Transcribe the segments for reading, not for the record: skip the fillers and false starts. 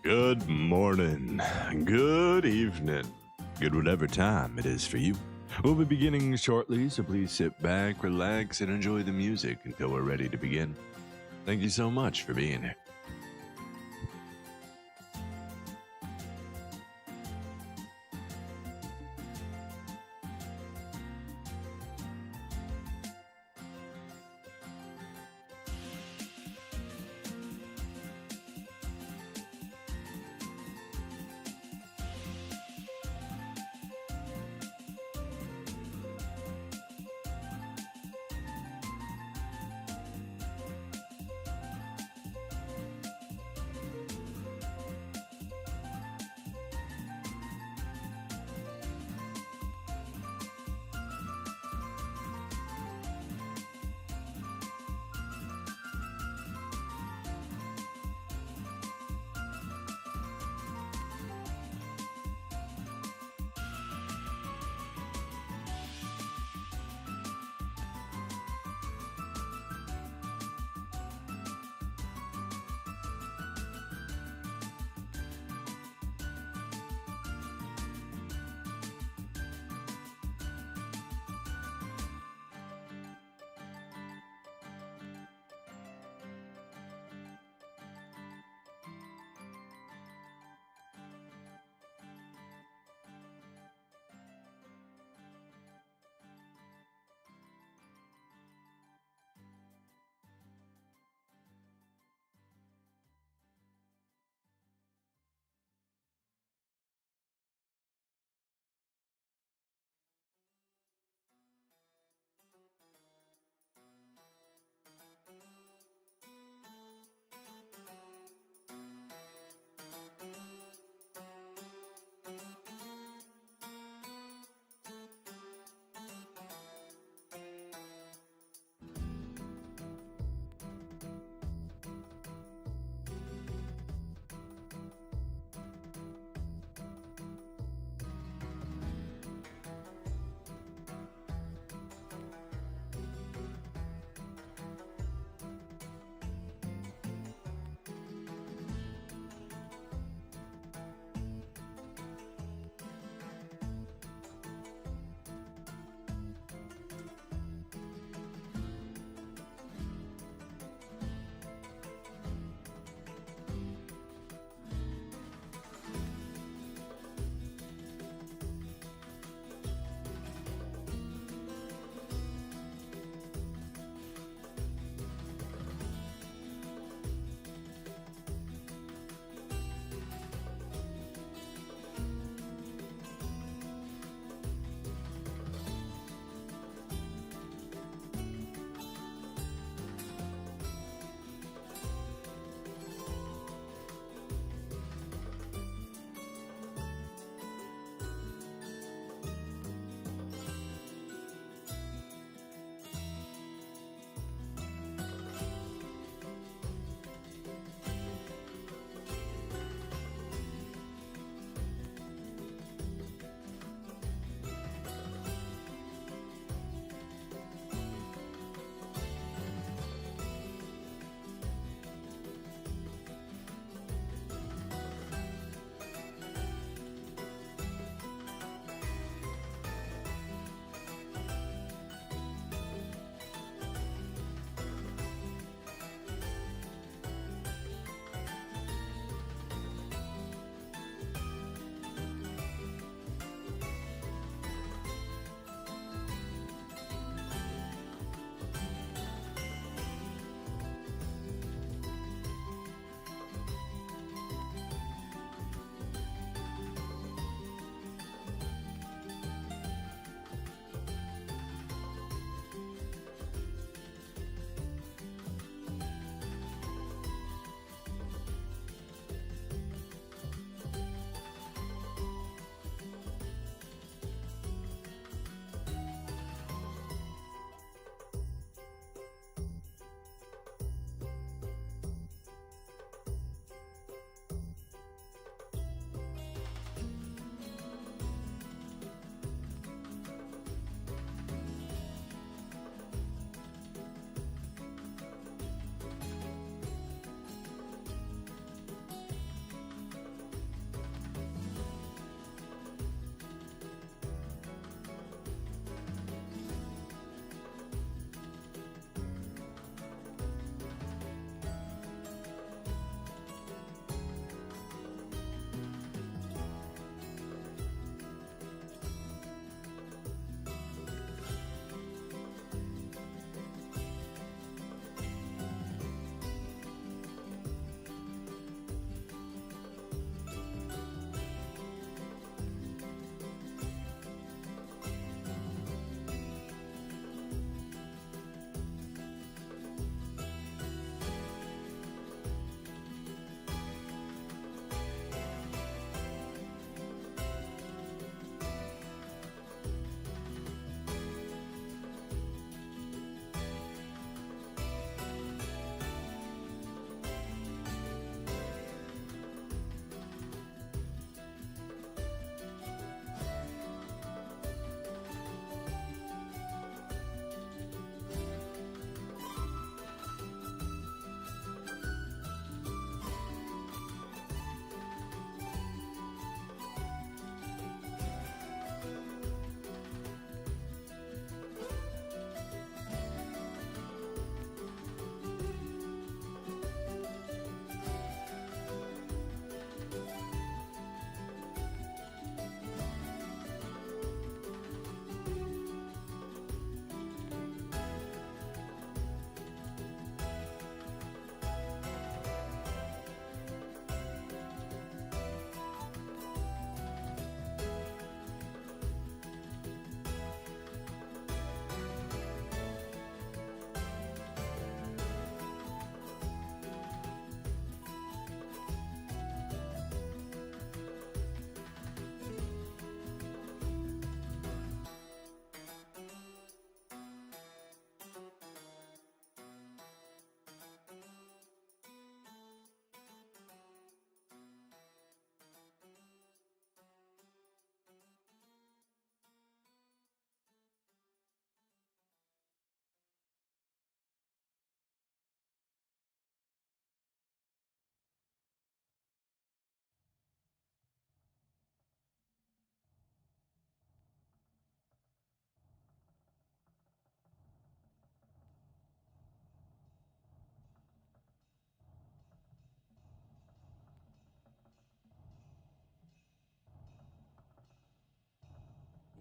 Good morning, good evening, good whatever time it is for you. We'll be beginning shortly, so please sit back, relax, and enjoy the music until we're ready to begin. Thank you so much for being here.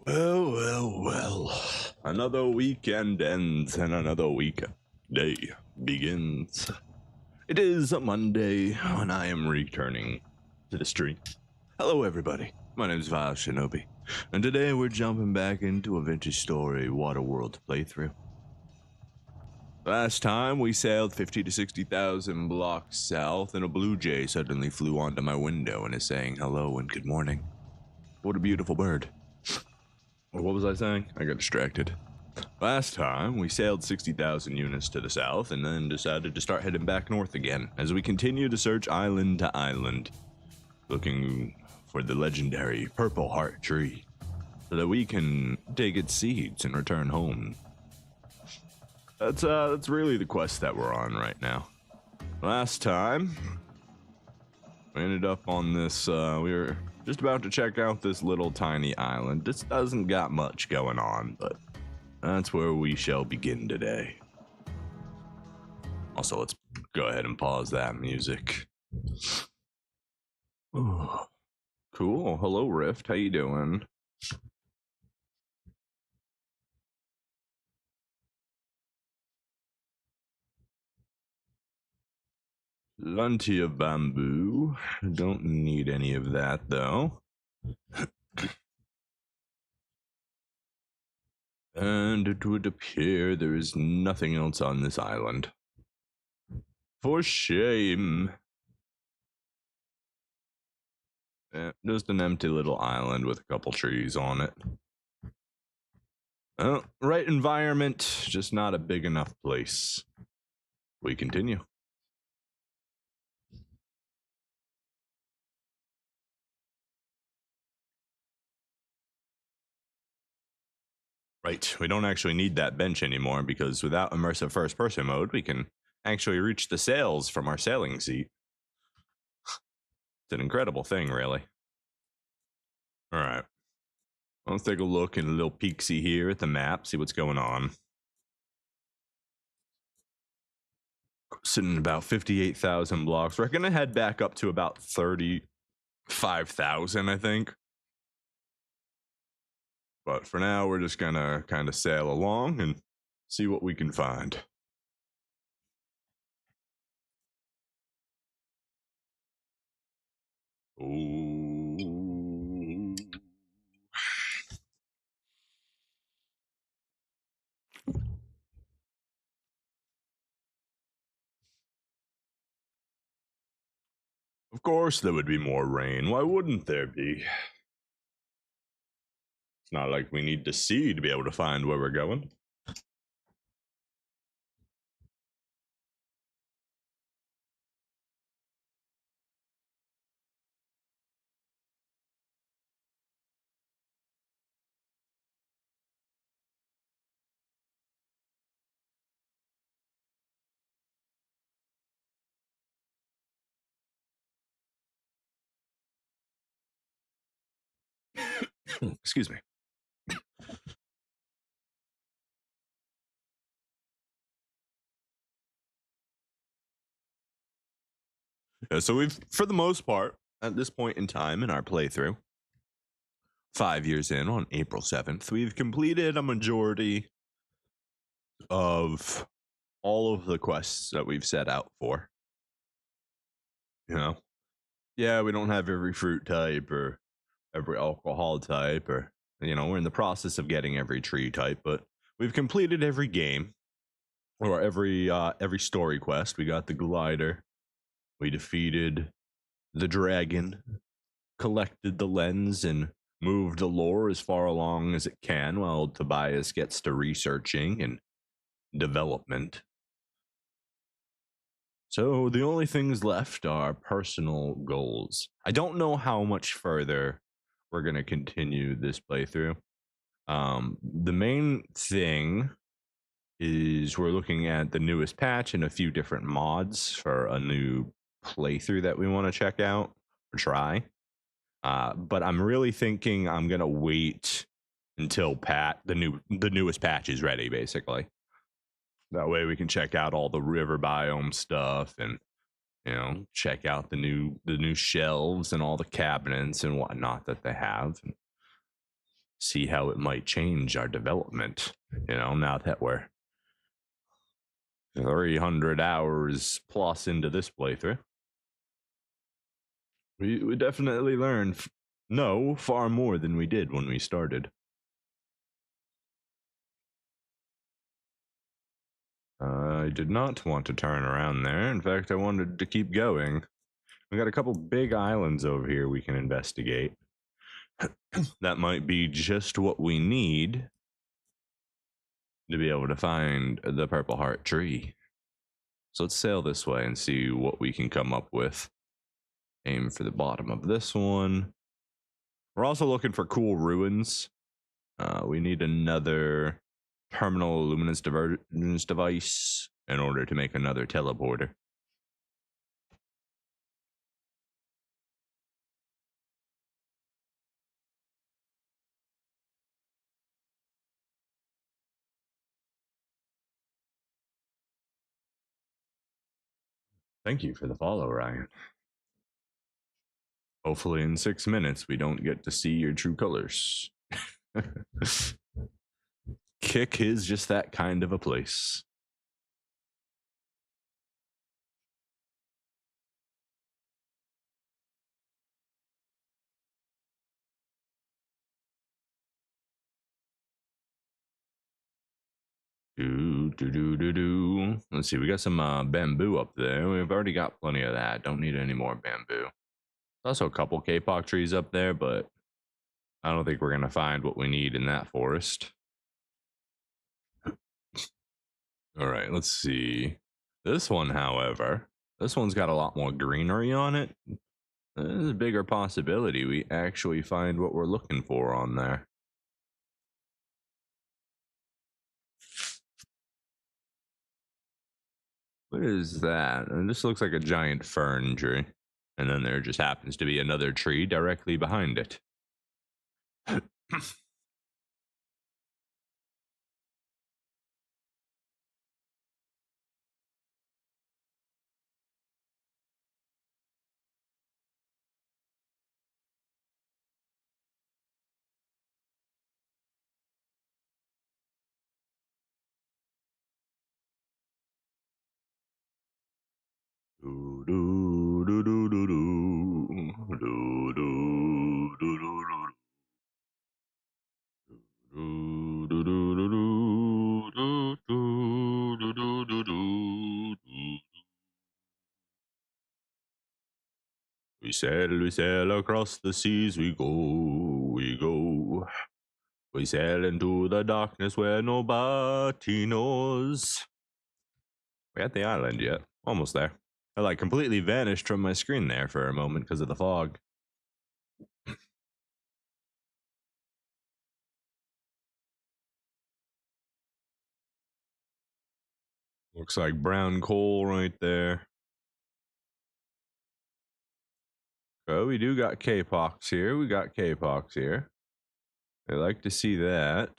Well. Another weekend ends and another week day begins. It is a Monday when I am returning to the stream. Hello, everybody. My name is Vile Shinobi, and today we're jumping back into a vintage story WaterWorld playthrough. Last time we sailed 50 to 60,000 blocks south, and a blue jay suddenly flew onto my window and is saying hello and good morning. What a beautiful bird. What was I saying? I got distracted. Last time, we sailed 60,000 units to the south and then decided to start heading back north again as we continue to search island to island, looking for the legendary Purple Heart tree so that we can take its seeds and return home. That's really the quest that we're on right now. Last time, we ended up on this, we were just about to check out this little tiny island. This doesn't got much going on, but that's where we shall begin today. Also, let's go ahead and pause that music. Ooh, cool. Hello, Rift. How you doing? Plenty of bamboo. Don't need any of that, though. And it would appear there is nothing else on this island. For shame. Just an empty little island with a couple trees on it. Well, right environment, just not a big enough place. We continue. Right, we don't actually need that bench anymore because without immersive first-person mode, we can actually reach the sails from our sailing seat. It's an incredible thing, really. All right. Let's take a look and a little peek-see here at the map, see what's going on. Sitting at about 58,000 blocks. We're going to head back up to about 35,000, I think. But for now, we're just going to kind of sail along and see what we can find. Ooh. Of course there would be more rain. Why wouldn't there be? It's not like we need to see to be able to find where we're going. Excuse me. Yeah, so we've, for the most part, at this point in time in our playthrough, 5 years in on April 7th, we've completed a majority of all of the quests that we've set out for. You know, yeah, we don't have every fruit type or every alcohol type, or, you know, we're in the process of getting every tree type, but we've completed every game or every story quest. We got the glider, we defeated the dragon, collected the lens, and moved the lore as far along as it can while Tobias gets to researching and development. So the only things left are personal goals. I don't know how much further we're going to continue this playthrough. The main thing is we're looking at the newest patch and a few different mods for a new playthrough that we want to check out or try. But I'm really thinking I'm going to wait until the newest patch is ready, basically. That way we can check out all the river biome stuff and, you know, check out the new shelves and all the cabinets and whatnot that they have. see how it might change our development. You know, now that we're 300 hours plus into this playthrough, we definitely learned far more than we did when we started. I did not want to turn around there. In fact, I wanted to keep going. We got a couple big islands over here we can investigate. That might be just what we need to be able to find the purple heart tree. So let's sail this way and see what we can come up with. Aim for the bottom of this one. We're also looking for cool ruins. We need another terminal luminance divergence device in order to make another teleporter. Thank you for the follow, Ryan. Hopefully in 6 minutes we don't get to see your true colors. Kick is just that kind of a place. Let's see, we got some bamboo up there. We've already got plenty of that. Don't need any more bamboo. Also a couple kapok trees up there, but I don't think we're going to find what we need in that forest. All right, let's see. This one, however, this one's got a lot more greenery on it. There's a bigger possibility we actually find what we're looking for on there. What is that? And this looks like a giant fern tree. And then there just happens to be another tree directly behind it. We sail across the seas, we go. We sail into the darkness where nobody knows. We at the island yet? Almost there. I like completely vanished from my screen there for a moment because of the fog. Looks like brown coal right there. Oh, we do got K-Pox here. We got K-Pox here. I like to see that.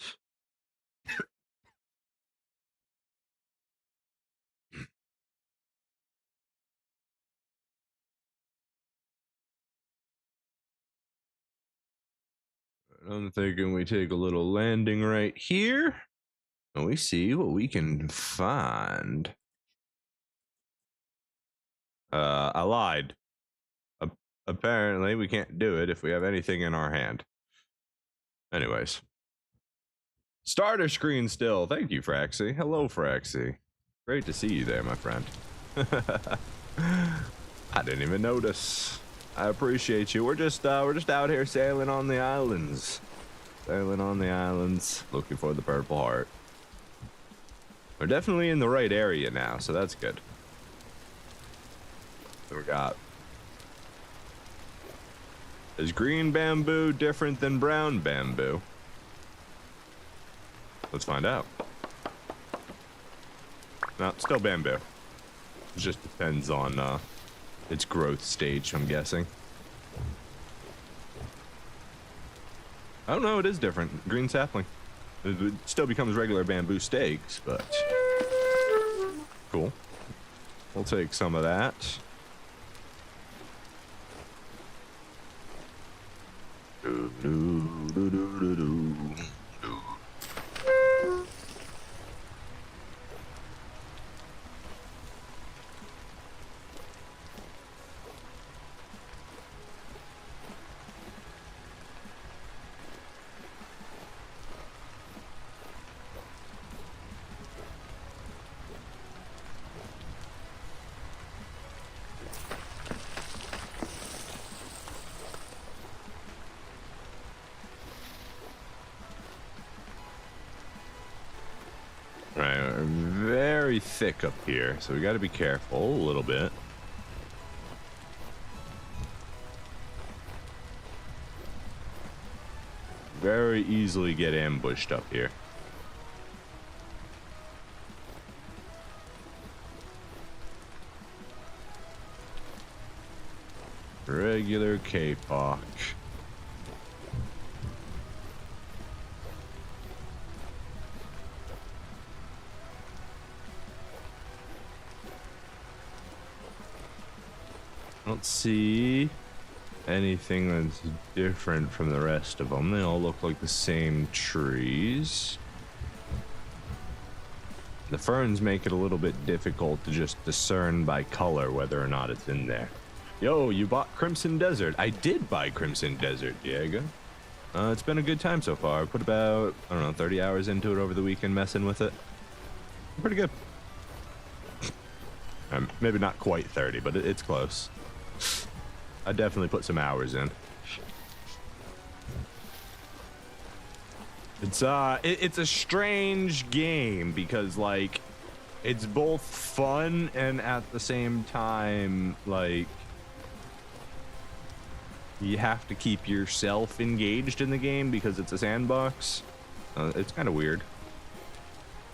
I'm thinking we take a little landing right here. And we see what we can find. I lied. Apparently, we can't do it if we have anything in our hand. Anyways. Starter screen still. Thank you, Fraxy. Hello, Fraxy. Great to see you there, my friend. I didn't even notice. I appreciate you. We're just out here sailing on the islands. Sailing on the islands, looking for the purple heart. We're definitely in the right area now, so that's good. What we got? Is green bamboo different than brown bamboo? Let's find out. No, still bamboo. It just depends on its growth stage, I'm guessing. Oh no, it is different. Green sapling. It still becomes regular bamboo stakes, but cool. We'll take some of that. Right, very thick up here, so we got to be careful a little bit. Very easily get ambushed up here. Regular K-Pock. Don't see anything that's different from the rest of them. They all look like the same trees. The ferns make it a little bit difficult to just discern by color whether or not it's in there. Yo, you bought Crimson Desert. I did buy Crimson Desert, Diego. It's been a good time so far. I put about, I don't know, 30 hours into it over the weekend messing with it. Pretty good. Maybe not quite 30, but it's close. I definitely put some hours in. It's a strange game because like it's both fun and at the same time like you have to keep yourself engaged in the game because it's a sandbox. It's kind of weird,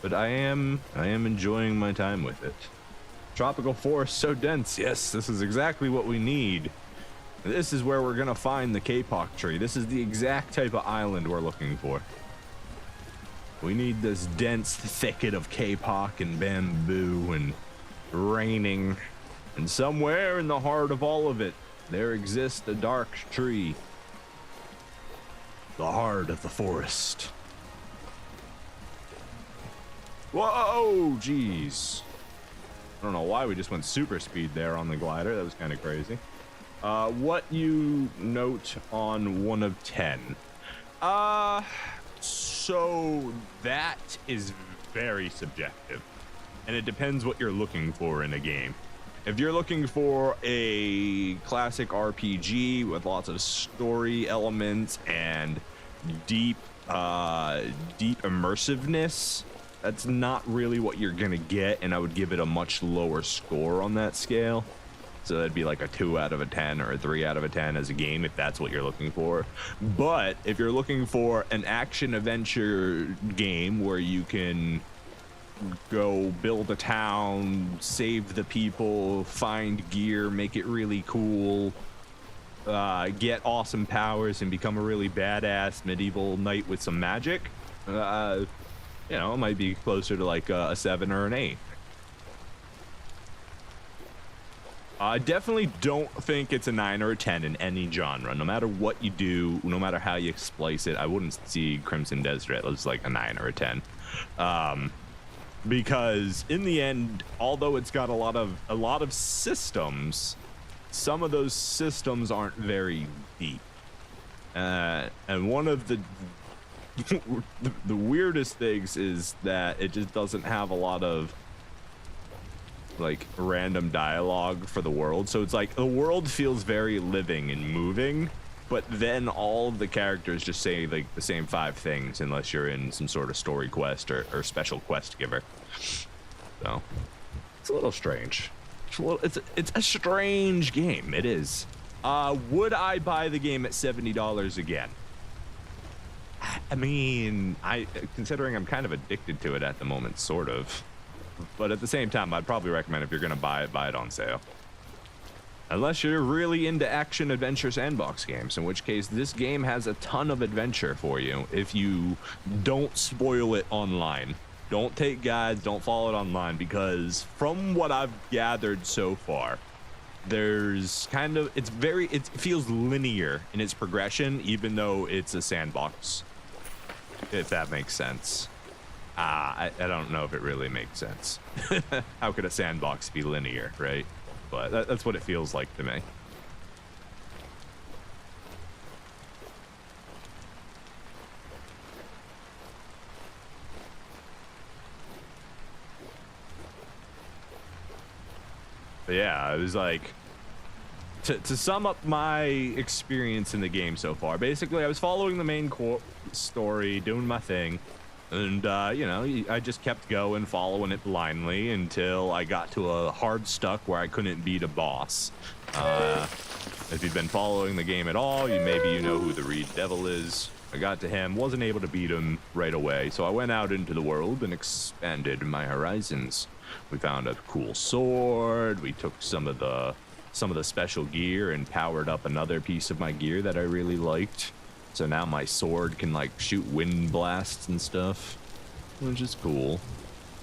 but I am enjoying my time with it. Tropical forest so dense. Yes, this is exactly what we need. This is where we're gonna find the K-Pock tree. This is the exact type of island we're looking for. We need this dense thicket of K-Pock and bamboo and raining. And somewhere in the heart of all of it, there exists a dark tree. The heart of the forest. Whoa, jeez. I don't know why we just went super speed there on the glider. That was kind of crazy. What you note on 1 of 10? So that is very subjective, and it depends what you're looking for in a game. If you're looking for a classic RPG with lots of story elements and deep immersiveness, that's not really what you're gonna get, and I would give it a much lower score on that scale. So that'd be like a 2 out of a 10 or a 3 out of a 10 as a game if that's what you're looking for. But if you're looking for an action adventure game where you can go build a town, save the people, find gear, make it really cool, get awesome powers and become a really badass medieval knight with some magic, you know, it might be closer to like a 7 or an 8. I definitely don't think it's a 9 or a 10 in any genre. No matter what you do, no matter how you splice it, I wouldn't see Crimson Desert as like a 9 or a 10. Because in the end, although it's got a lot of systems, some of those systems aren't very deep. And one of the weirdest things is that it just doesn't have a lot of like random dialogue for the world. So it's like the world feels very living and moving, but then all of the characters just say like the same 5 things unless you're in some sort of story quest or special quest giver. So it's a little strange. It's a strange game. It is. Would I buy the game at $70 again? I mean, considering I'm kind of addicted to it at the moment, sort of. But at the same time, I'd probably recommend if you're going to buy it on sale. Unless you're really into action adventure sandbox games, in which case this game has a ton of adventure for you if you don't spoil it online. Don't take guides, don't follow it online, because from what I've gathered so far, there's kind of, it feels linear in its progression, even though it's a sandbox, if that makes sense. I don't know if it really makes sense. How could a sandbox be linear, right? But that's what it feels like to me. But yeah, it was like, to sum up my experience in the game so far, basically I was following the main story, doing my thing, and you know, I just kept going, following it blindly until I got to a hard stuck where I couldn't beat a boss. If you've been following the game at all, maybe you know who the Reed Devil is. I got to him, wasn't able to beat him right away, so I went out into the world and expanded my horizons. We found a cool sword. We took some of the special gear and powered up another piece of my gear that I really liked. So now my sword can like shoot wind blasts and stuff, which is cool.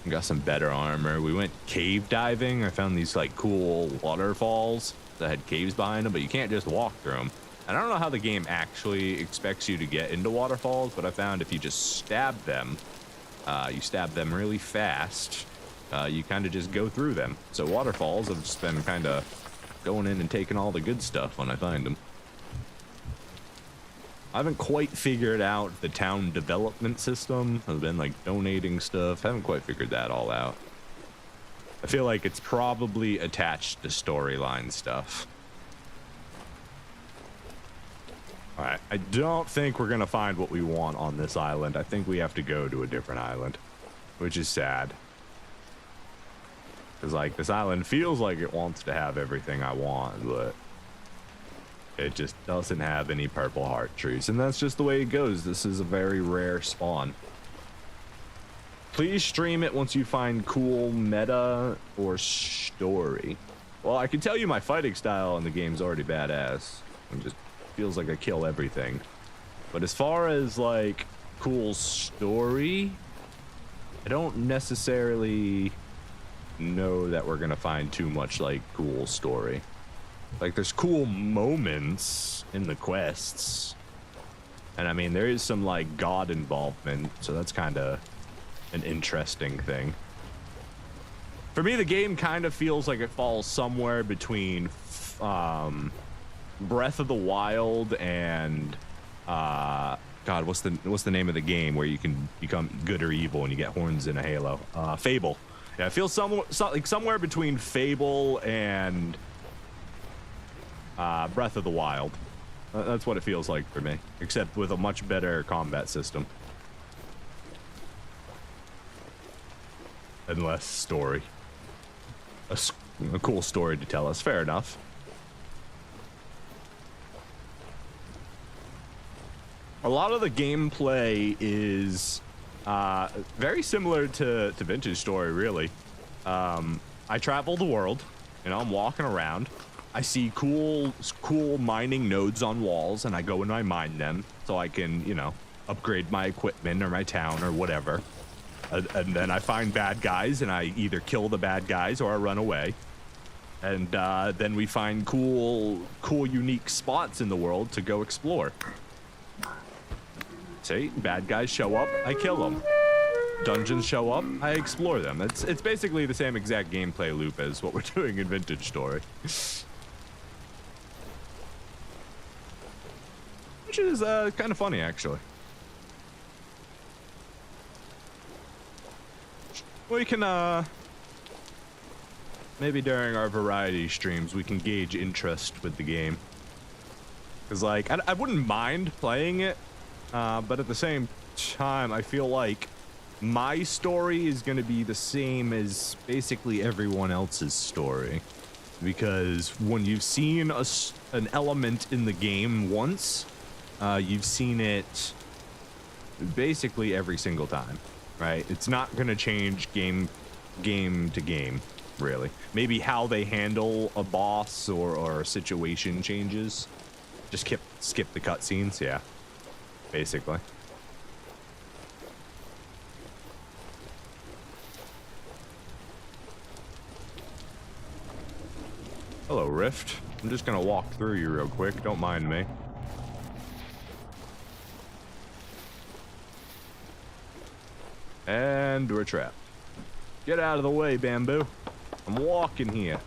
We got some better armor. We went cave diving. I found these like cool waterfalls that had caves behind them, but you can't just walk through them. And I don't know how the game actually expects you to get into waterfalls, but I found if you just stab them, you stab them really fast. You kind of just go through them. So waterfalls, I've just been kind of going in and taking all the good stuff when I find them. I haven't quite figured out the town development system. I've been like donating stuff. Haven't quite figured that all out. I feel like it's probably attached to storyline stuff. All right, I don't think we're gonna find what we want on this island. I think we have to go to a different island, which is sad. Because, like, this island feels like it wants to have everything I want, but it just doesn't have any purple heart trees. And that's just the way it goes. This is a very rare spawn. Please stream it once you find cool meta or story. Well, I can tell you my fighting style in the game's already badass. It just feels like I kill everything. But as far as, like, cool story, I don't necessarily know that we're gonna find too much like cool story. Like there's cool moments in the quests, and I mean there is some like god involvement, so that's kind of an interesting thing. For me, the game kind of feels like it falls somewhere between Breath of the Wild and God, what's the name of the game where you can become good or evil and you get horns in a halo? Fable. Yeah, it feels like somewhere between Fable and Breath of the Wild. That's what it feels like for me, except with a much better combat system. And less story. A cool story to tell us, fair enough. A lot of the gameplay is very similar to Vintage Story, really. I travel the world, you know, I'm walking around. I see cool mining nodes on walls, and I go and I mine them so I can, you know, upgrade my equipment or my town or whatever. And then I find bad guys, and I either kill the bad guys or I run away. And then we find cool, unique spots in the world to go explore. See, bad guys show up, I kill them. Dungeons show up, I explore them. It's basically the same exact gameplay loop as what we're doing in Vintage Story. Which is kind of funny, actually. We can, maybe during our variety streams, we can gauge interest with the game. Because, like, I wouldn't mind playing it, but at the same time, I feel like my story is going to be the same as basically everyone else's story. Because when you've seen an element in the game once, you've seen it basically every single time, right? It's not going to change game to game, really. Maybe how they handle a boss or a situation changes. Just skip the cutscenes, yeah, basically. Hello, Rift. I'm just gonna walk through you real quick. Don't mind me. And we're trapped. Get out of the way, Bamboo. I'm walking here.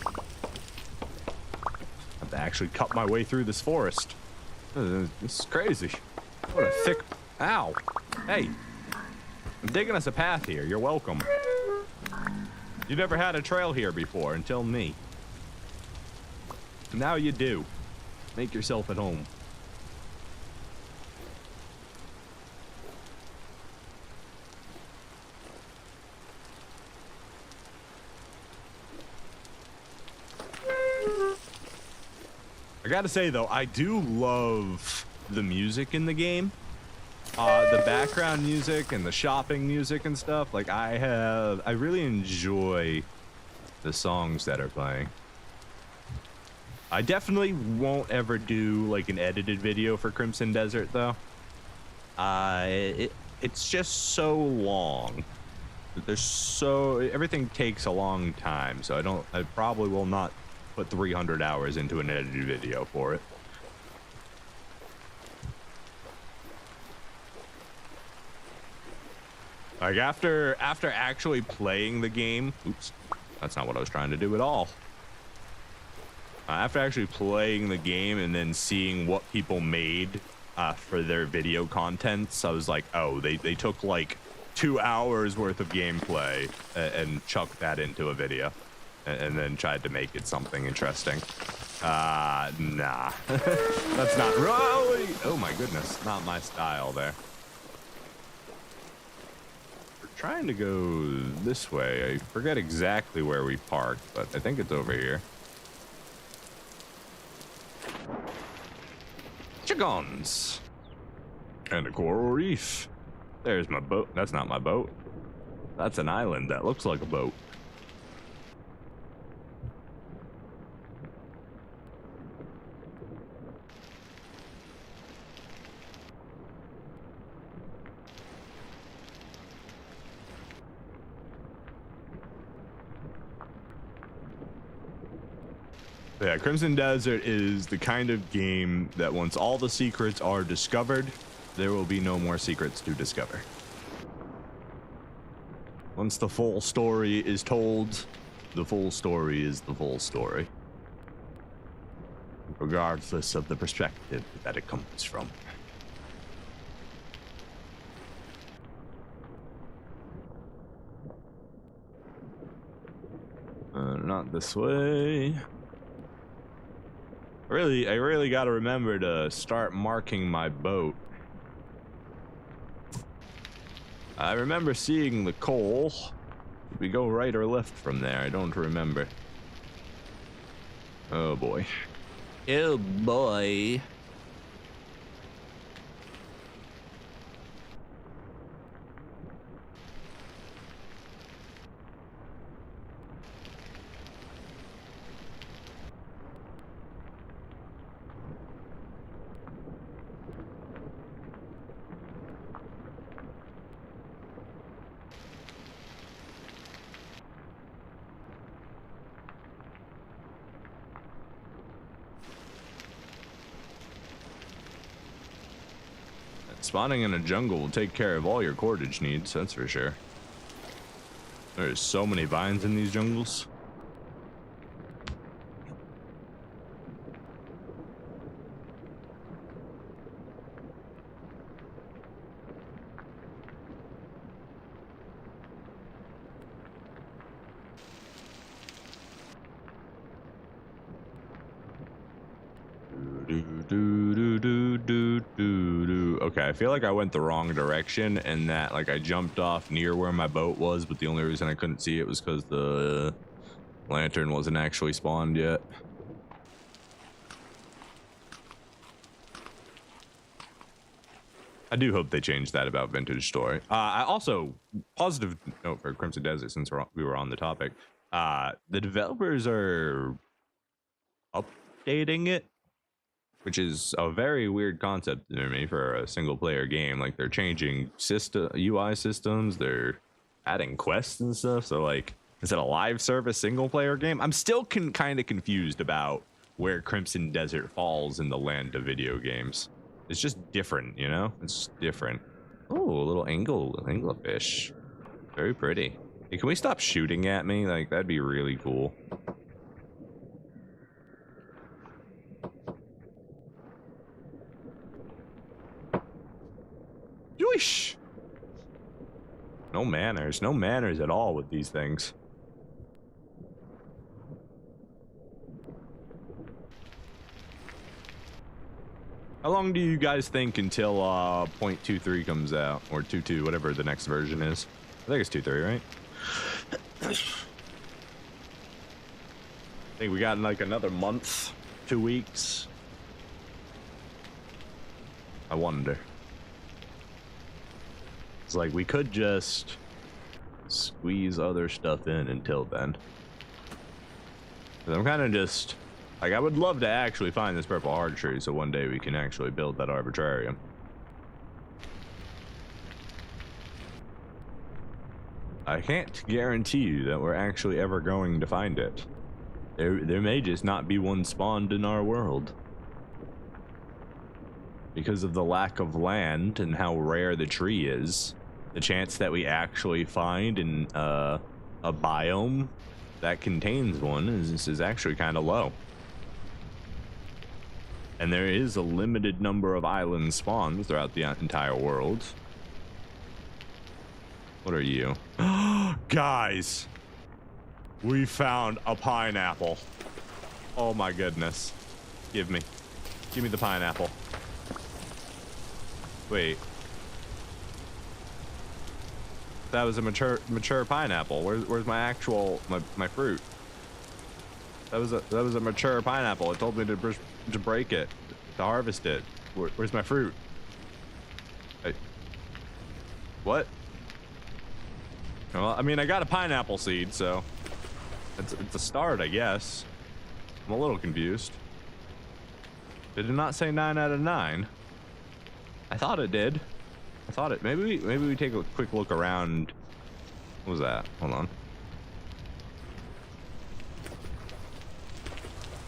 I have to actually cut my way through this forest. This is crazy. What a thick... Ow. Hey. I'm digging us a path here. You're welcome. You never had a trail here before until me. Now you do. Make yourself at home. I gotta say though, I do love the music in the game. The background music and the shopping music and stuff. Like I really enjoy the songs that are playing. I definitely won't ever do like an edited video for Crimson Desert though. It's just so long. Everything takes a long time, so I probably will not put 300 hours into an edited video for it. Like after actually playing the game, oops, that's not what I was trying to do at all. After actually playing the game and then seeing what people made for their video contents, I was like, oh, they took like 2 hours worth of gameplay and chucked that into a video and then tried to make it something interesting. Nah. That's not really, oh my goodness, not my style there. Trying to go this way. I forget exactly where we parked, but I think it's over here. Chickens! And a coral reef. There's my boat. That's not my boat. That's an island that looks like a boat. Yeah, Crimson Desert is the kind of game that once all the secrets are discovered, there will be no more secrets to discover. Once the full story is told, the full story is the full story. Regardless of the perspective that it comes from. Not this way. I really got to remember to start marking my boat. I remember seeing the coal. Did we go right or left from there? I don't remember. Oh boy. Oh boy. Spawning in a jungle will take care of all your cordage needs, that's for sure. There's so many vines in these jungles. Okay, I feel like I went the wrong direction and that like I jumped off near where my boat was, but the only reason I couldn't see it was because the lantern wasn't actually spawned yet. I do hope they change that about Vintage Story. I also, positive note for Crimson Desert, since we were on the topic, the developers are updating it, which is a very weird concept to me for a single player game. Like they're changing UI systems, they're adding quests and stuff. So like Is it a live service single player game? I'm still kind of confused about where Crimson Desert falls in the land of video games. It's just different, you know? It's just different. Oh, a little anglerfish. Very pretty. Hey, can we stop shooting at me? Like, that'd be really cool. Yeesh. No manners at all with these things. How long do you guys think until 0.23 comes out, or 2.2, whatever the next version is? I think it's 2.3, right? I think we got like another month, 2 weeks. I wonder. It's like we could just squeeze other stuff in until then. But I'm kind of just like, I would love to actually find this purple heart tree so one day we can actually build that arbitrarium. I can't guarantee you that we're actually ever going to find it. There may just not be one spawned in our world. Because of the lack of land and how rare the tree is, the chance that we actually find in a biome that contains one is actually kind of low. And there is a limited number of island spawns throughout the entire world. What are you? Guys, we found a pineapple. Oh my goodness. Give me the pineapple. Wait. That was a mature pineapple. Where's my actual my fruit? That was a mature pineapple. It told me to break it, to harvest it. Where's my fruit? What? Well, I mean, I got a pineapple seed, so it's a start, I guess. I'm a little confused. Did it not say 9 out of 9? I thought it did. I thought it. Maybe we take a quick look around. What was that? Hold on.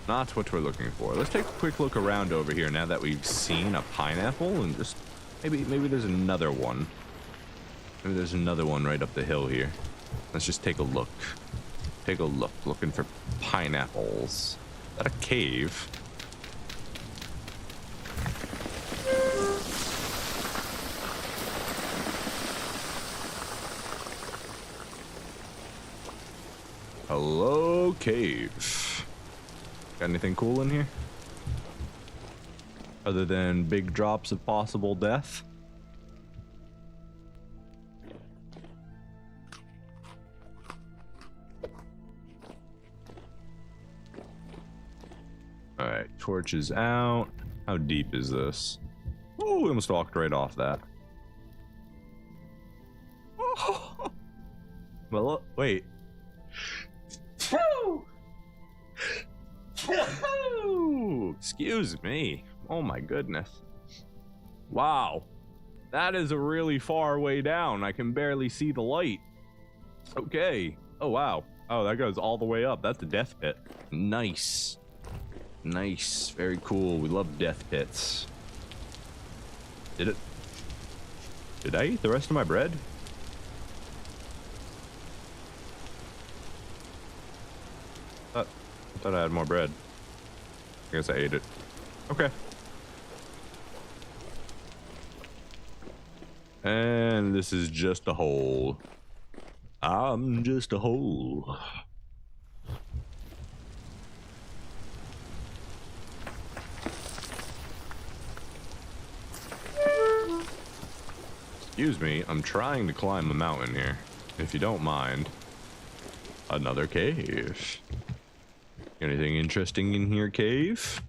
Not what we're looking for. Let's take a quick look around over here now that we've seen a pineapple, and just maybe there's another one. Maybe there's another one right up the hill here. Let's just take a look. Take a look, looking for pineapples. Is that a cave? Hello, cave. Got anything cool in here? Other than big drops of possible death? Alright, torch is out. How deep is this? Oh, we almost walked right off that. Oh. Well, wait. Excuse me. Oh my goodness. Wow. That is a really far way down. I can barely see the light. Okay. Oh, wow. Oh, that goes all the way up. That's a death pit. Nice. Nice. Very cool. We love death pits. Did I eat the rest of my bread? I thought I had more bread. I guess I ate it. Okay. And this is just a hole. I'm just a hole. Excuse me, I'm trying to climb a mountain here. If you don't mind. Another cave. Anything interesting in here, cave?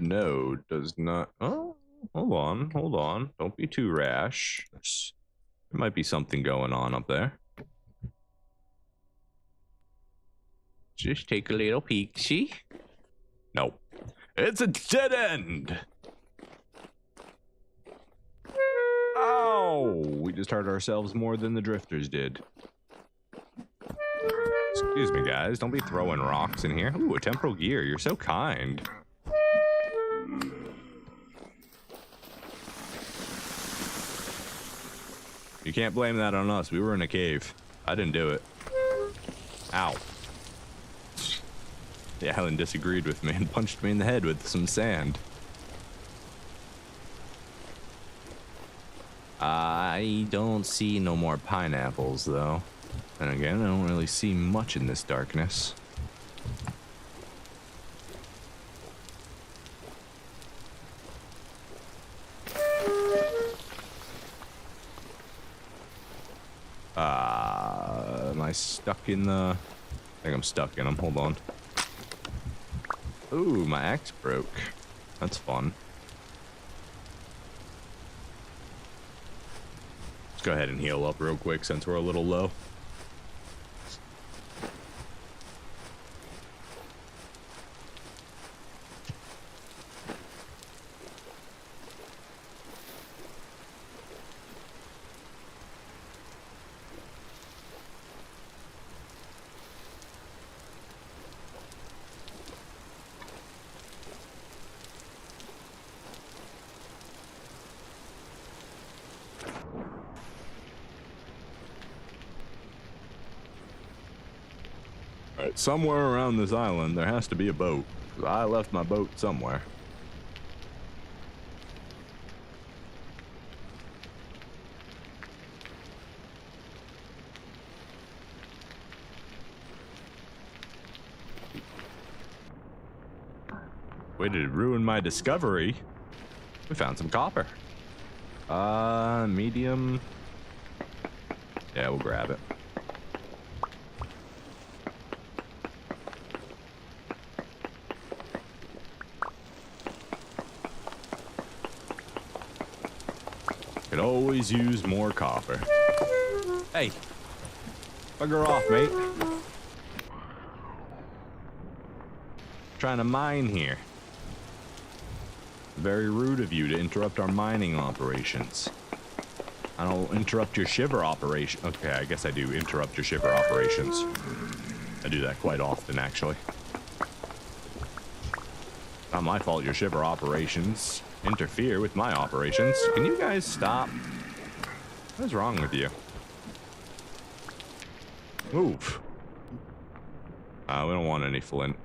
No, does not. Oh, hold on. Don't be too rash. There might be something going on up there. Just take a little peek, see? Nope. It's a dead end. Oh, we just hurt ourselves more than the drifters did. Excuse me, guys. Don't be throwing rocks in here. Ooh, a temporal gear. You're so kind. You can't blame that on us. We were in a cave. I didn't do it. Ow. The island disagreed with me and punched me in the head with some sand. I don't see no more pineapples, though. And again, I don't really see much in this darkness. Am I stuck in the... I think I'm stuck in them. Hold on. Ooh, my axe broke. That's fun. Let's go ahead and heal up real quick since we're a little low. Alright, somewhere around this island there has to be a boat. 'Cause I left my boat somewhere. Way to ruin my discovery. We found some copper. Medium. Yeah, we'll grab it. Could always use more copper. Hey, bugger off, mate. Trying to mine here. Very rude of you to interrupt our mining operations. I don't interrupt your shiver operation. Okay, I guess I do interrupt your shiver operations. I do that quite often, actually. Not my fault your shiver operations interfere with my operations. Can you guys stop? What is wrong with you? Move. We don't want any flint.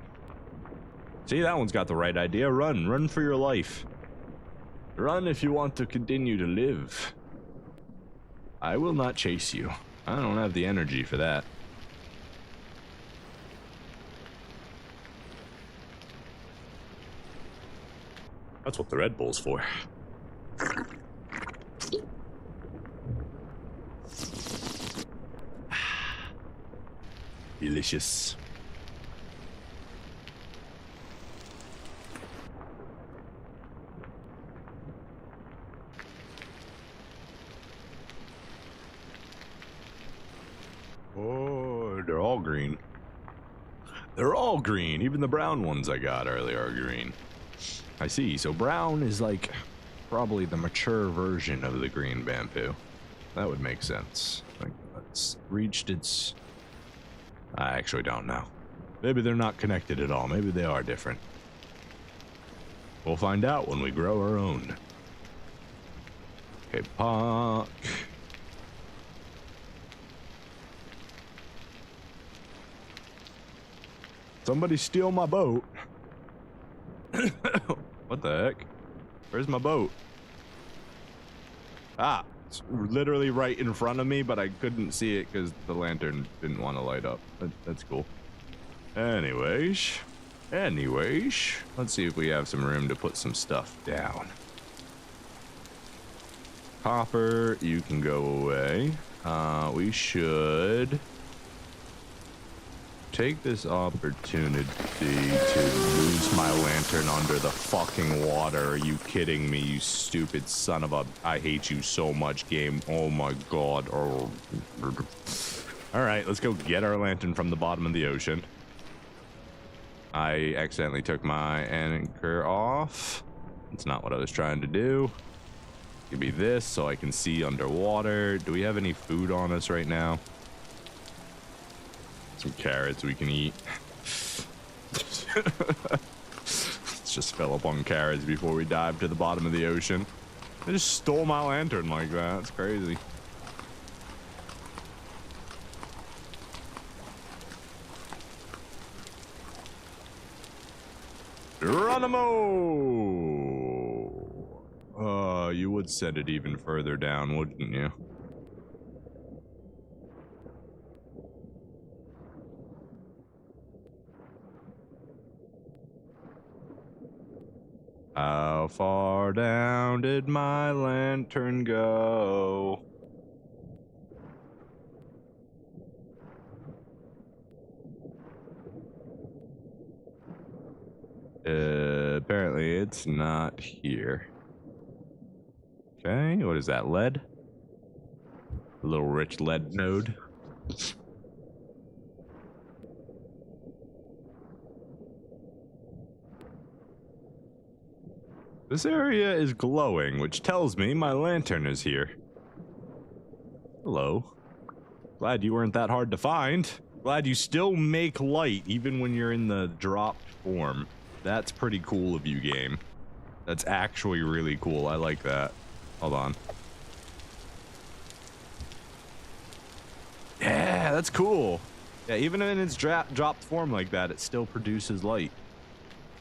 See, that one's got the right idea. Run. Run for your life. Run if you want to continue to live. I will not chase you. I don't have the energy for that. That's what the Red Bull's for. Delicious. Oh, they're all green. They're all green. Even the brown ones I got earlier are green. I see. So brown is like probably the mature version of the green bamboo. That would make sense. Like it's reached its... I actually don't know. Maybe they're not connected at all. Maybe they are different. We'll find out when we grow our own. Okay, Puck. Somebody steal my boat. What the heck? Where's my boat? Ah, it's literally right in front of me, but I couldn't see it because the lantern didn't want to light up. That's cool. Anyways, let's see if we have some room to put some stuff down. Copper, you can go away. We should take this opportunity to lose my lantern under the fucking water. Are you kidding me, you stupid son of a... I hate you so much, game. Oh my god. Oh. Alright, let's go get our lantern from the bottom of the ocean. I accidentally took my anchor off. It's not what I was trying to do. Give me this so I can see underwater. Do we have any food on us right now? Some carrots we can eat. Let's just fill up on carrots before we dive to the bottom of the ocean. I just stole my lantern like that. That's crazy. Geronimo! You would send it even further down, wouldn't you? How far down did my lantern go? Apparently it's not here. Okay, what is that, lead? A little rich lead node. This area is glowing, which tells me my lantern is here. Hello. Glad you weren't that hard to find. Glad you still make light even when you're in the dropped form. That's pretty cool of you, game. That's actually really cool. I like that. Hold on. Yeah, that's cool. Yeah, even in its dropped form like that, it still produces light.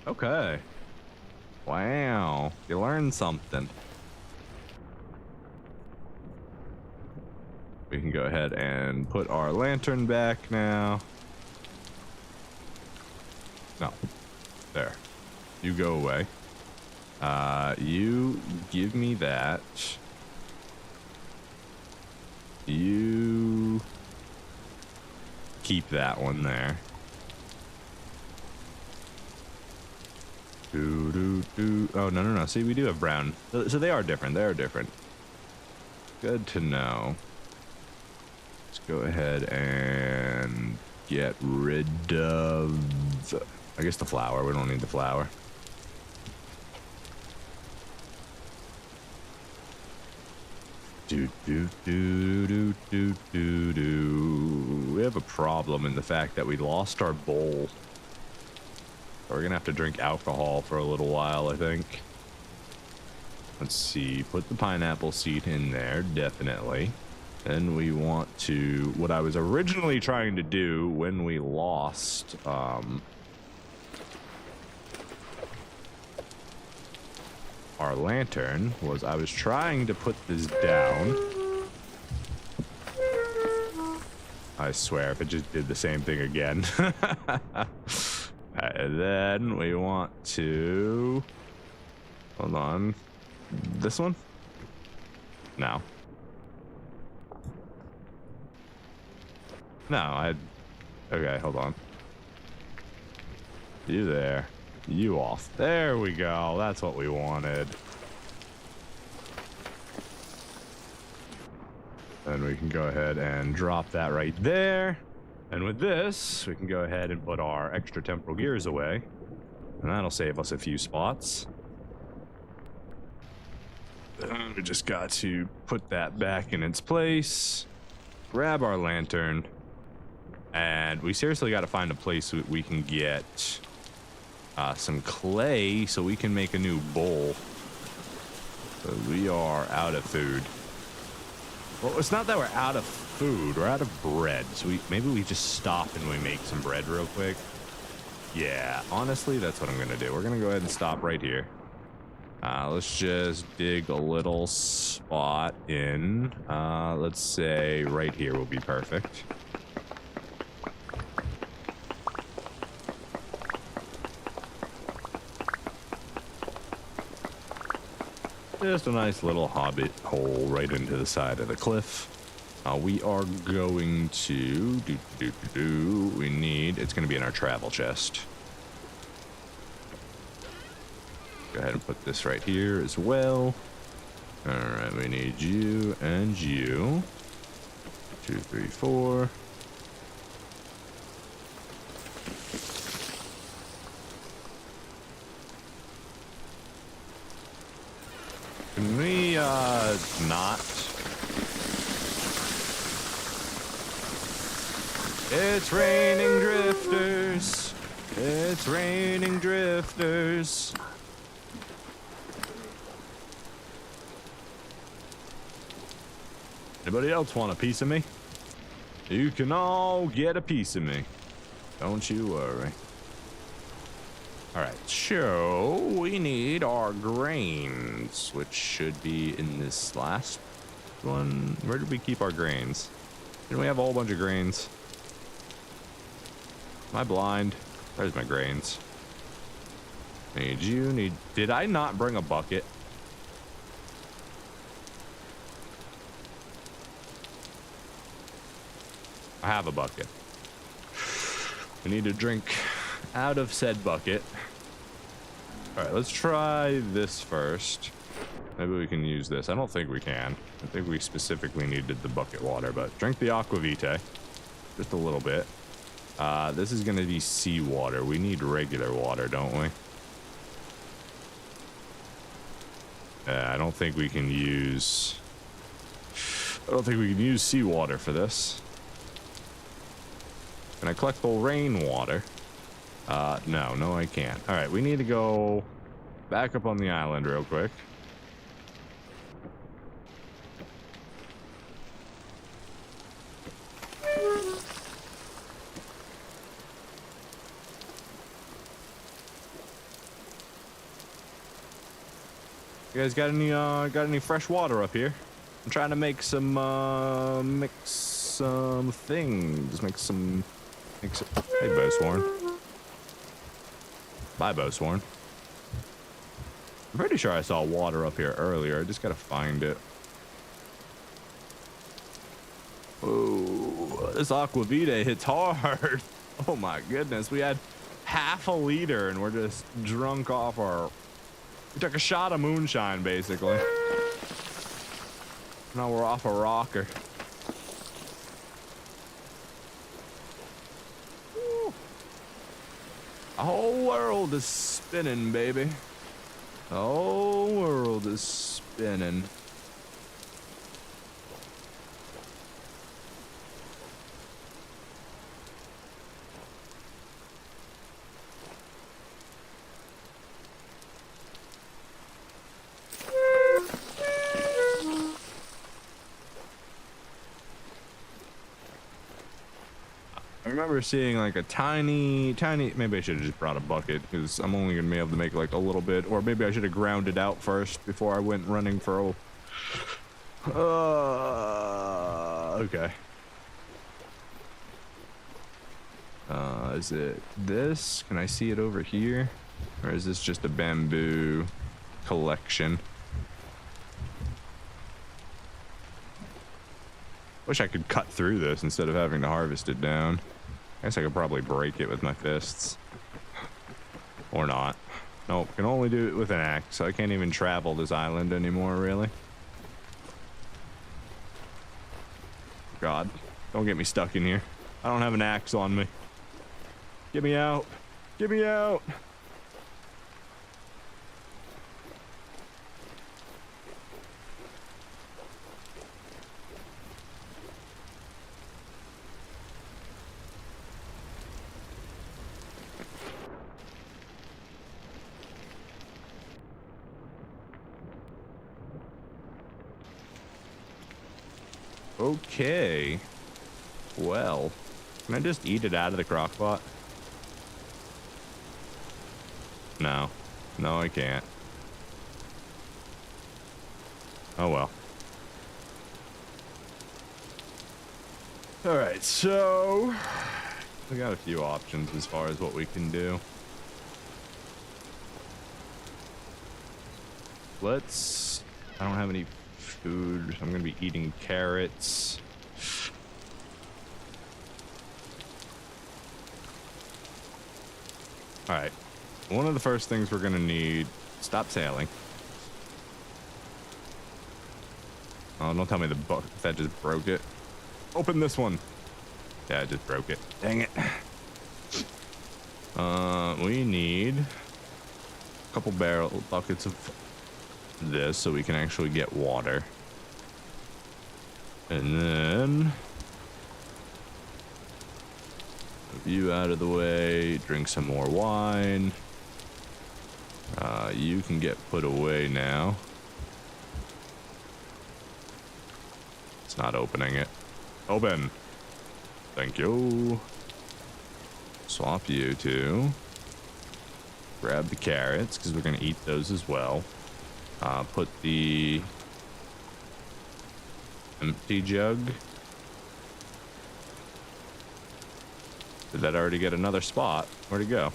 Okay. Wow. You learned something. We can go ahead and put our lantern back now. No. There. You go away. You give me that. You keep that one there. Oh, no. See, we do have brown. So they are different. They are different. Good to know. Let's go ahead and get rid of, I guess, the flour. We don't need the flour. We have a problem in the fact that we lost our bowl. So we're gonna have to drink alcohol for a little while, I think. Let's see, put the pineapple seed in there, definitely. Then we want to, what I was originally trying to do when we lost, our lantern, was I was trying to put this down. I swear if it just did the same thing again. And then we want to, hold on, this one? No. No, okay, hold on. You there. You off. There we go. That's what we wanted. And we can go ahead and drop that right there. And with this, we can go ahead and put our extra temporal gears away. And that'll save us a few spots. Then we just got to put that back in its place. Grab our lantern. And we seriously got to find a place we can get some clay so we can make a new bowl. So we are out of food. Well, it's not that we're out of food, we're out of bread. So maybe we just stop and we make some bread real quick. Yeah, honestly, that's what I'm gonna do. We're gonna go ahead and stop right here. Let's just dig a little spot in. Let's say right here will be perfect. Just a nice little hobbit hole right into the side of the cliff. We are going to we need, it's going to be in our travel chest. Go ahead and put this right here as well. All right, we need you and you. 2, 3, 4. Can we, not? It's raining drifters. It's raining drifters. Anybody else want a piece of me? You can all get a piece of me. Don't you worry. All right, so we need our grains, which should be in this last one. Where did we keep our grains? Didn't we have a whole bunch of grains? Am I blind? There's my grains. Did I not bring a bucket? I have a bucket. We need to drink out of said bucket. All right, let's try this first. Maybe we can use this. I don't think we can. I think we specifically needed the bucket water, but drink the aquavitae. Just a little bit. This is gonna be seawater. We need regular water, don't we? I don't think we can use seawater for this. Can I collect the rainwater? No, I can't. All right, we need to go back up on the island real quick. You guys got any fresh water up here? I'm trying to make some things. Hey, Bowsworn. Bye, Bowsworn. I'm pretty sure I saw water up here earlier. I just gotta find it. Oh, this aquavitae hits hard. Oh my goodness, we had half a liter and we're just drunk off our... We took a shot of moonshine, basically. Now we're off a rocker. Woo. The whole world is spinning, baby. The whole world is spinning. I remember seeing like a tiny, maybe I should have just brought a bucket because I'm only gonna be able to make like a little bit, or maybe I should have ground it out first before I went running for okay. Is it this? Can I see it over here? Or is this just a bamboo collection? Wish I could cut through this instead of having to harvest it down. I guess I could probably break it with my fists. Or not. Nope, can only do it with an axe, so I can't even travel this island anymore, really. God, don't get me stuck in here. I don't have an axe on me. Get me out. Get me out. Okay. Well, can I just eat it out of the crock pot? No. No, I can't. Oh well. Alright, so we got a few options as far as what we can do. I don't have any food. I'm gonna be eating carrots. All right, one of the first things we're gonna need, stop sailing. Oh, don't tell me that just broke it. Open this one. Yeah, I just broke it. Dang it. We need a couple buckets of this so we can actually get water. And then move you out of the way, drink some more wine. You can get put away now. It's not opening it. Open. Thank you. Swap you two. Grab the carrots because we're going to eat those as well. Put the empty jug. Did that already get another spot? Where'd it go?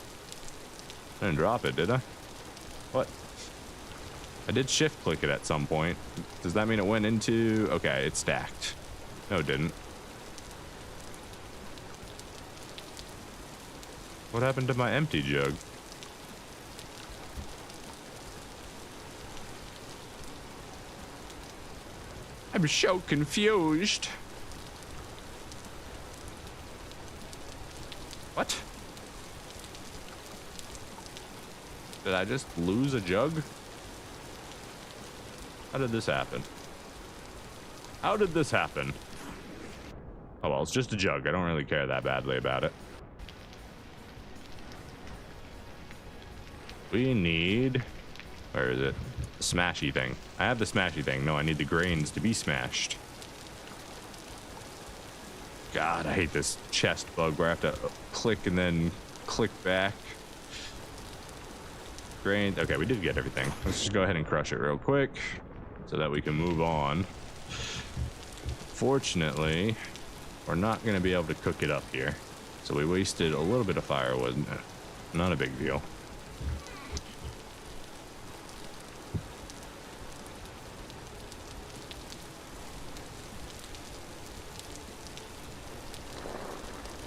I didn't drop it, did I? What? I did shift click it at some point. Does that mean it went into... Okay, it's stacked. No, it didn't. What happened to my empty jug? I'm so confused. What? Did I just lose a jug? How did this happen? How did this happen? Oh well, it's just a jug. I don't really care that badly about it. We need... Where is it? The smashy thing. I have the smashy thing. No, I need the grains to be smashed. God, I hate this chest bug where I have to click and then click back. Grains. Okay, we did get everything. Let's just go ahead and crush it real quick so that we can move on. Fortunately, we're not going to be able to cook it up here. So we wasted a little bit of firewood. Not a big deal.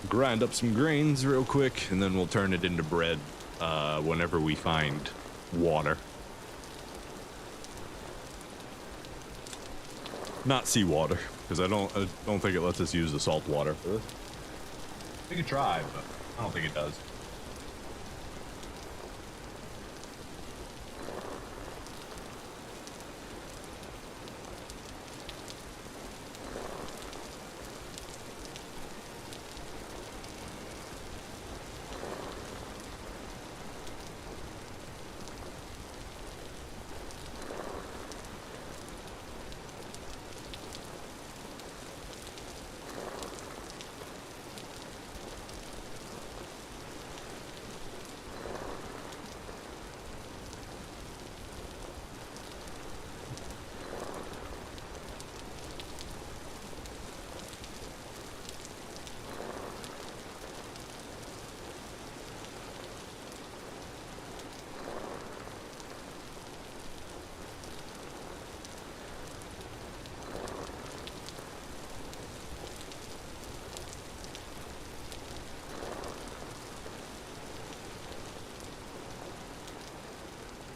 Grind up some grains real quick, and then we'll turn it into bread whenever we find water. Not seawater, because I don't think it lets us use the salt water for this. We could try, but I don't think it does.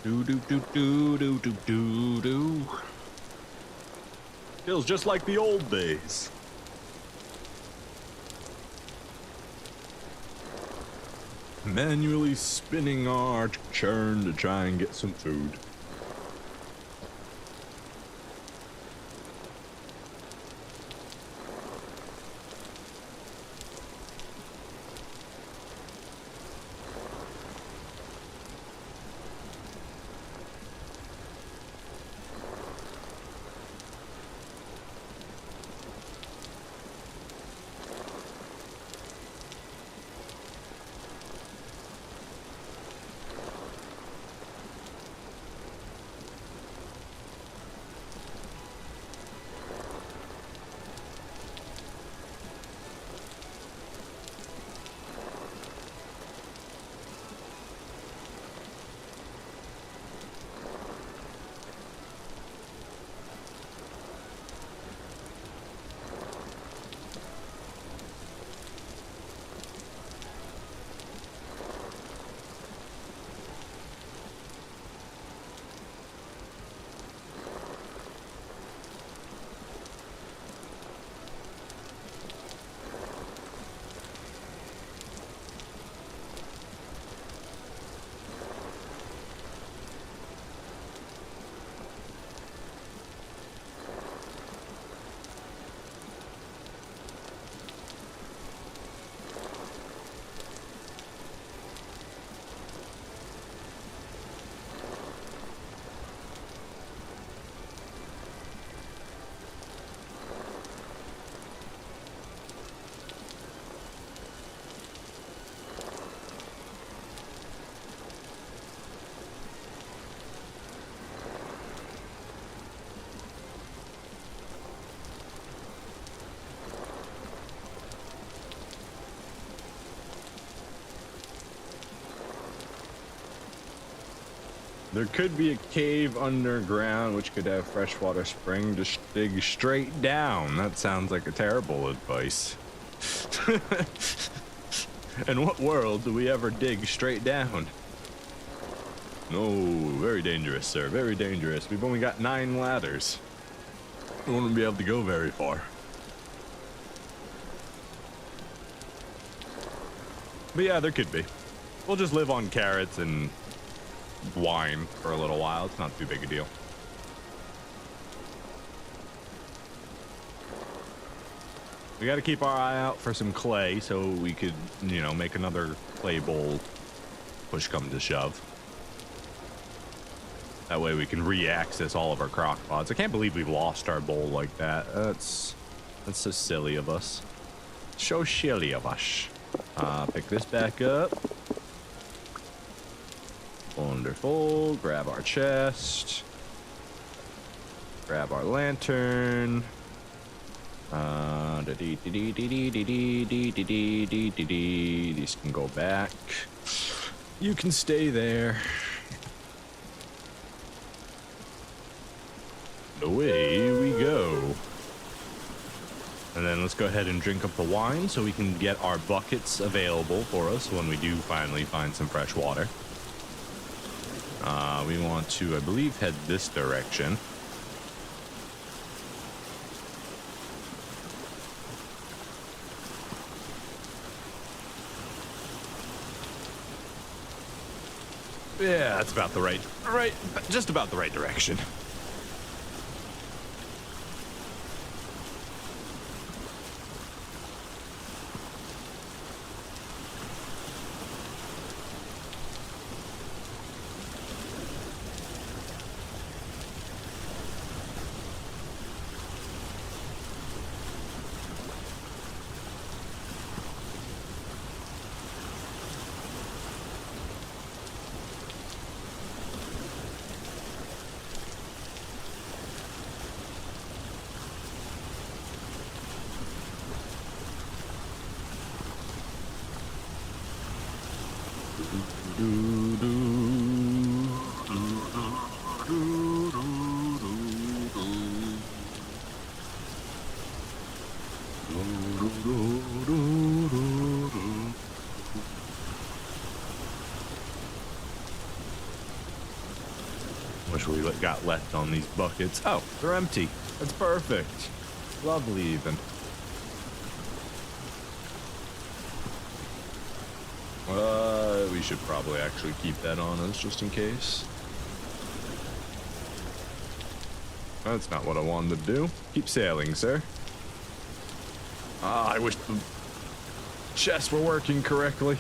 Do do do do do do do do. Feels just like the old days. Manually spinning our churn to try and get some food. There could be a cave underground which could have freshwater spring. Just dig straight down. That sounds like a terrible advice. In what world do we ever dig straight down? No, very dangerous, sir. Very dangerous. We've only got 9 ladders. We won't be able to go very far. But yeah, there could be. We'll just live on carrots and wine for a little while. It's not too big a deal. We got to keep our eye out for some clay so we could, you know, make another clay bowl push come to shove. That way we can re-access all of our crock pots. I can't believe we've lost our bowl like that. That's so silly of us. So silly of us. Pick this back up. Wonderful. Grab our chest. Grab our lantern. These can go back. You can stay there. Away we go. And then let's go ahead and drink up the wine so we can get our buckets available for us when we do finally find some fresh water. We want to, I believe, head this direction. Yeah, that's about the right, just about the right direction. Much we got left on these buckets. Oh, they're empty. That's perfect. Lovely even. We should probably actually keep that on us just in case. That's not what I wanted to do. Keep sailing, sir. I wish the chests were working correctly.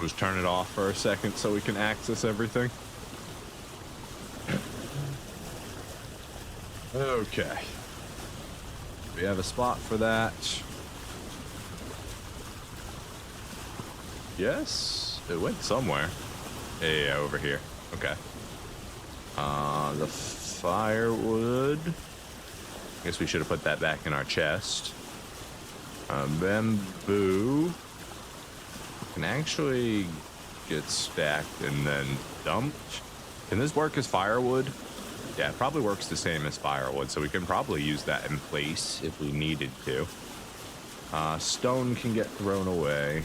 Just turn it off for a second so we can access everything. Okay. We have a spot for that. Yes, it went somewhere. Yeah, over here. Okay. The firewood. I guess we should have put that back in our chest. Bamboo can actually get stacked and then dumped. Can this work as firewood? Yeah, it probably works the same as firewood, so we can probably use that in place if we needed to. Stone can get thrown away.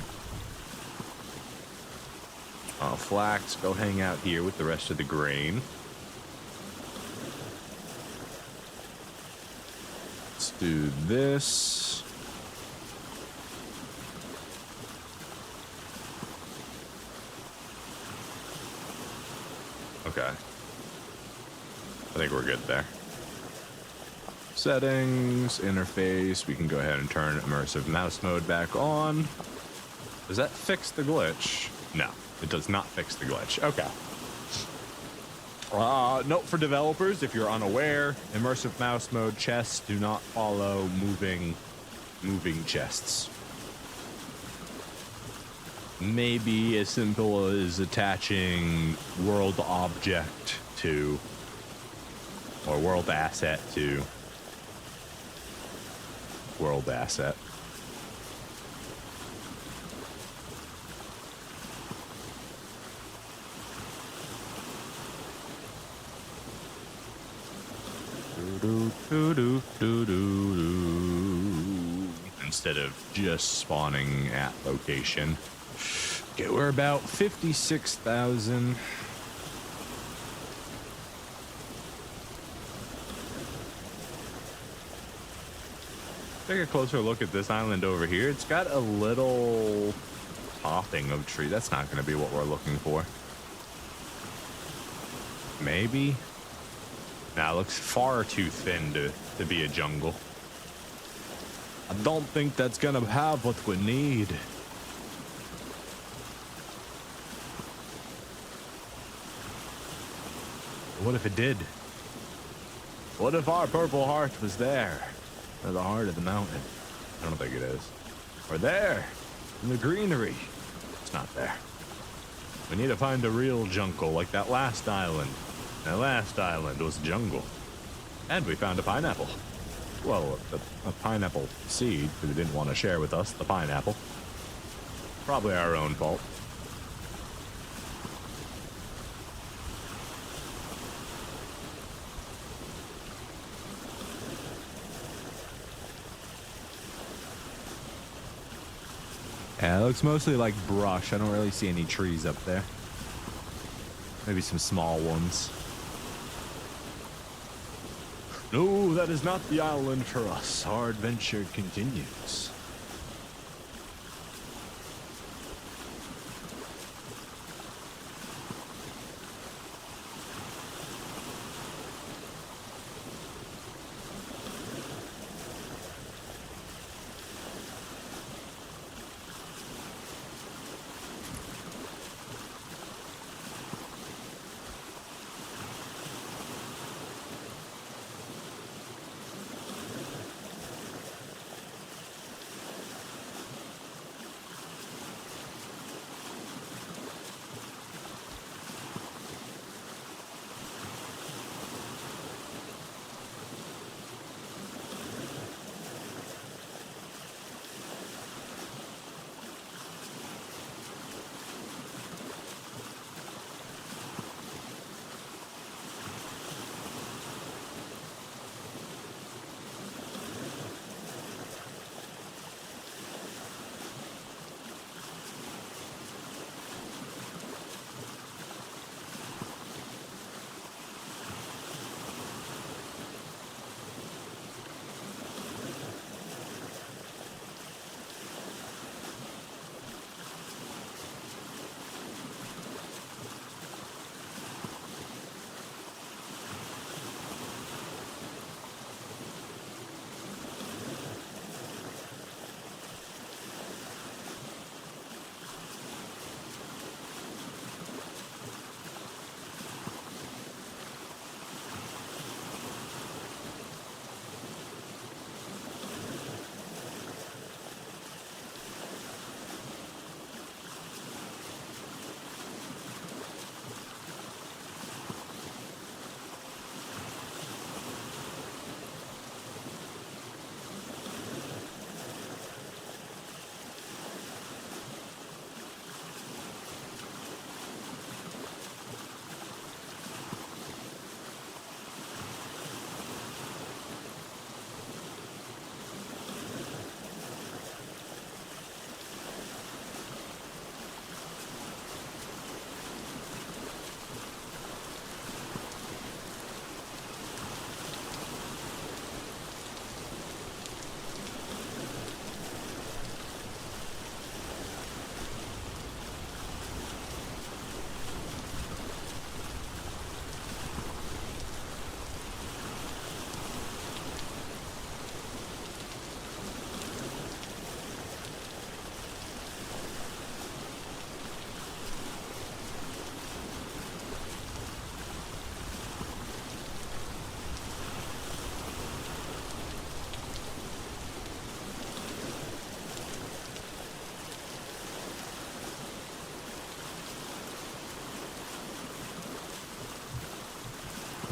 Flax, go hang out here with the rest of the grain. Let's do this. Okay. I think we're good there. Settings, interface. We can go ahead and turn immersive mouse mode back on. Does that fix the glitch? No, it does not fix the glitch. Okay. Note for developers, if you're unaware, immersive mouse mode chests do not follow moving chests. maybe as simple as attaching world object to, or world asset to world asset. Instead of just spawning at location. Okay, we're about 56,000. Take a closer look at this island over here. It's got a little topping of tree. That's not going to be what we're looking for. Maybe. Nah, it looks far too thin to be a jungle. I don't think that's gonna have what we need. What if it did? What if our purple heart was there? At the heart of the mountain? I don't think it is. Or there, in the greenery. It's not there. We need to find a real jungle like that last island. That last island was jungle. And we found a pineapple. Well, a pineapple seed, because they didn't want to share with us the pineapple. Probably our own fault. Yeah, it looks mostly like brush. I don't really see any trees up there. Maybe some small ones. No, that is not the island for us. Our adventure continues.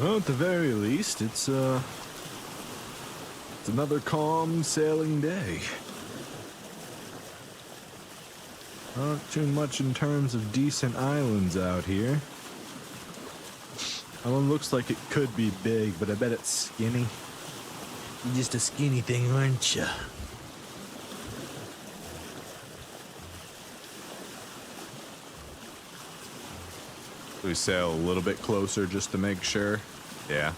Well, at the very least, it's another calm sailing day. Not too much in terms of decent islands out here. That one looks like it could be big, but I bet it's skinny. You're just a skinny thing, aren't you? We sail a little bit closer just to make sure. Yeah.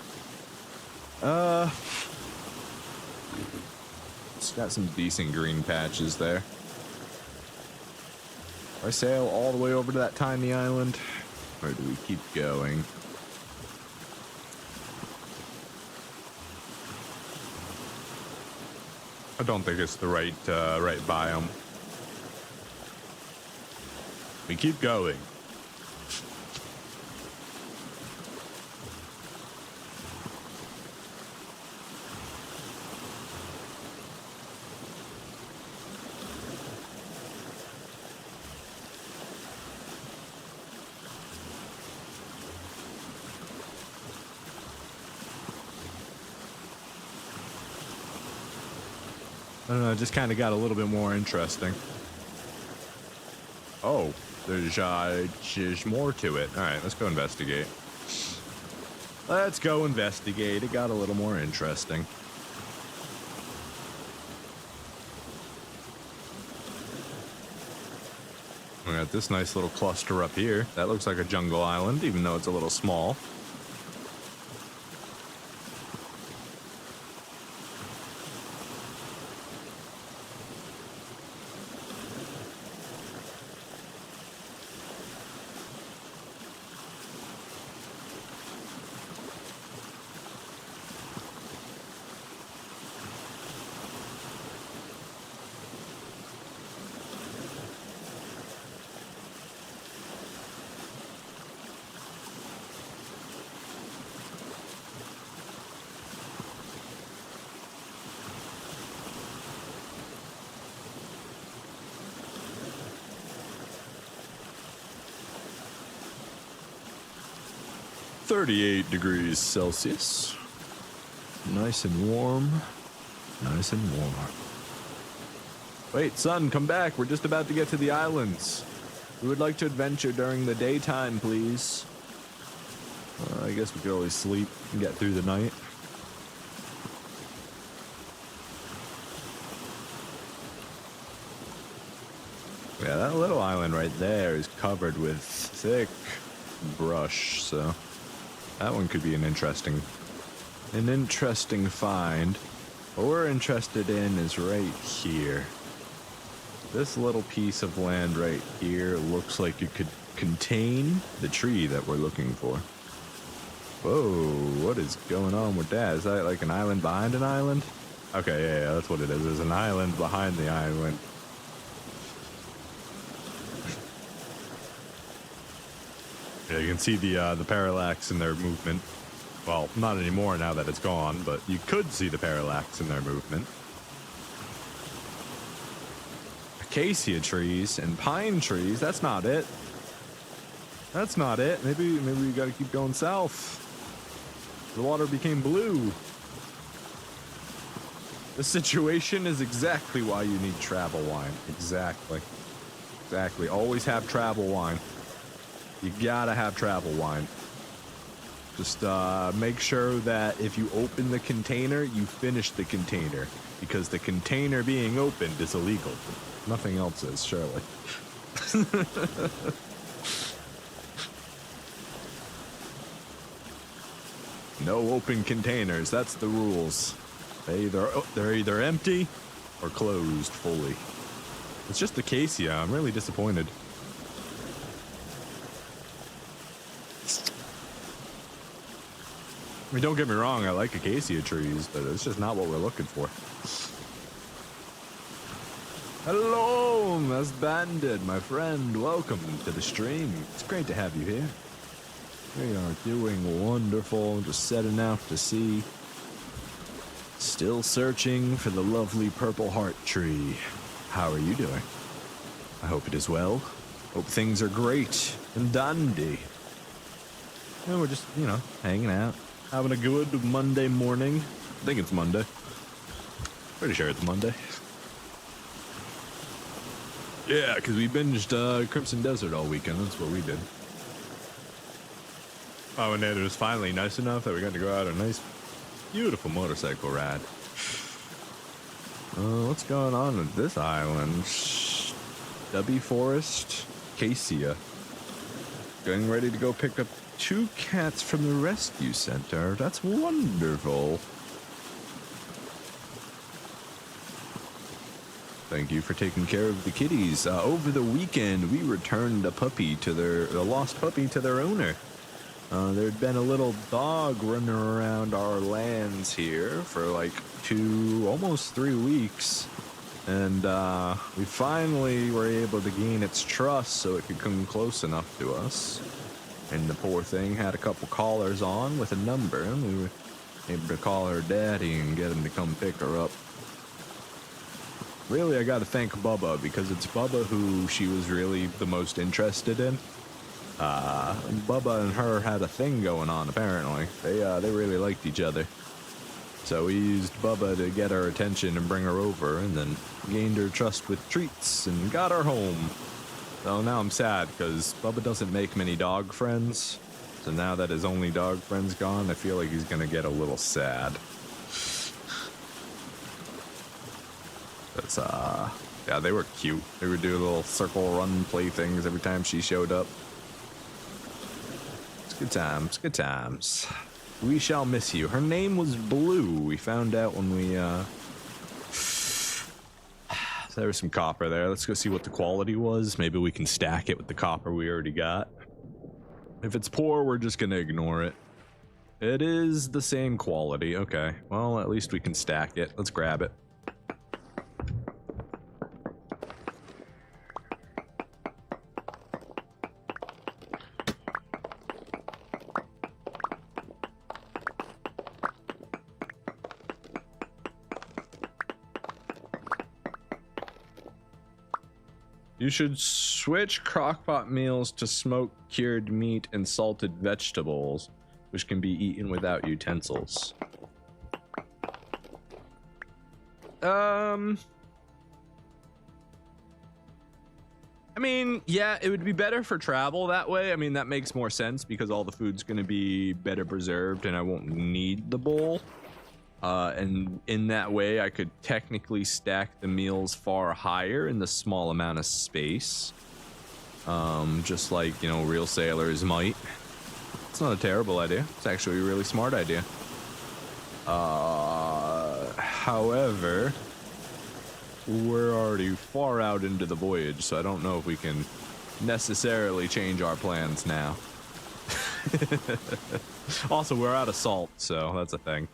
It's got some decent green patches there. Do I sail all the way over to that tiny island, or do we keep going? I don't think it's the right biome. We keep going. I don't know, it just kind of got a little bit more interesting. Oh, there's more to it. All right, let's go investigate. Let's go investigate. It got a little more interesting. We got this nice little cluster up here. That looks like a jungle island, even though it's a little small. (38°C). Nice and warm. Nice and warm. Wait, son, come back. We're just about to get to the islands. We would like to adventure during the daytime, please. I guess we could always sleep and get through the night. Yeah, that little island right there is covered with thick brush, so that one could be an interesting find. What we're interested in is right here. This little piece of land right here looks like it could contain the tree that we're looking for. Whoa, what is going on with that? Is that like an island behind an island? Okay, yeah, that's what it is. There's an island behind the island. Yeah, you can see the parallax in their movement. Well, not anymore now that it's gone, but you could see the parallax in their movement. Acacia trees and pine trees, that's not it. That's not it. Maybe we gotta keep going south. The water became blue. This situation is exactly why you need travel wine. Exactly. Exactly. Always have travel wine. You gotta have travel wine. Just make sure that if you open the container, you finish the container. Because the container being opened is illegal. Nothing else is, surely. No open containers, that's the rules. They're either empty or closed fully. It's just acacia, I'm really disappointed. I mean, don't get me wrong, I like acacia trees, but it's just not what we're looking for. Hello, Miss Bandit, my friend. Welcome to the stream. It's great to have you here. We are doing wonderful, just setting out to sea. Still searching for the lovely purple heart tree. How are you doing? I hope it is well. Hope things are great and dandy. And we're just, hanging out, Having a good Monday morning. I think it's Monday. Pretty sure it's Monday. Yeah, because we binged Crimson Desert all weekend. That's what we did. Oh, and then it was finally nice enough that we got to go out on a nice, beautiful motorcycle ride. What's going on with this island? Stubby Forest, Cassia. Getting ready to go pick up 2 cats from the rescue center. That's wonderful. Thank you for taking care of the kitties. Over the weekend, we returned a lost puppy to their owner. There'd been a little dog running around our lands here for like almost 3 weeks. And we finally were able to gain its trust so it could come close enough to us. And the poor thing had a couple callers on with a number, and we were able to call her daddy and get him to come pick her up. Really, I gotta thank Bubba, because it's Bubba who she was really the most interested in. Bubba and her had a thing going on, apparently. They really liked each other. So we used Bubba to get her attention and bring her over, and then gained her trust with treats and got her home. So now I'm sad, because Bubba doesn't make many dog friends. So now that his only dog friend's gone, I feel like he's gonna get a little sad. That's, yeah, they were cute. They would do little circle run play things every time she showed up. It's good times, good times. We shall miss you. Her name was Blue. We found out when we, there was some copper there. Let's go see what the quality was. Maybe we can stack it with the copper we already got. If it's poor, we're just gonna ignore it. It is the same quality. Okay, well, at least we can stack it. Let's grab it. You should switch crockpot meals to smoked cured meat and salted vegetables, which can be eaten without utensils. I mean, yeah, it would be better for travel that way. I mean, that makes more sense because all the food's going to be better preserved and I won't need the bowl. And in that way, I could technically stack the meals far higher in the small amount of space. Just like, you know, real sailors might. It's not a terrible idea. It's actually a really smart idea. However, we're already far out into the voyage, so I don't know if we can necessarily change our plans now. Also, we're out of salt, so that's a thing.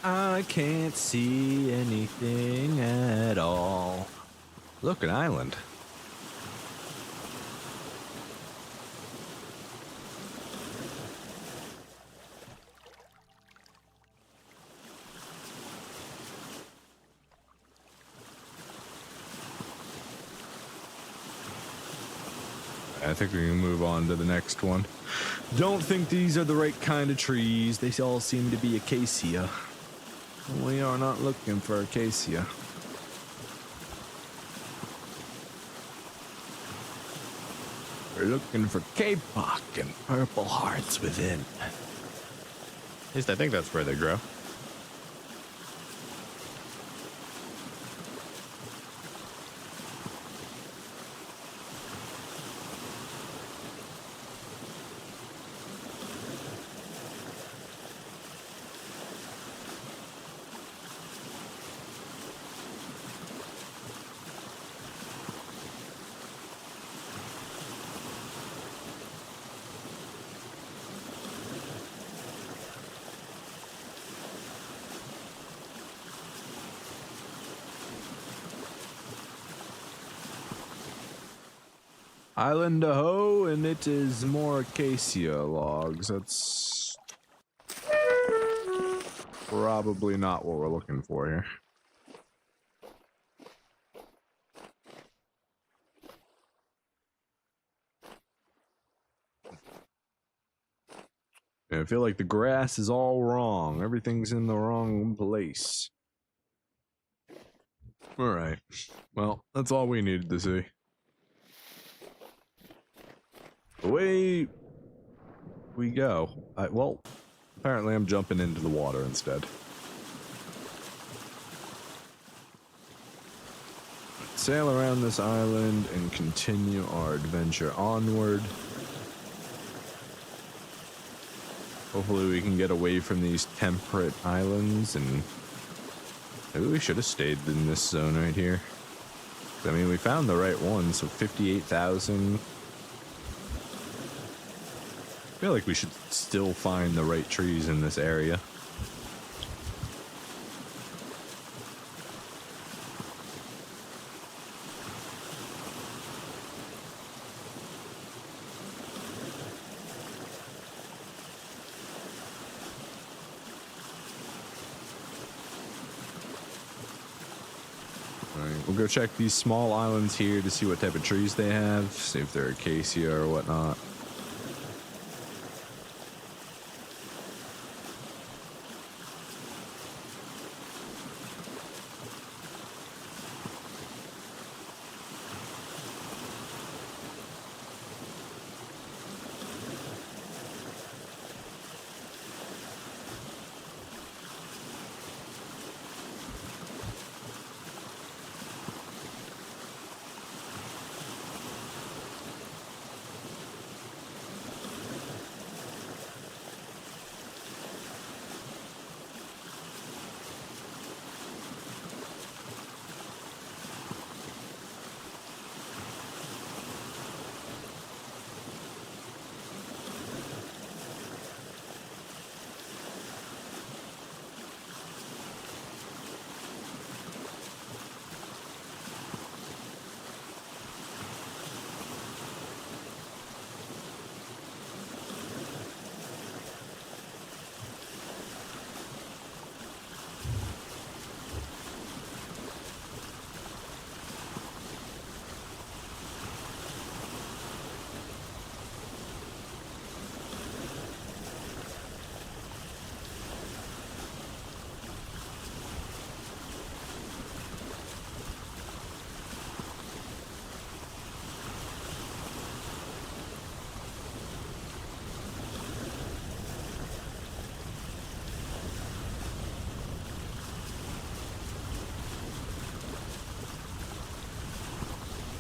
I can't see anything at all. Look, an island. I think we can move on to the next one. Don't think these are the right kind of trees. They all seem to be acacia. We are not looking for acacia. We're looking for kapok and purple hearts within. At least I think that's where they grow. Island ho, and it is more acacia logs. That's probably not what we're looking for here. I feel like the grass is all wrong. Everything's in the wrong place. Alright. Well, that's all we needed to see. Away we go. Well, apparently I'm jumping into the water instead. Sail around this island and continue our adventure onward. Hopefully we can get away from these temperate islands, and maybe we should have stayed in this zone right here. I mean, we found the right one, so 58,000. I feel like we should still find the right trees in this area. We'll go check these small islands here to see what type of trees they have, see if they're acacia or whatnot.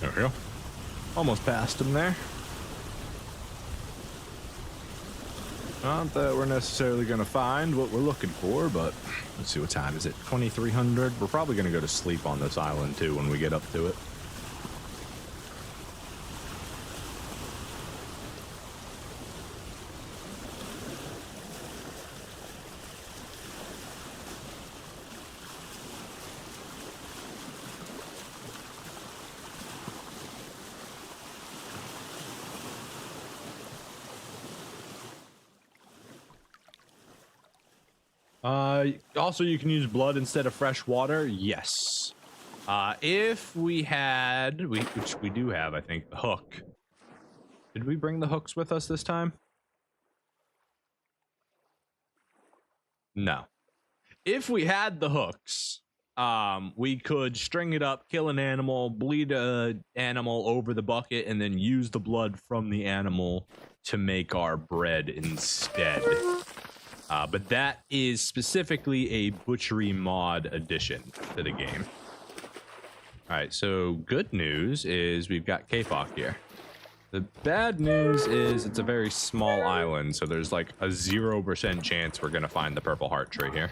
There we go. Almost passed him there. Not that we're necessarily going to find what we're looking for, but let's see, what time is it? 2300. We're probably going to go to sleep on this island too when we get up to it. Also, you can use blood instead of fresh water. Yes. If we had, which we do have, I think, the hook. Did we bring the hooks with us this time? No. If we had the hooks, we could string it up, kill an animal, bleed an animal over the bucket, and then use the blood from the animal to make our bread instead. But that is specifically a butchery mod addition to the game. All right, so good news is we've got K-Pop here. The bad news is it's a very small island, so there's like a 0% chance we're gonna find the purple heart tree here.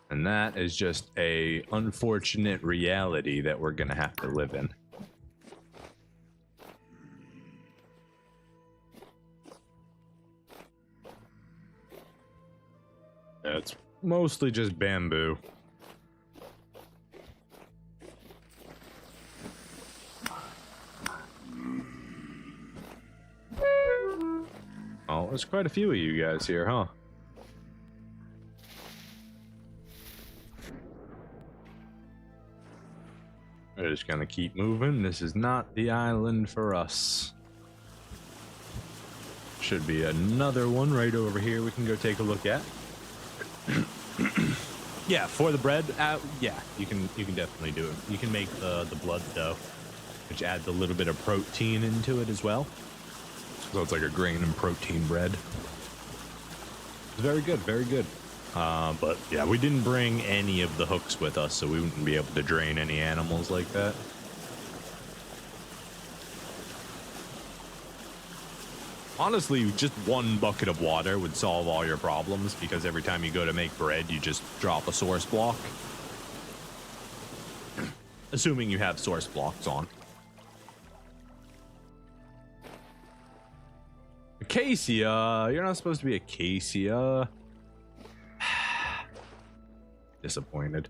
And that is just a unfortunate reality that we're gonna have to live in. It's mostly just bamboo. there's quite a few of you guys here, huh? We're just gonna keep moving. This is not the island for us. Should be another one right over here we can go take a look at. Yeah, for the bread, yeah, you can definitely do it. You can make the blood dough, which adds a little bit of protein into it as well. So it's like a grain and protein bread. It's very good, very good. But yeah, we didn't bring any of the hooks with us, so we wouldn't be able to drain any animals like that. Honestly, just one bucket of water would solve all your problems, because every time you go to make bread, you just drop a source block. Assuming you have source blocks on. Acacia, you're not supposed to be acacia. Disappointed.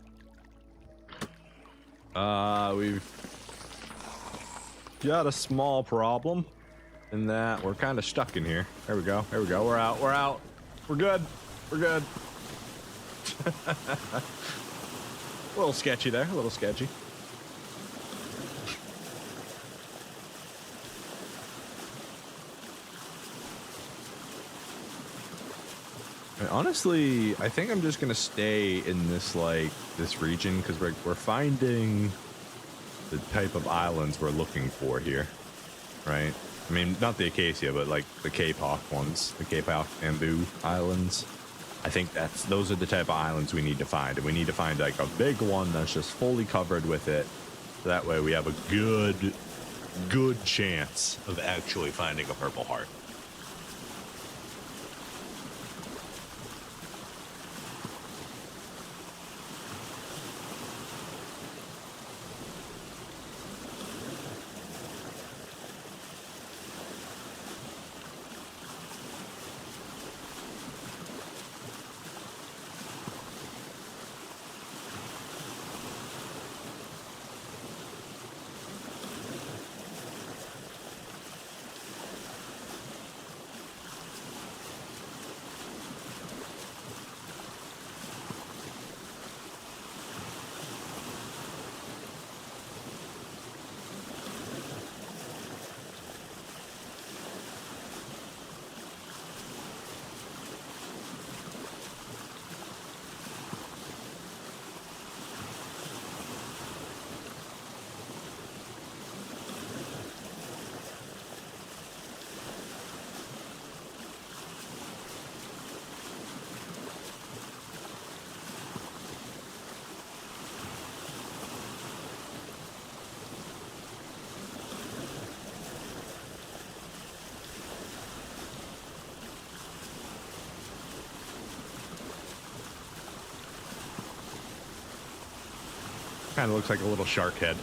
We've got a small problem in that we're kind of stuck in here. There we go. There we go. We're out. We're out. We're good. We're good. A little sketchy there. A little sketchy. Honestly, I think I'm just gonna stay in this this region, because we're finding the type of islands we're looking for here, right? I mean, not the acacia, but like the K-Pop ones, the K-Pop bamboo islands. I think those are the type of islands we need to find, and we need to find like a big one that's just fully covered with it. So that way we have a good chance of actually finding a purple heart. Kind of looks like a little shark head.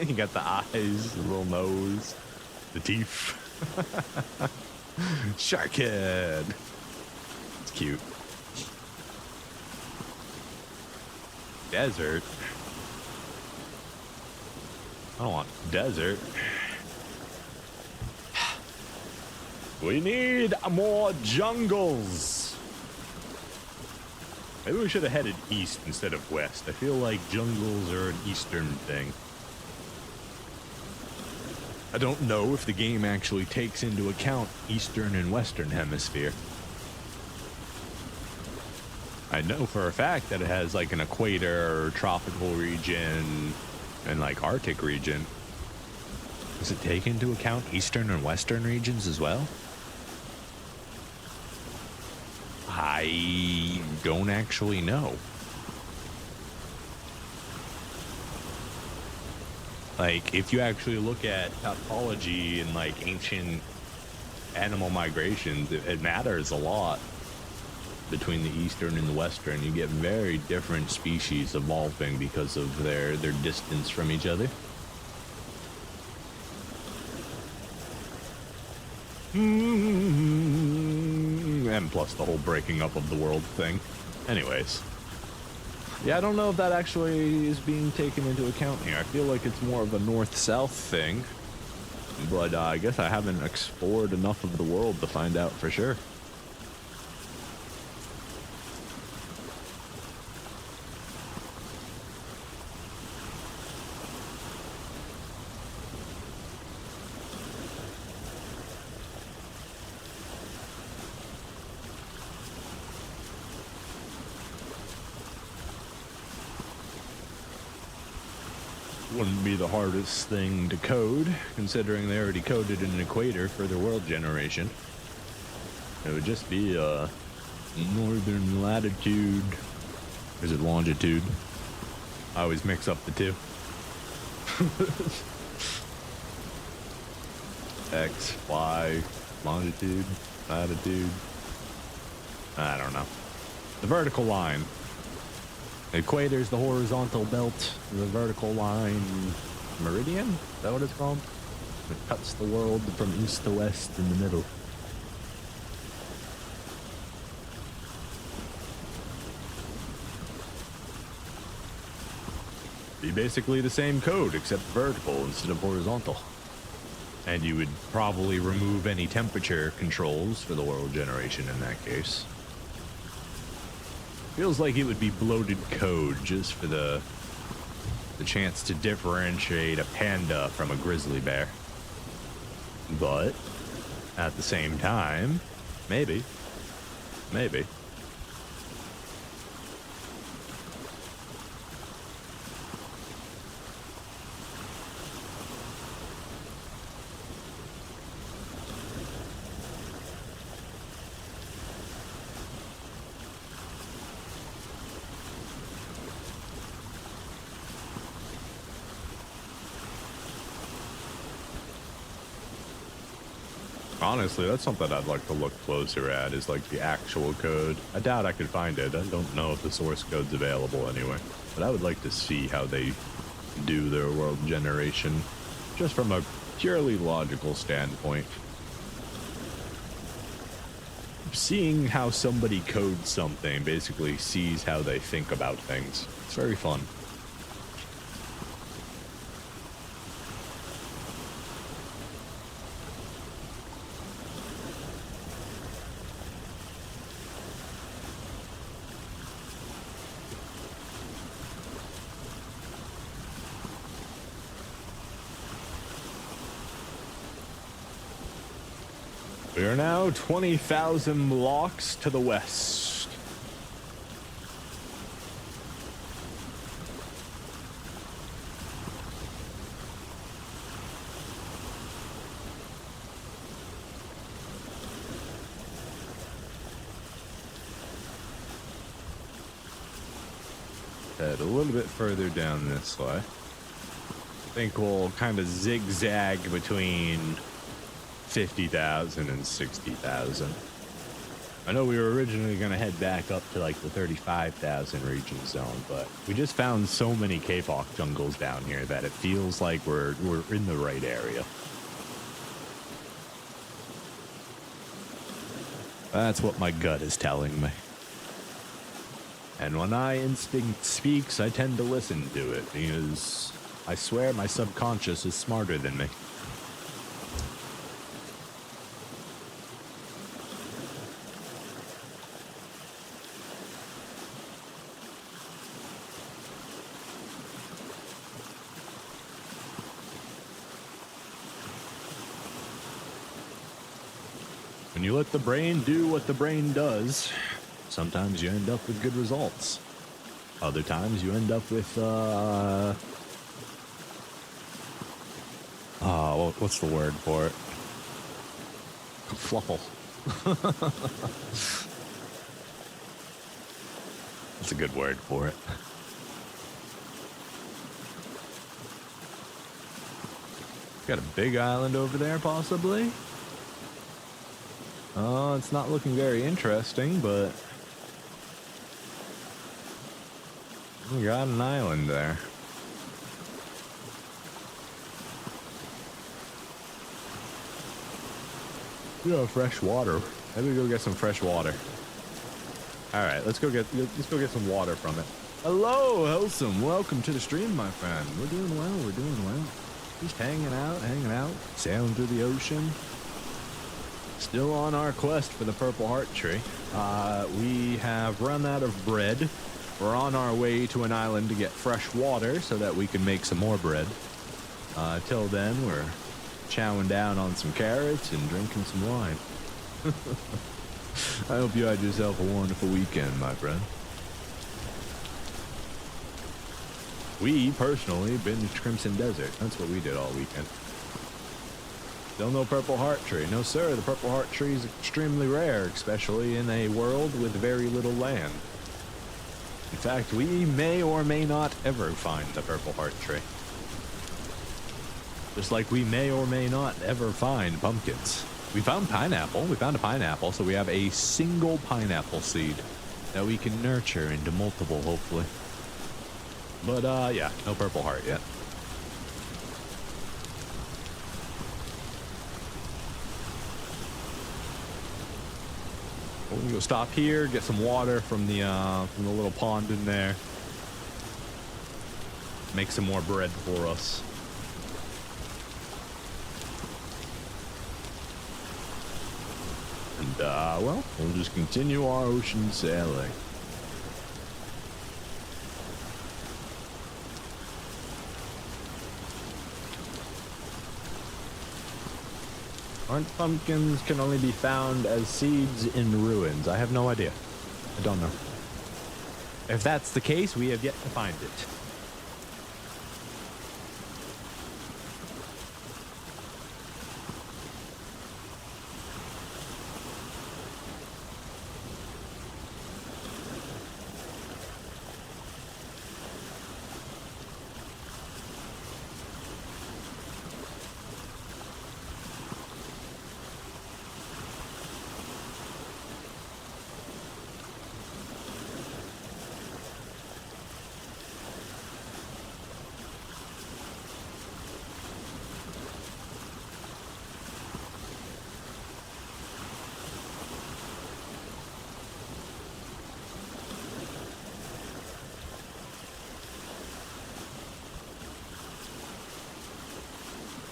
You got the eyes, the little nose, the teeth. Shark head. It's cute. Desert. I don't want desert. We need more jungles. Maybe we should have headed east instead of west. I feel like jungles are an eastern thing. I don't know if the game actually takes into account eastern and western hemisphere. I know for a fact that it has like an equator or tropical region and like Arctic region. Does it take into account eastern and western regions as well? I don't actually know. Like, if you actually look at topology and like ancient animal migrations, it matters a lot between the eastern and the western. You get very different species evolving because of their distance from each other. And plus the whole breaking up of the world thing. Anyways. Yeah, I don't know if that actually is being taken into account here. I feel like it's more of a north-south thing. but I guess I haven't explored enough of the world to find out for sure. Wouldn't be the hardest thing to code, considering they already coded an equator for their world generation. It would just be a northern latitude. Is it longitude? I always mix up the two. X, Y, longitude, latitude. I don't know. The vertical line. The equator is the horizontal belt. The vertical line, meridian? Is that what it's called? It cuts the world from east to west in the middle. Be basically the same code, except vertical instead of horizontal. And you would probably remove any temperature controls for the world generation in that case. Feels like it would be bloated code just for the chance to differentiate a panda from a grizzly bear. But at the same time, maybe. Honestly, that's something I'd like to look closer at, is like the actual code. I doubt I could find it. I don't know if the source code's available anyway. But I would like to see how they do their world generation, just from a purely logical standpoint. Seeing how somebody codes something basically sees how they think about things. It's very fun. We are now 20,000 blocks to the west. Head a little bit further down this way. I think we'll kind of zigzag between 50,000 and 60,000. I know we were originally going to head back up to like the 35,000 region zone, but we just found so many kapok jungles down here that it feels like we're in the right area. That's what my gut is telling me. And when my instinct speaks, I tend to listen to it, because I swear my subconscious is smarter than me. When you let the brain do what the brain does, sometimes you end up with good results. Other times you end up with, what's the word for it? Fluffle. That's a good word for it. Got a big island over there, possibly? Oh, it's not looking very interesting, but we got an island there. Yeah, fresh water. Maybe go get some fresh water. All right, let's go get some water from it. Hello, Wholesome. Welcome to the stream, my friend. We're doing well. Just hanging out, sailing through the ocean. Still on our quest for the purple heart tree. We have run out of bread. We're on our way to an island to get fresh water so that we can make some more bread. Till then, we're chowing down on some carrots and drinking some wine. I hope you had yourself a wonderful weekend, my friend. We personally binged Crimson Desert. That's what we did all weekend. Still no purple heart tree. No, sir, the purple heart tree is extremely rare, especially in a world with very little land. In fact, we may or may not ever find the purple heart tree. Just like we may or may not ever find pumpkins. We found pineapple. We found a pineapple, so we have a single pineapple seed that we can nurture into multiple, hopefully. But, yeah, no purple heart yet. We're gonna go stop here, get some water from the little pond in there. Make some more bread for us. And, well, we'll just continue our ocean sailing. Aren't pumpkins can only be found as seeds in ruins? I have no idea. I don't know. If that's the case, we have yet to find it.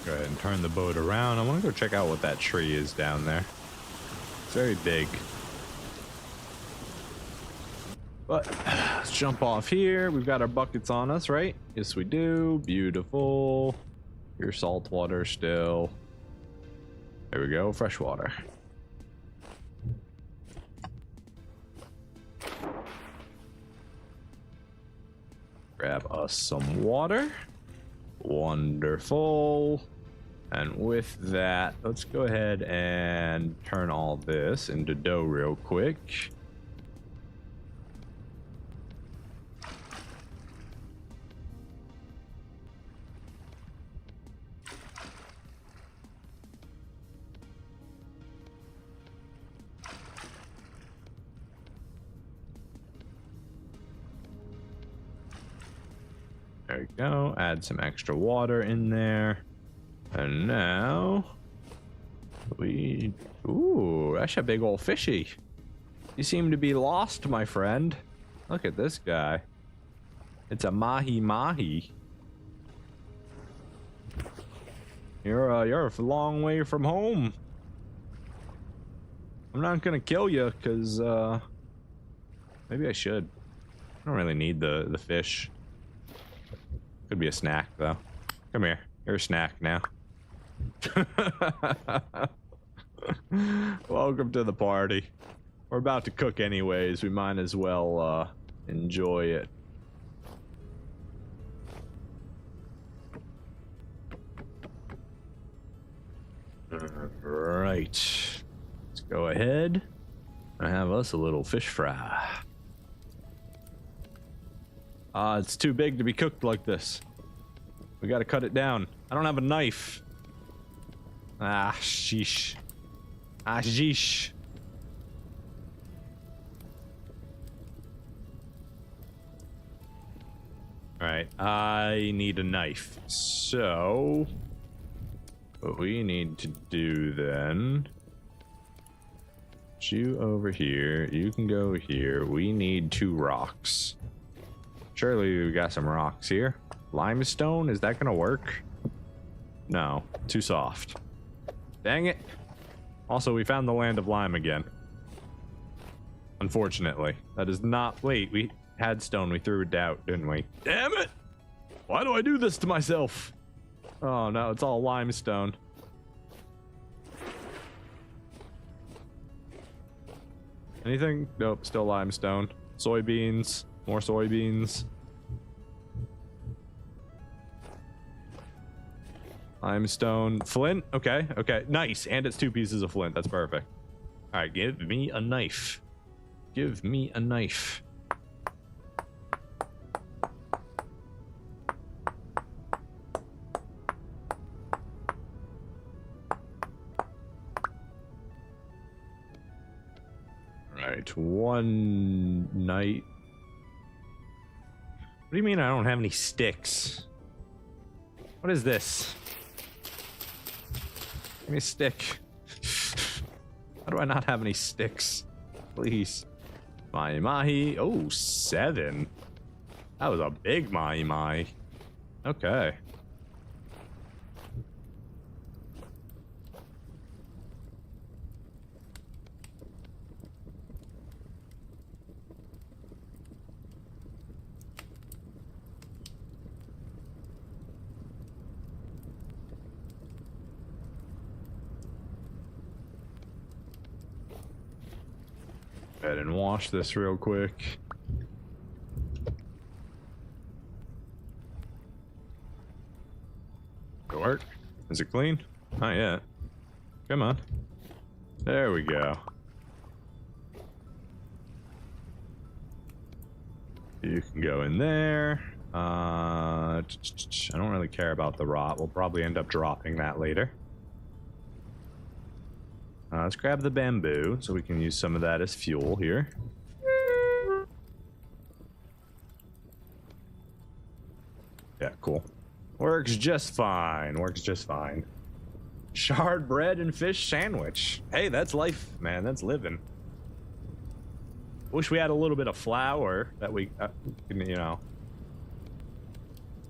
Go ahead and turn the boat around. I want to go check out what that tree is down there. It's very big. But let's jump off here. We've got our buckets on us, right? Yes, we do. Beautiful. Your salt water still. There we go. Fresh water. Grab us some water. Wonderful. And with that, let's go ahead and turn all this into dough real quick. There we go. Add some extra water in there. And now we... Ooh, that's a big old fishy. You seem to be lost, my friend. Look at this guy. It's a mahi-mahi. You're a long way from home. I'm not gonna kill you, because, maybe I should. I don't really need the fish. Could be a snack, though. Come here. You're a snack now. Welcome to the party. We're about to cook anyways. We might as well enjoy it. Right. Let's go ahead and have us a little fish fry. It's too big to be cooked like this. We gotta cut it down. I don't have a knife. Ah, sheesh. Ah, sheesh. Alright, I need a knife. So, what we need to do then... You over here. You can go here. We need 2 rocks. Surely we got some rocks here. Limestone, is that gonna work? No, too soft. Dang it. Also, we found the land of lime again. Unfortunately. That is not... Wait, we had stone. We threw it out, didn't we? Damn it! Why do I do this to myself? Oh, no, it's all limestone. Anything? Nope, still limestone. Soybeans. More soybeans. Limestone. Flint? Okay, okay. Nice. And it's 2 pieces of flint. That's perfect. Alright, give me a knife. Give me a knife. Alright, one night. What do you mean I don't have any sticks? What is this? Give me a stick. How do I not have any sticks? Please. Mahi mahi. Oh, 7. That was a big mahi mahi. Okay. Go ahead and wash this real quick. It'll work. Is it clean? Not yet. Come on. There we go. You can go in there. I don't really care about the rot. We'll probably end up dropping that later. Let's grab the bamboo so we can use some of that as fuel here. Yeah, cool. Works just fine. Works just fine. Shard bread and fish sandwich. Hey, that's life, man. That's living. Wish we had a little bit of flour that we, you know.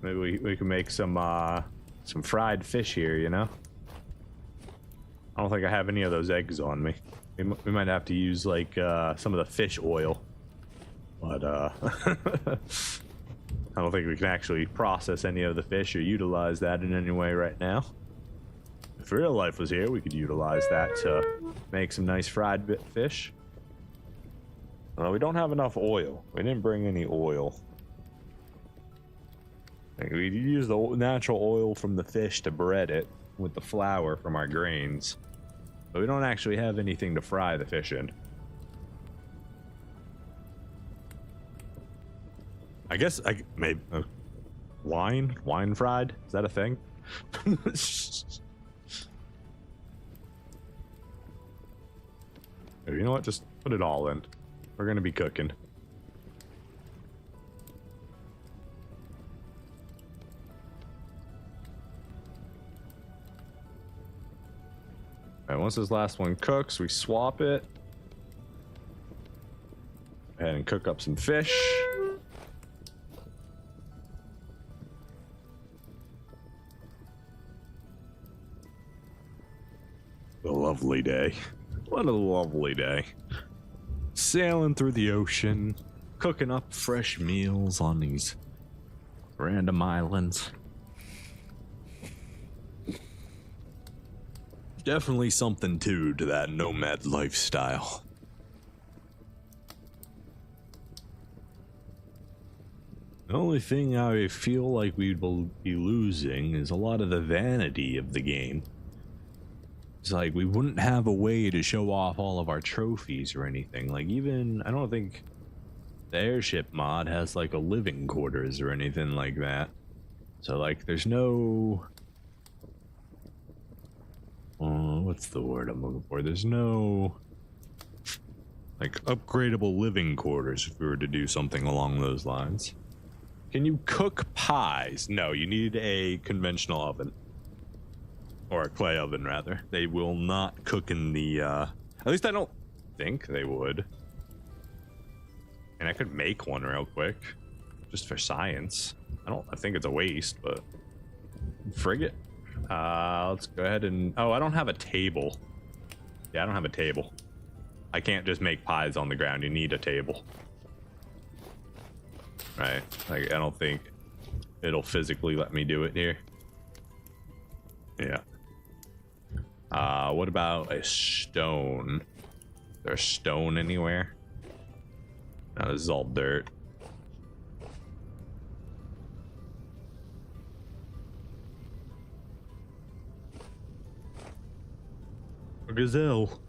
Maybe we can make some fried fish here, you know. I don't think I have any of those eggs on me. We might have to use like some of the fish oil, but I don't think we can actually process any of the fish or utilize that in any way right now. If real life was here, we could utilize that to make some nice fried fish. We don't have enough oil. We didn't bring any oil. We use the natural oil from the fish to bread it with the flour from our grains. But we don't actually have anything to fry the fish in. I guess maybe wine fried? Is that a thing? You know what? Just put it all in. We're gonna be cooking. Alright, once this last one cooks, we swap it. Go ahead and cook up some fish. A lovely day. What a lovely day. Sailing through the ocean, cooking up fresh meals on these random islands. Definitely something to that nomad lifestyle. The only thing I feel like we'd be losing is a lot of the vanity of the game. It's like we wouldn't have a way to show off all of our trophies or anything. Like even, I don't think the airship mod has like a living quarters or anything like that. So like there's no... what's the word I'm looking for? There's no like upgradable living quarters if we were to do something along those lines. Can you cook pies? No, you need a conventional oven. Or a clay oven, rather. They will not cook in the, at least I don't think they would. And I could make one real quick. Just for science. I think it's a waste, but... Frig it. Let's go ahead and... Oh, I don't have a table. Yeah, I don't have a table. I can't just make pies on the ground. You need a table. Right. Like, I don't think it'll physically let me do it here. Yeah. What about a stone? Is there a stone anywhere? No, this is all dirt. A gazelle.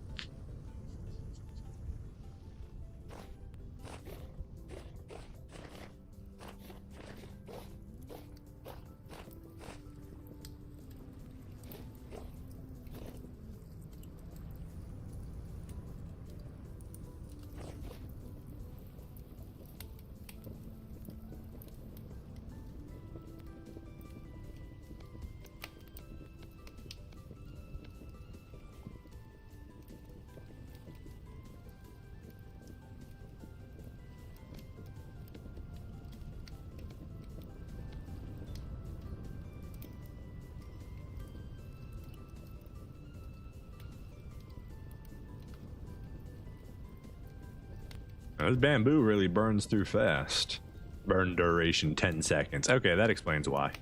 This bamboo really burns through fast. Burn duration 10 seconds. Okay, that explains why.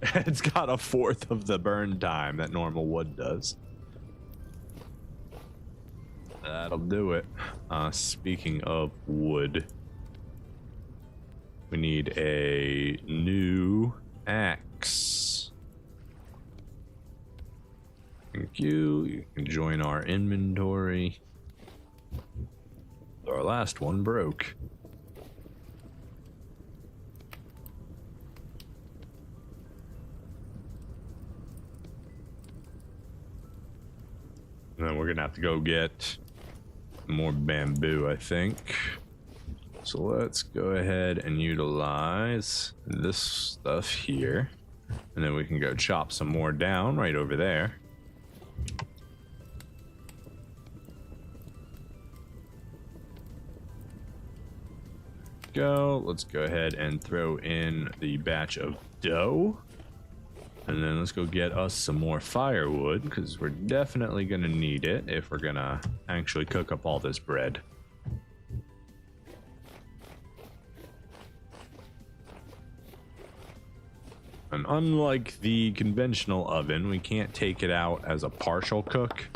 It's got a fourth of the burn time that normal wood does. That'll do it. Speaking of wood, we need a new axe. Thank you. You can join our inventory. Our last one broke. And then we're gonna have to go get more bamboo, I think. So let's go ahead and utilize this stuff here. And then we can go chop some more down right over there. Let's go ahead and throw in the batch of dough, and then let's go get us some more firewood, because we're definitely gonna need it if we're gonna actually cook up all this bread. And unlike the conventional oven, we can't take it out as a partial cook.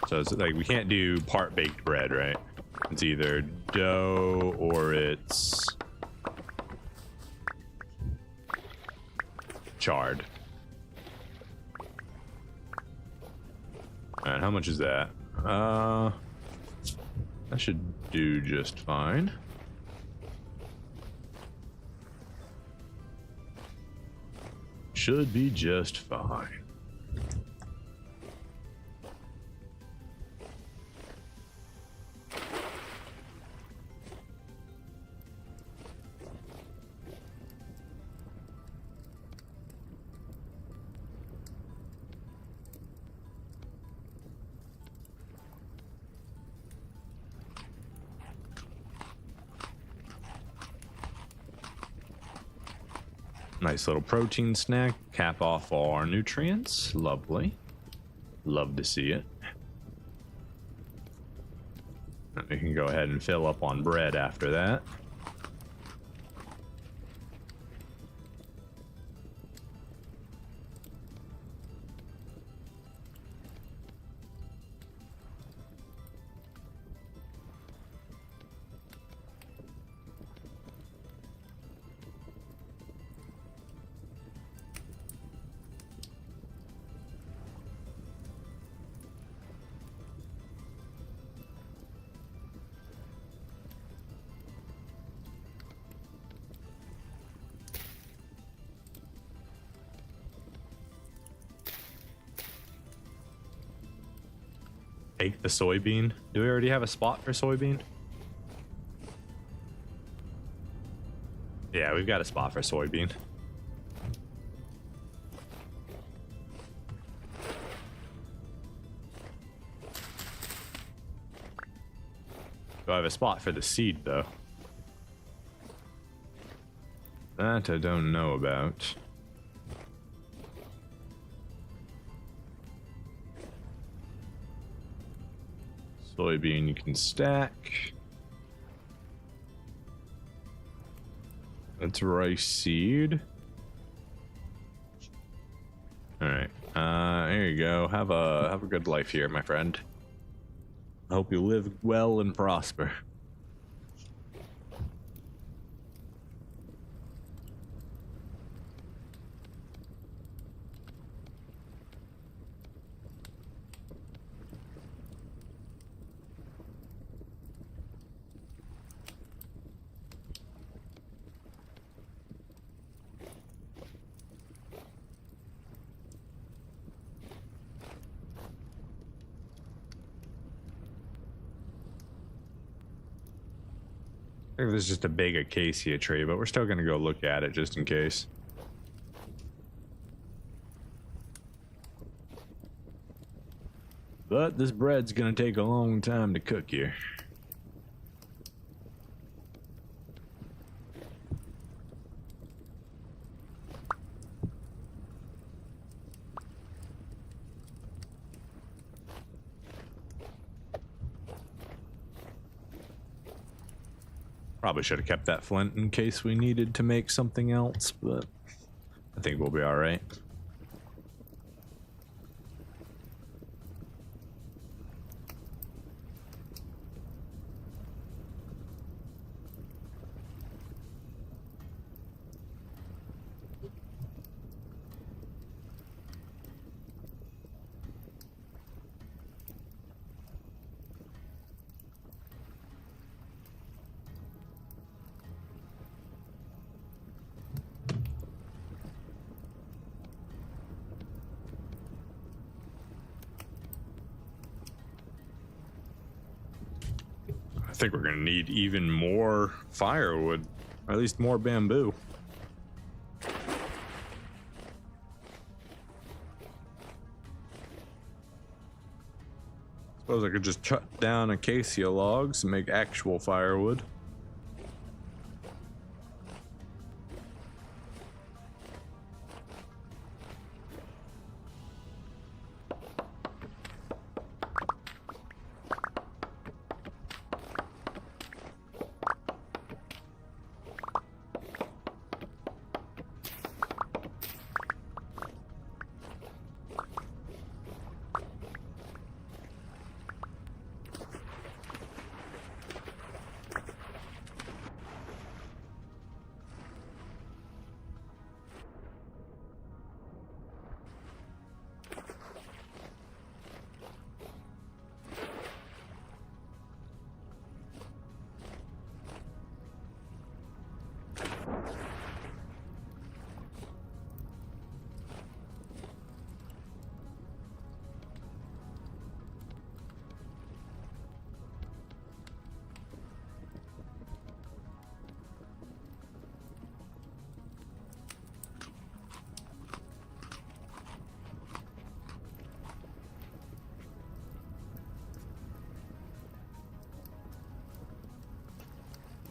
So it's like we can't do part baked bread, right? It's either dough or it's charred. Alright, how much is that? That should do just fine. Should be just fine. Nice little protein snack. Cap off all our nutrients. Lovely. Love to see it. And we can go ahead and fill up on bread after that. Take the soybean. Do we already have a spot for soybean? Yeah, we've got a spot for soybean. Do I have a spot for the seed, though? That I don't know about. Soybean you can stack. That's rice seed. All right, there you go. Have a good life here, my friend. I hope you live well and prosper. I think this is just a big acacia tree, but we're still gonna go look at it just in case. But this bread's gonna take a long time to cook here. Probably should have kept that flint in case we needed to make something else, but I think we'll be all right. I think we're gonna need even more firewood, or at least more bamboo. Suppose I could just cut down acacia logs and make actual firewood.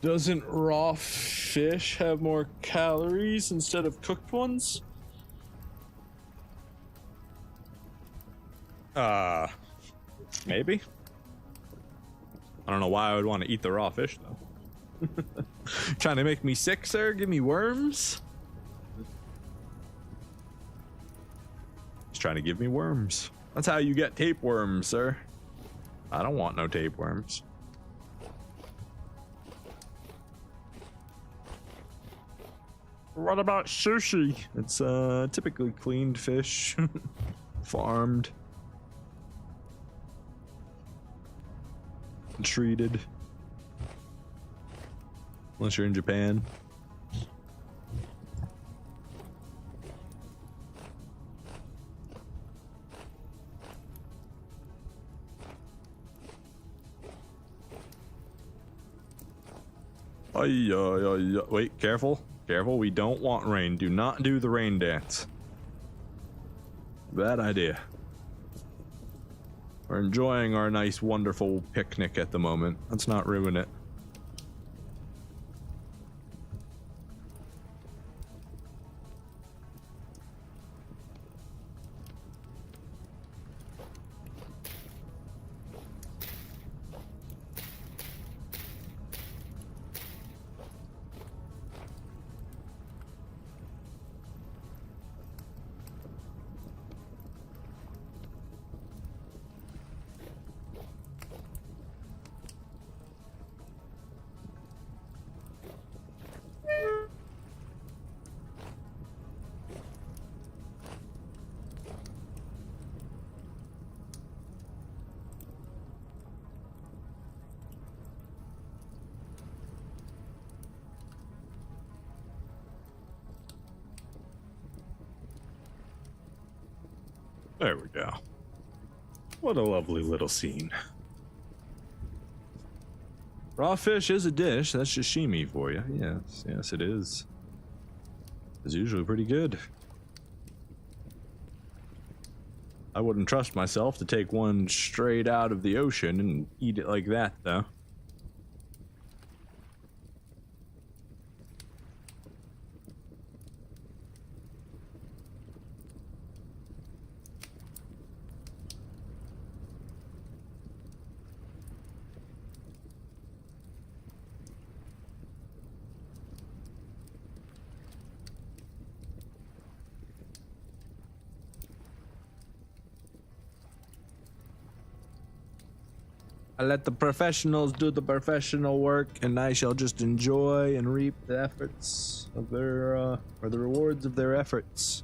Doesn't raw fish have more calories instead of cooked ones? Maybe. I don't know why I would want to eat the raw fish though. Trying to make me sick, sir? Give me worms? Just trying to give me worms. That's how you get tapeworms, sir. I don't want no tapeworms. What about sushi? It's typically cleaned fish, farmed, treated. Unless you're in Japan. Wait, careful. Careful, we don't want rain. Do not do the rain dance. Bad idea. We're enjoying our nice, wonderful picnic at the moment. Let's not ruin it. There we go. What a lovely little scene. Raw fish is a dish. That's sashimi for you. Yes, yes, it is. It's usually pretty good. I wouldn't trust myself to take one straight out of the ocean and eat it like that, though. I let the professionals do the professional work, and I shall just enjoy and reap the efforts of their, or the rewards of their efforts.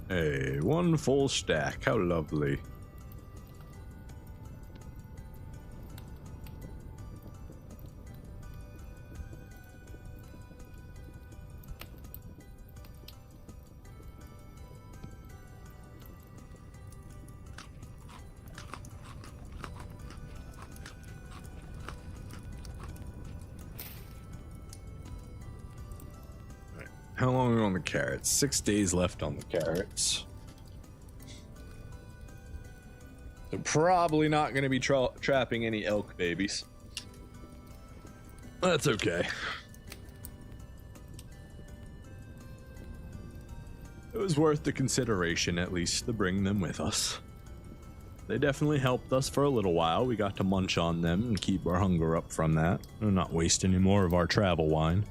Hey, one full stack. How lovely. How long are we on the carrots? 6 days left on the carrots. They're probably not going to be trapping any elk babies. That's okay. It was worth the consideration, at least, to bring them with us. They definitely helped us for a little while. We got to munch on them and keep our hunger up from that, and not waste any more of our travel wine.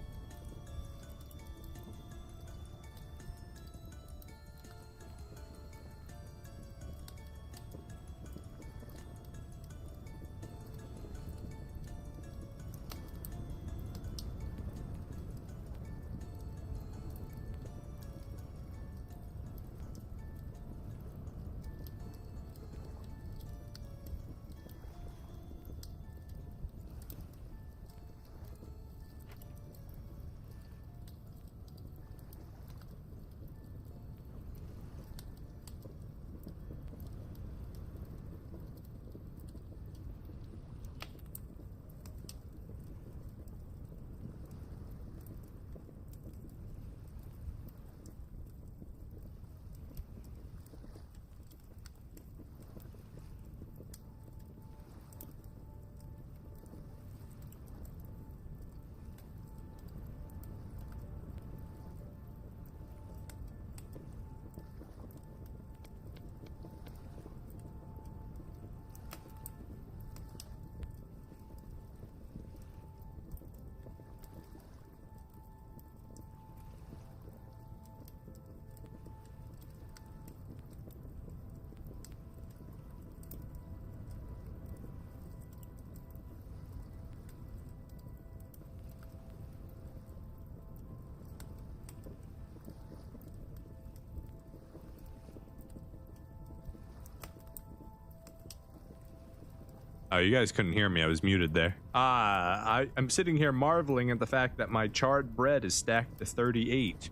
Oh, you guys couldn't hear me. I was muted there. I'm sitting here marveling at the fact that my charred bread is stacked to 38.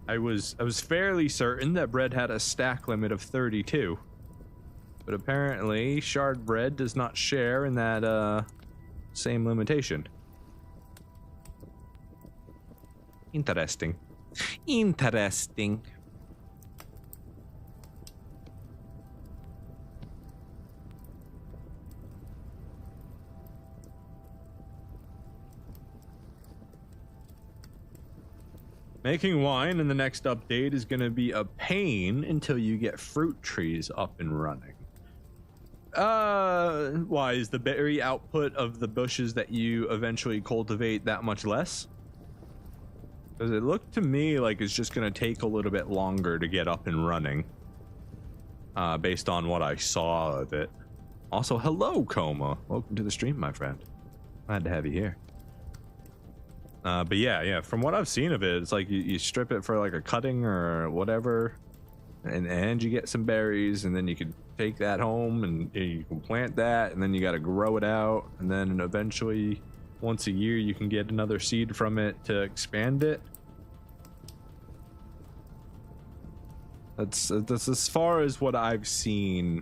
I was fairly certain that bread had a stack limit of 32. But apparently, shard bread does not share in that, same limitation. Interesting. Interesting. Making wine in the next update is going to be a pain until you get fruit trees up and running. Why is the berry output of the bushes that you eventually cultivate that much less? Because it looked to me like it's just going to take a little bit longer to get up and running, based on what I saw of it. Also, hello, Coma. Welcome to the stream, my friend. Glad to have you here. But yeah, from what I've seen of it, it's like you strip it for like a cutting or whatever, and you get some berries, and then you can take that home and you can plant that, and then you got to grow it out, and then eventually once a year you can get another seed from it to expand it. That's as far as what I've seen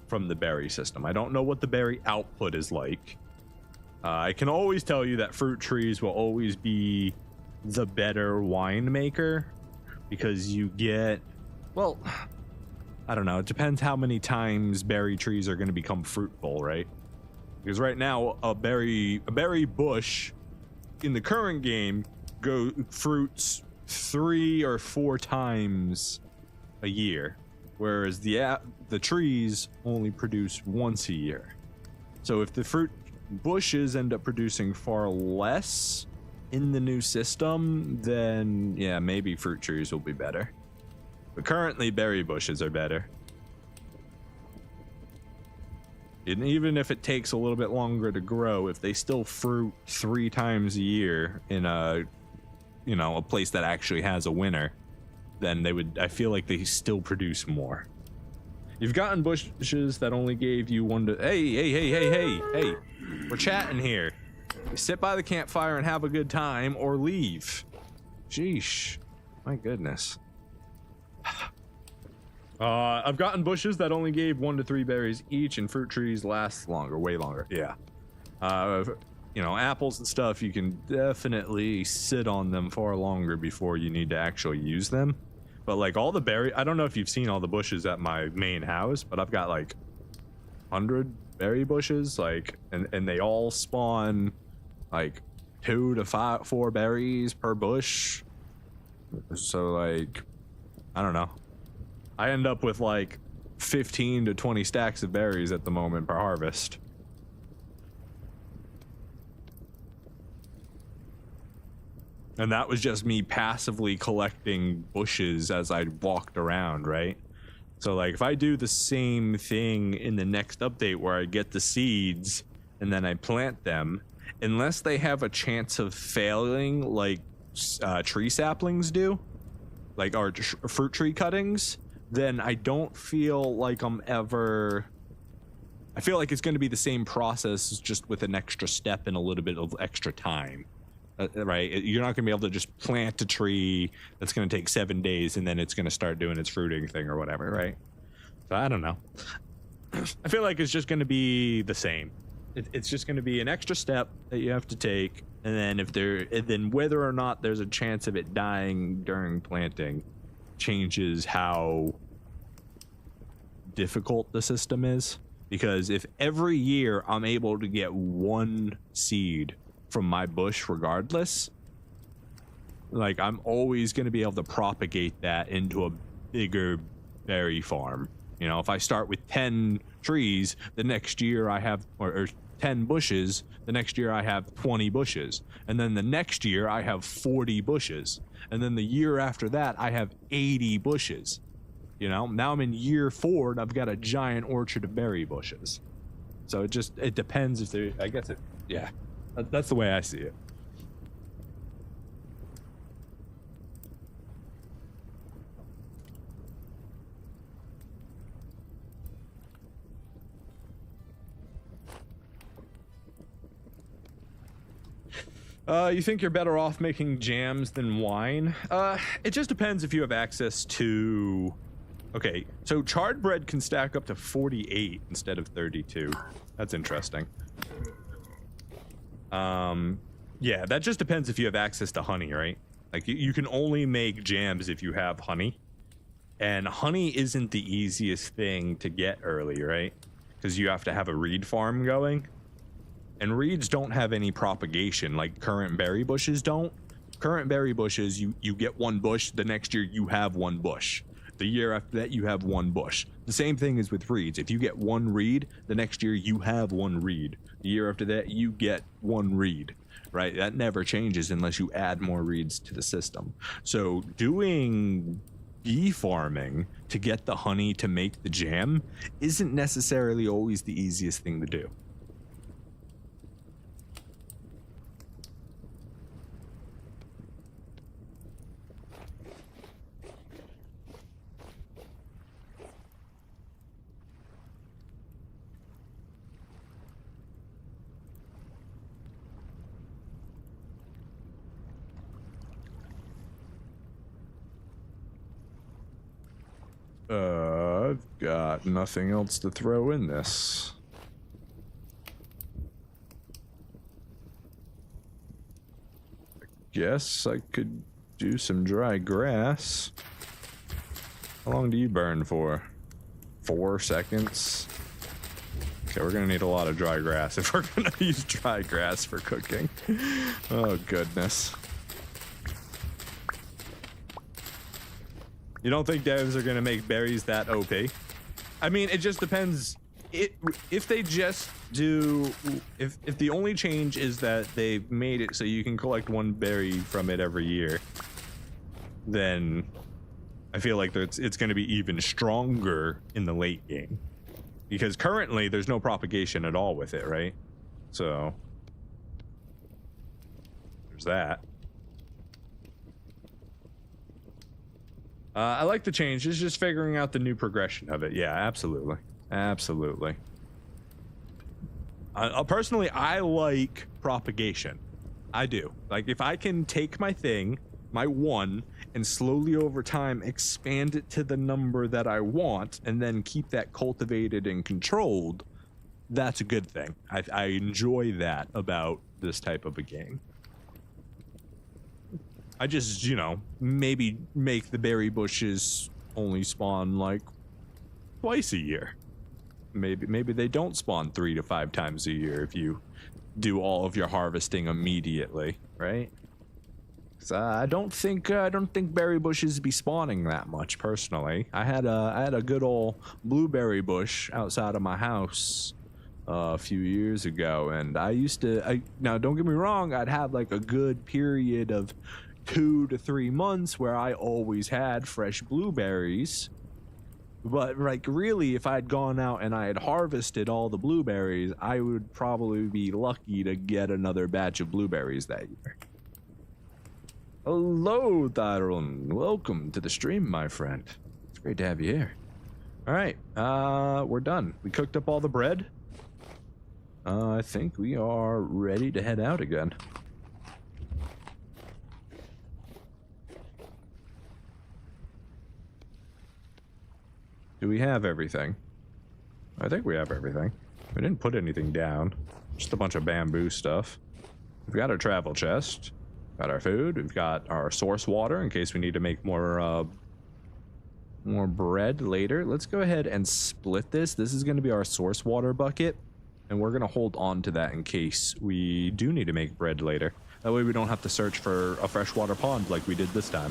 from the berry system. I don't know what the berry output is like. I can always tell you that fruit trees will always be the better winemaker, because you get, well, I don't know, it depends how many times berry trees are going to become fruitful, right? Because right now a berry bush in the current game fruits 3 or 4 times a year, whereas the trees only produce once a year. So if the fruit bushes end up producing far less in the new system, then yeah, maybe fruit trees will be better. But currently berry bushes are better. And even if it takes a little bit longer to grow, if they still fruit 3 times a year in a place that actually has a winter, then they would, I feel like they still produce more. You've gotten bushes that only gave you 1 to, hey, we're chatting here. Sit by the campfire and have a good time, or leave. Sheesh, my goodness. I've gotten bushes that only gave 1 to 3 berries each, and fruit trees last longer, way longer. Yeah. Apples and stuff, you can definitely sit on them far longer before you need to actually use them. But like all the berry, I don't know if you've seen all the bushes at my main house, but I've got like 100 berry bushes, like, and they all spawn like 2 to 4 berries per bush. So like, I don't know. I end up with like 15 to 20 stacks of berries at the moment per harvest. And that was just me passively collecting bushes as I walked around, right? So like if I do the same thing in the next update where I get the seeds and then I plant them, unless they have a chance of failing like tree saplings do, like our fruit tree cuttings, then I don't feel like I feel like it's going to be the same process, just with an extra step and a little bit of extra time. Right? You're not going to be able to just plant a tree that's going to take 7 days and then it's going to start doing its fruiting thing or whatever, right? So I don't know. I feel like it's just going to be the same. It's just going to be an extra step that you have to take, and then whether or not there's a chance of it dying during planting changes how difficult the system is. Because if every year I'm able to get 1 seed from my bush regardless, like I'm always going to be able to propagate that into a bigger berry farm. You know, if I start with 10 trees, the next year I have, or 10 bushes, the next year I have 20 bushes, and then the next year I have 40 bushes, and then the year after that I have 80 bushes. You know, now I'm in year 4 and I've got a giant orchard of berry bushes. So it depends if they, I guess yeah. That's the way I see it. You think you're better off making jams than wine? It just depends if you have access to... Okay, so charred bread can stack up to 48 instead of 32. That's interesting. Yeah, that just depends if you have access to honey, right? Like you can only make jams if you have honey, and honey isn't the easiest thing to get early, right? Because you have to have a reed farm going, and reeds don't have any propagation like current berry bushes don't. current berry bushes, you get one bush. The next year you have one bush. The year after that you have one bush. The same thing is with reeds. If you get one reed, the next year you have one reed. The year after that you get one reed, right? That never changes unless you add more reeds to the system. So doing bee farming to get the honey to make the jam isn't necessarily always the easiest thing to do. I've got nothing else to throw in this. I guess I could do some dry grass. How long do you burn for? 4 seconds? Okay, we're gonna need a lot of dry grass if we're gonna use dry grass for cooking. Oh, goodness. You don't think devs are gonna make berries that OP? I mean, it just depends. If they just do, if the only change is that they've made it so you can collect one berry from it every year, then I feel like it's gonna be even stronger in the late game. Because currently there's no propagation at all with it, right? So there's that. I like the change. It's just figuring out the new progression of it. Yeah, absolutely. Absolutely. Personally, I like propagation. I do. Like, if I can take my thing, my one, and slowly over time expand it to the number that I want, and then keep that cultivated and controlled, that's a good thing. I enjoy that about this type of a game. I just, you know, maybe make the berry bushes only spawn like twice a year. Maybe they don't spawn 3 to 5 times a year if you do all of your harvesting immediately, right? 'Cause I don't think berry bushes be spawning that much personally. I had a good old blueberry bush outside of my house a few years ago, and now don't get me wrong, I'd have like a good period of 2 to 3 months where I always had fresh blueberries. But like really, if I'd gone out and I had harvested all the blueberries, I would probably be lucky to get another batch of blueberries that year. Hello, Thyron. Welcome to the stream, my friend. It's great to have you here. All right, we're done. We cooked up all the bread. I think we are ready to head out again. Do we have everything? I think we have everything. We didn't put anything down. Just a bunch of bamboo stuff. We've got our travel chest. Got our food. We've got our source water in case we need to make more bread later. Let's go ahead and split this. This is going to be our source water bucket, and we're going to hold on to that in case we do need to make bread later. That way we don't have to search for a freshwater pond like we did this time.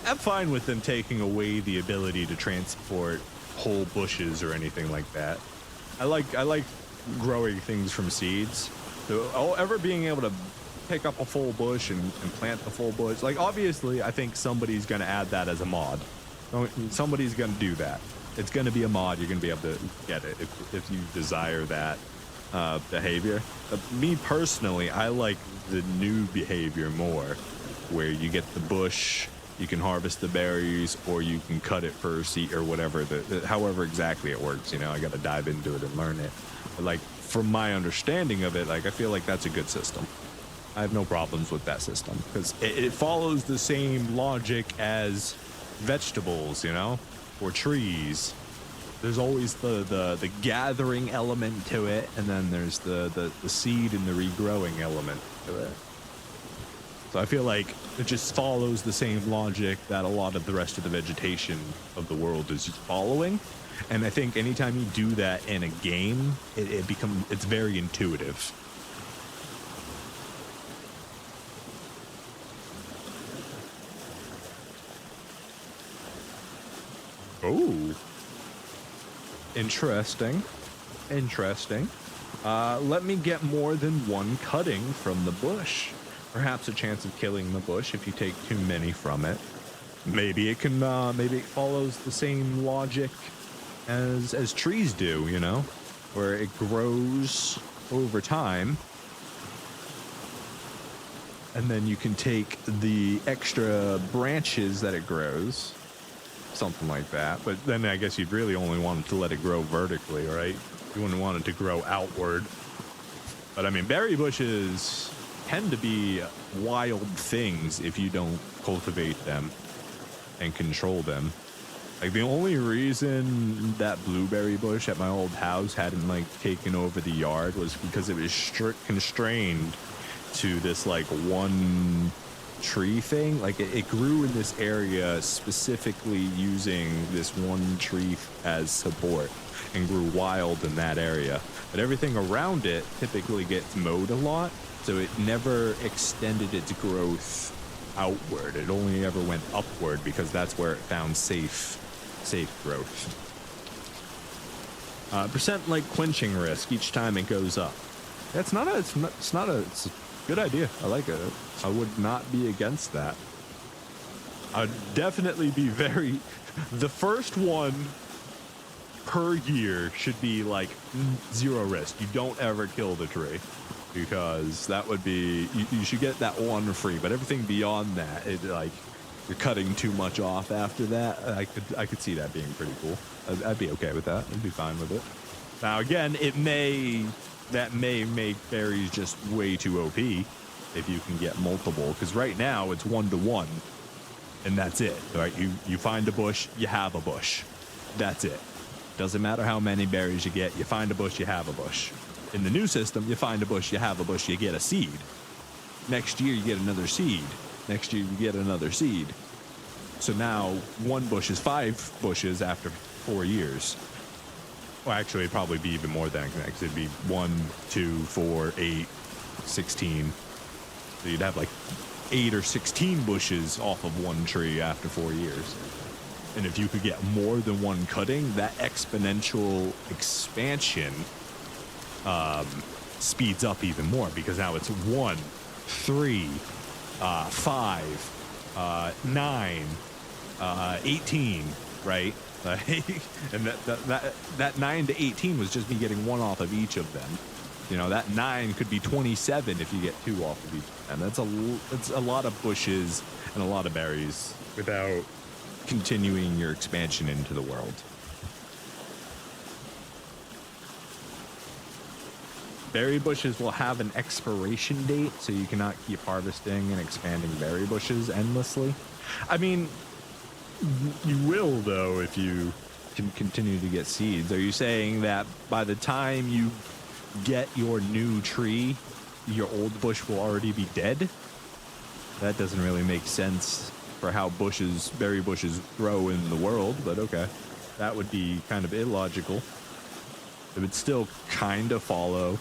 I'm fine with them taking away the ability to transport whole bushes or anything like that. I like growing things from seeds. So ever being able to pick up a full bush and plant the full bush, like obviously I think somebody's gonna add that as a mod. Somebody's gonna do that. It's gonna be a mod. You're gonna be able to get it if you desire that behavior. Me personally, I like the new behavior more, where you get the bush, you can harvest the berries, or you can cut it for a seed or whatever, however exactly it works. You know, I got to dive into it and learn it. But like, from my understanding of it, like, I feel like that's a good system. I have no problems with that system because it follows the same logic as vegetables, you know, or trees. There's always the gathering element to it, and then there's the seed and the regrowing element to it. So I feel like it just follows the same logic that a lot of the rest of the vegetation of the world is following. And I think anytime you do that in a game, it's very intuitive. Oh, interesting. Interesting. Let me get more than one cutting from the bush. Perhaps a chance of killing the bush if you take too many from it. Maybe it can, maybe it follows the same logic as trees do, you know, where it grows over time. And then you can take the extra branches that it grows, something like that. But then I guess you'd really only want to let it grow vertically, right? You wouldn't want it to grow outward. But I mean, berry bushes tend to be wild things if you don't cultivate them and control them. Like, the only reason that blueberry bush at my old house hadn't, like, taken over the yard was because it was constrained to this, like, one tree thing. Like, it grew in this area specifically using this one tree as support and grew wild in that area. But everything around it typically gets mowed a lot, so it never extended its growth outward. It only ever went upward because that's where it found safe growth. Percent like quenching risk each time it goes up. It's a good idea. I like it. I would not be against that. I'd definitely be the first one per year should be like 0 risk. You don't ever kill the tree, because that would be, you should get that one free, but everything beyond that, you're cutting too much off after that. I could see that being pretty cool. I'd be okay with that. I'd be fine with it. Now again, that may make berries just way too OP if you can get multiple, because right now it's 1-to-1 and that's it, right? You find a bush, you have a bush. That's it. Doesn't matter how many berries you get, you find a bush, you have a bush. In the new system, you find a bush, you have a bush, you get a seed. Next year, you get another seed. Next year, you get another seed. So now, one bush is 5 bushes after 4 years. Well, actually, it'd probably be even more than that, because it'd be 1, 2, 4, 8, 16. So you'd have like 8 or 16 bushes off of one tree after 4 years. And if you could get more than one cutting, that exponential expansion speeds up even more, because now it's 1, 3, 5, 9, 18, right? And that 9 to 18 was just me getting 1 off of each of them. You know, that 9 could be 27 if you get 2 off of each of them. That's a lot of bushes and a lot of berries without continuing your expansion into the world. Berry bushes will have an expiration date, so you cannot keep harvesting and expanding berry bushes endlessly. I mean, you will, though, if you can continue to get seeds. Are you saying that by the time you get your new tree, your old bush will already be dead? That doesn't really make sense for how berry bushes grow in the world, but okay. That would be kind of illogical. It would still kind of follow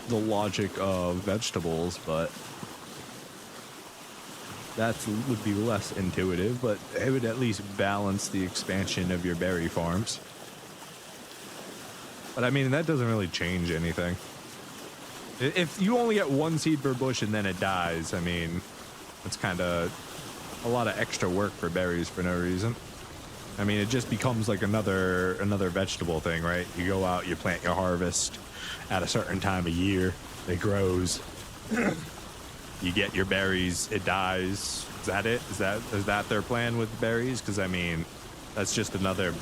the logic of vegetables, but that would be less intuitive, but it would at least balance the expansion of your berry farms. But I mean, that doesn't really change anything. If you only get 1 seed per bush and then it dies, I mean, it's kind of a lot of extra work for berries for no reason. I mean, it just becomes like another vegetable thing, right? You go out, you plant your harvest at a certain time of year, it grows. You get your berries, it dies. Is that it? Is that their plan with berries? Because I mean, that's just another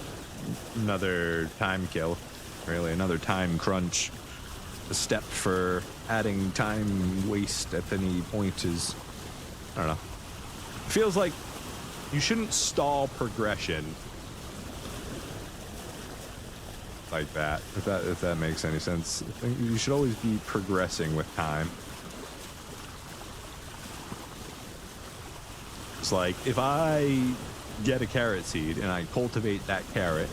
time kill, really, another time crunch. The step for adding time waste at any point is, I don't know. It feels like you shouldn't stall progression like that, if that makes any sense. I think you should always be progressing with time. works. Like, if I get a carrot seed and I cultivate that carrot,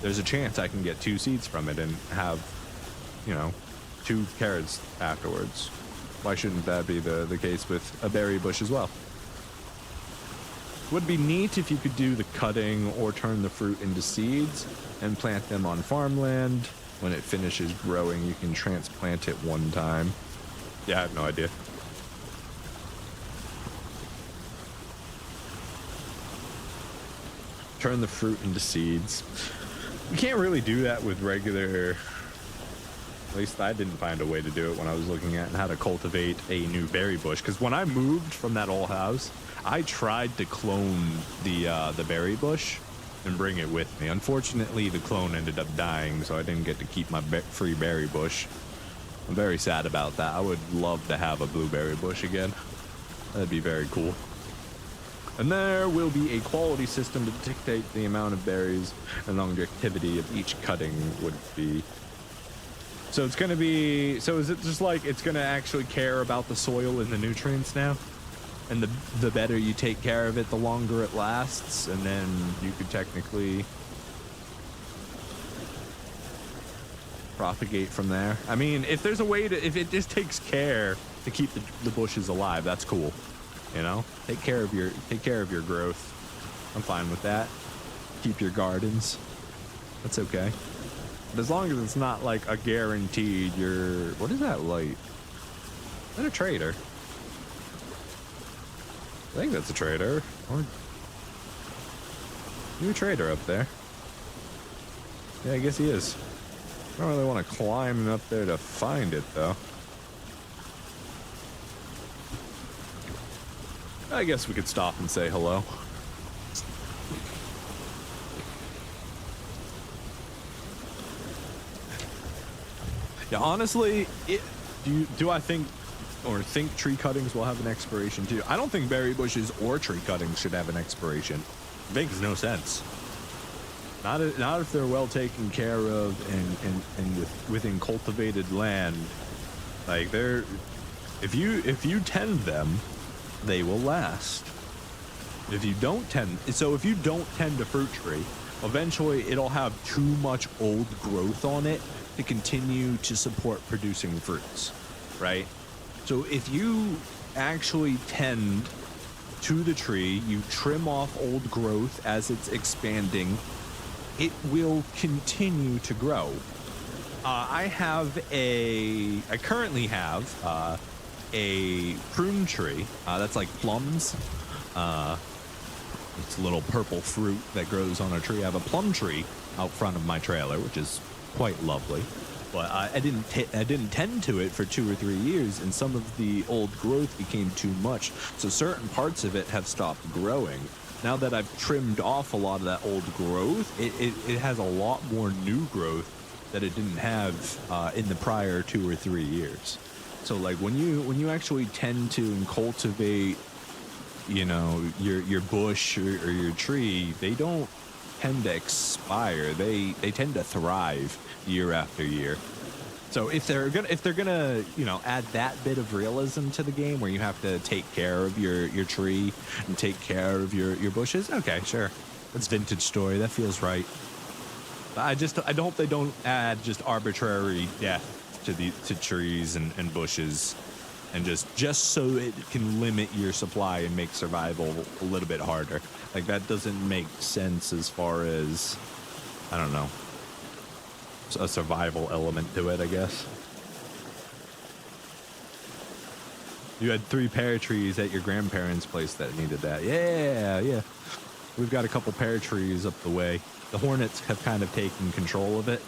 there's a chance I can get 2 seeds from it and have, you know, 2 carrots afterwards. Why shouldn't that be the case with a berry bush as well? Would be neat if you could do the cutting or turn the fruit into seeds and plant them on farmland. When it finishes growing, you can transplant it one time. Yeah, I have no idea. Turn the fruit into seeds. You can't really do that with regular... At least I didn't find a way to do it when I was looking at how to cultivate a new berry bush. Because when I moved from that old house, I tried to clone the berry bush and bring it with me. Unfortunately, the clone ended up dying, so I didn't get to keep my free berry bush. I'm very sad about that. I would love to have a blueberry bush again. That'd be very cool. And there will be a quality system to dictate the amount of berries and longevity of each cutting would be. So it's going to be... So is it just like it's going to actually care about the soil and the nutrients now? And the better you take care of it, the longer it lasts, and then you could technically propagate from there. I mean, if there's a way to... If it just takes care to keep the bushes alive, that's cool. You know? Take care of your growth. I'm fine with that. Keep your gardens. That's okay. But as long as it's not like a guaranteed you're... What is that light? Is that a trader? I think that's a trader. Or... New trader up there. Yeah, I guess he is. I don't really want to climb up there to find it, though. I guess we could stop and say hello. Yeah, honestly, do I think tree cuttings will have an expiration too? I don't think berry bushes or tree cuttings should have an expiration. It makes no sense. Not if they're well taken care of and within cultivated land. Like if you tend them, they will last. If you don't tend a fruit tree, eventually it'll have too much old growth on it to continue to support producing fruits, right? So if you actually tend to the tree, you trim off old growth as it's expanding, it will continue to grow. I currently have a prune tree that's like plums. It's a little purple fruit that grows on a tree. I have a plum tree out front of my trailer, which is quite lovely. But I didn't tend to it for 2 or 3 years, and some of the old growth became too much. So certain parts of it have stopped growing. Now that I've trimmed off a lot of that old growth, it has a lot more new growth that it didn't have in the prior 2 or 3 years. So like when you actually tend to and cultivate, you know, your bush or your tree, they don't tend to expire. They tend to thrive year after year. So if they're gonna you know, add that bit of realism to the game where you have to take care of your tree and take care of your bushes, okay, sure, that's vintage story. That feels right. But I hope they don't add just arbitrary death to trees and bushes, and just so it can limit your supply and make survival a little bit harder. Like, that doesn't make sense as far as, I don't know, a survival element to it, I guess. You had 3 pear trees at your grandparents' place that needed that. Yeah. We've got a couple pear trees up the way. The hornets have kind of taken control of it.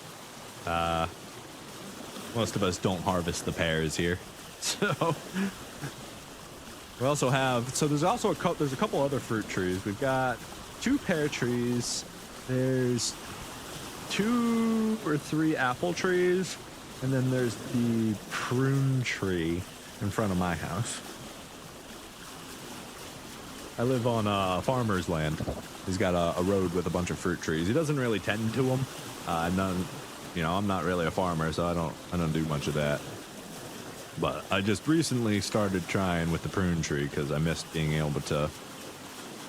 Most of us don't harvest the pears here. So we also have, there's a couple other fruit trees. We've got 2 pear trees. There's 2 or 3 apple trees, and then there's the prune tree in front of my house. I live on farmer's land. He's got a road with a bunch of fruit trees. He doesn't really tend to them. I'm not really a farmer, so I don't do much of that. But I just recently started trying with the prune tree because I missed being able to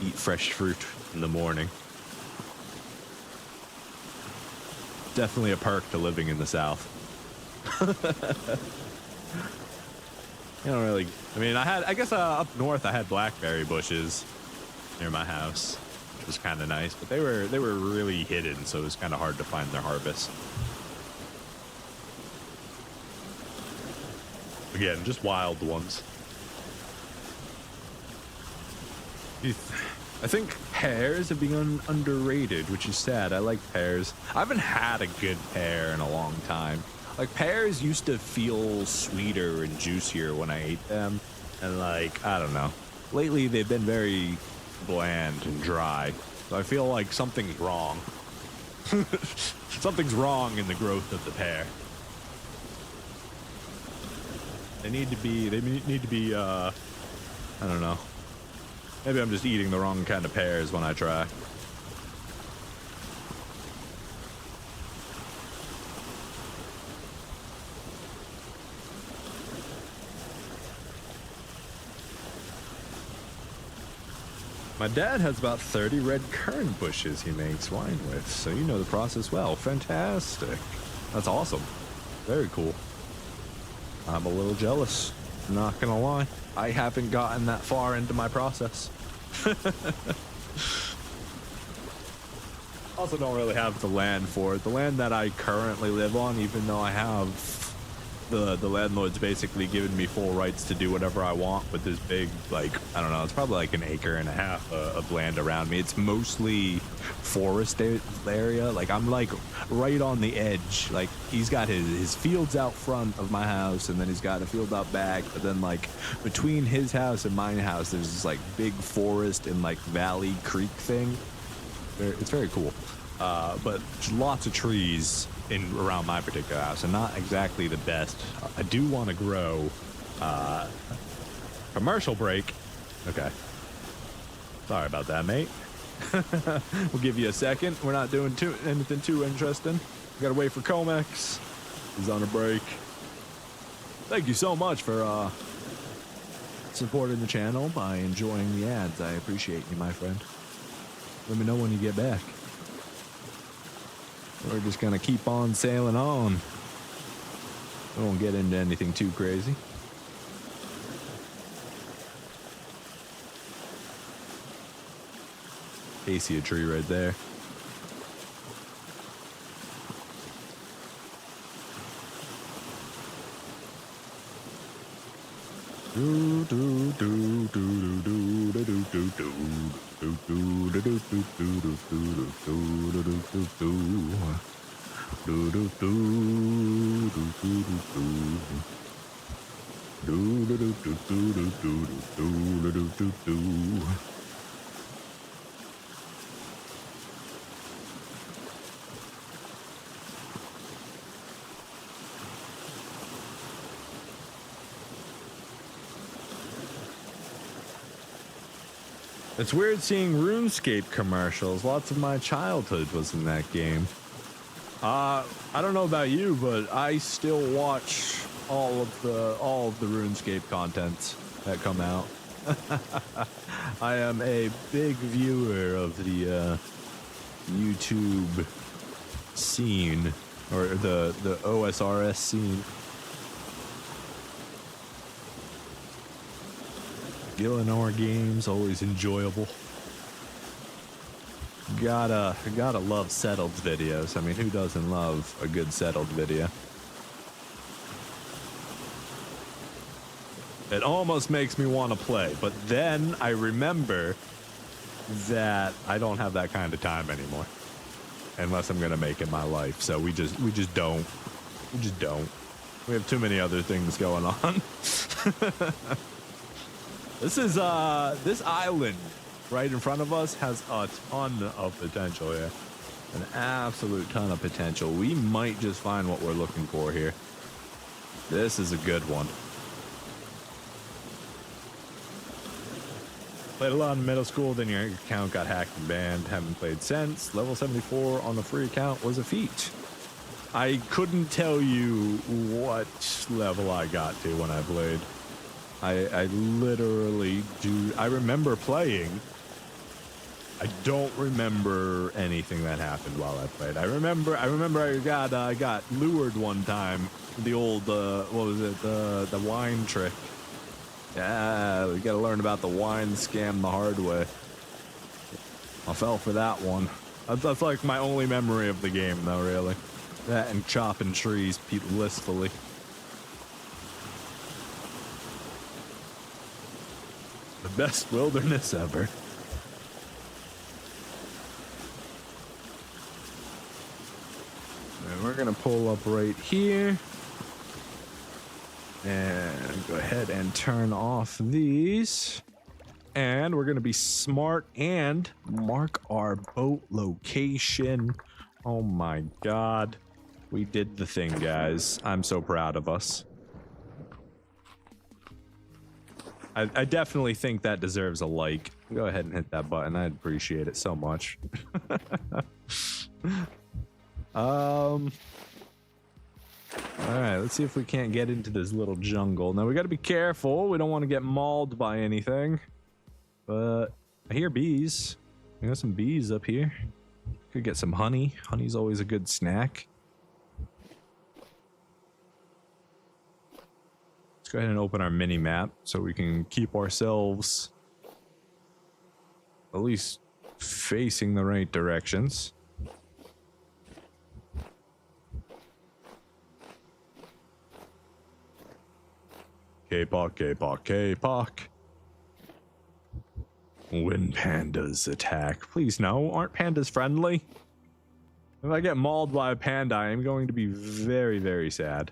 eat fresh fruit in the morning. Definitely a perk to living in the South. You don't really, I mean, I guess up north I had blackberry bushes near my house, which was kind of nice, but they were really hidden, so it was kind of hard to find their harvest. Again, just wild ones. I think pears have become underrated, which is sad. I like pears. I haven't had a good pear in a long time. Like, pears used to feel sweeter and juicier when I ate them. And, like, I don't know. Lately, they've been very bland and dry. So I feel like something's wrong. Something's wrong in the growth of the pear. They need to be, I don't know. Maybe I'm just eating the wrong kind of pears when I try. My dad has about 30 red currant bushes he makes wine with, so you know the process well. Fantastic. That's awesome. Very cool. I'm a little jealous, not gonna lie. I haven't gotten that far into my process. Also don't really have the land for it. The land that I currently live on, even though I have the landlord's basically given me full rights to do whatever I want with this big, like, I don't know, it's probably like an acre and a half of land around me. It's mostly forest area. Like, I'm like right on the edge. Like, he's got his fields out front of my house, and then he's got a field out back, but then like between his house and my house there's this like big forest and like valley creek thing. It's very cool. But lots of trees around my particular house, and not exactly the best. I do want to grow. Commercial break. Okay. Sorry about that, mate. We'll give you a second. We're not doing anything too interesting. We gotta wait for Comex. He's on a break. Thank you so much for supporting the channel by enjoying the ads. I appreciate you, my friend. Let me know when you get back. We're just gonna keep on sailing on. We won't get into anything too crazy. Acacia tree right there. Do do do do do do do do do. Do do do do do do do do do do do do do do do do. It's weird seeing RuneScape commercials. Lots of my childhood was in that game. I don't know about you, but I still watch all of the RuneScape contents that come out. I am a big viewer of the YouTube scene, or the OSRS scene. Gillinor games, always enjoyable. Gotta love settled videos. I mean, who doesn't love a good settled video? It almost makes me want to play, but then I remember that I don't have that kind of time anymore, unless I'm gonna make it my life. So we just don't. We have too many other things going on. This island right in front of us has a ton of potential here. An absolute ton of potential. We might just find what we're looking for here. This is a good one. Played a lot in middle school, then your account got hacked and banned. Haven't played since. Level 74 on the free account was a feat. I couldn't tell you what level I got to when I played. I literally do. I remember playing, I don't remember anything that happened while I played. I remember I got lured one time. The old what was it? The wine trick. Yeah, we gotta learn about the wine scam the hard way. I fell for that one. That's like my only memory of the game, though, really. That and chopping trees blissfully. The best wilderness ever. And we're gonna pull up right here. And go ahead and turn off these. And we're going to be smart and mark our boat location. Oh my god. We did the thing, guys. I'm so proud of us. I definitely think that deserves a like. Go ahead and hit that button. I'd appreciate it so much. Alright, let's see if we can't get into this little jungle. Now, we gotta be careful. We don't want to get mauled by anything. But I hear bees. We got some bees up here. Could get some honey. Honey's always a good snack. Let's go ahead and open our mini map so we can keep ourselves at least facing the right directions. K-Pock, K-Pock, K-Pock. When pandas attack. Please no, aren't pandas friendly? If I get mauled by a panda, I am going to be very, very sad.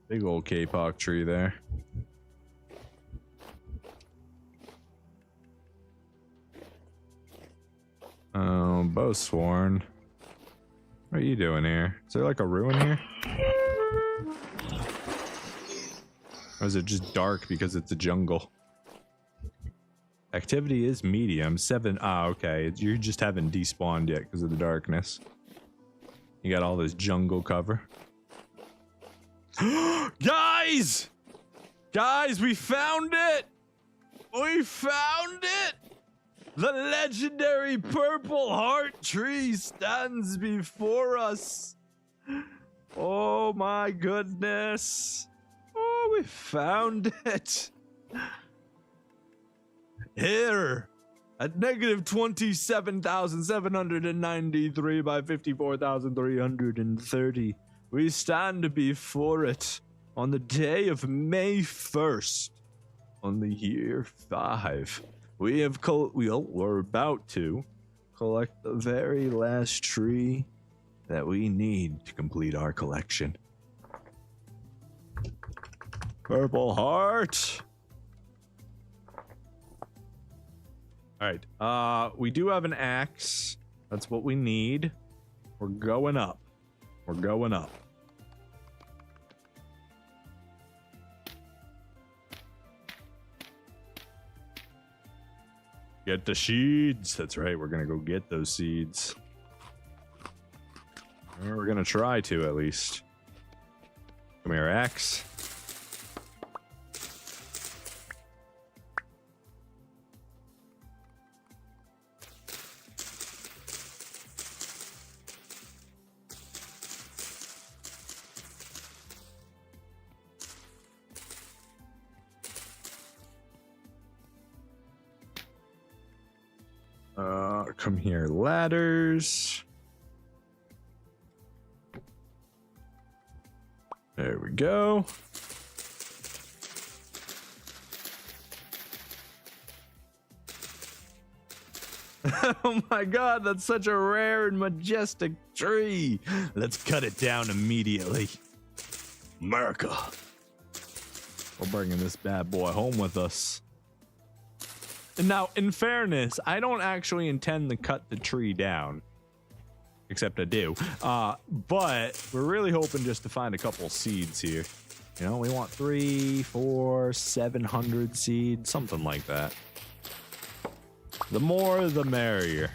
Big old K-Pock tree there. Oh, Bowsworn. What are you doing here? Is there like a ruin here? Or is it just dark because it's a jungle? Activity is medium. 7. Ah, okay. You just haven't despawned yet because of the darkness. You got all this jungle cover. Guys! Guys, we found it! We found it! The legendary purple heart tree stands before us. Oh my goodness. Oh, we found it. Here, at negative 27,793 by 54,330, we stand before it on the day of May 1st, on the year 5. We're about to collect the very last tree that we need to complete our collection. Purple heart. All right. We do have an axe. That's what we need. We're going up. We're going up. Get the seeds. That's right. We're gonna go get those seeds. Or we're gonna try to, at least. Come here, axe. Come here, ladders. There we go. Oh my god, that's such a rare and majestic tree. Let's cut it down immediately. America. We're bringing this bad boy home with us. Now, in fairness, I don't actually intend to cut the tree down. Except I do. But we're really hoping just to find a couple seeds here. You know, we want 3, 4, 700 seeds, something like that. The more, the merrier.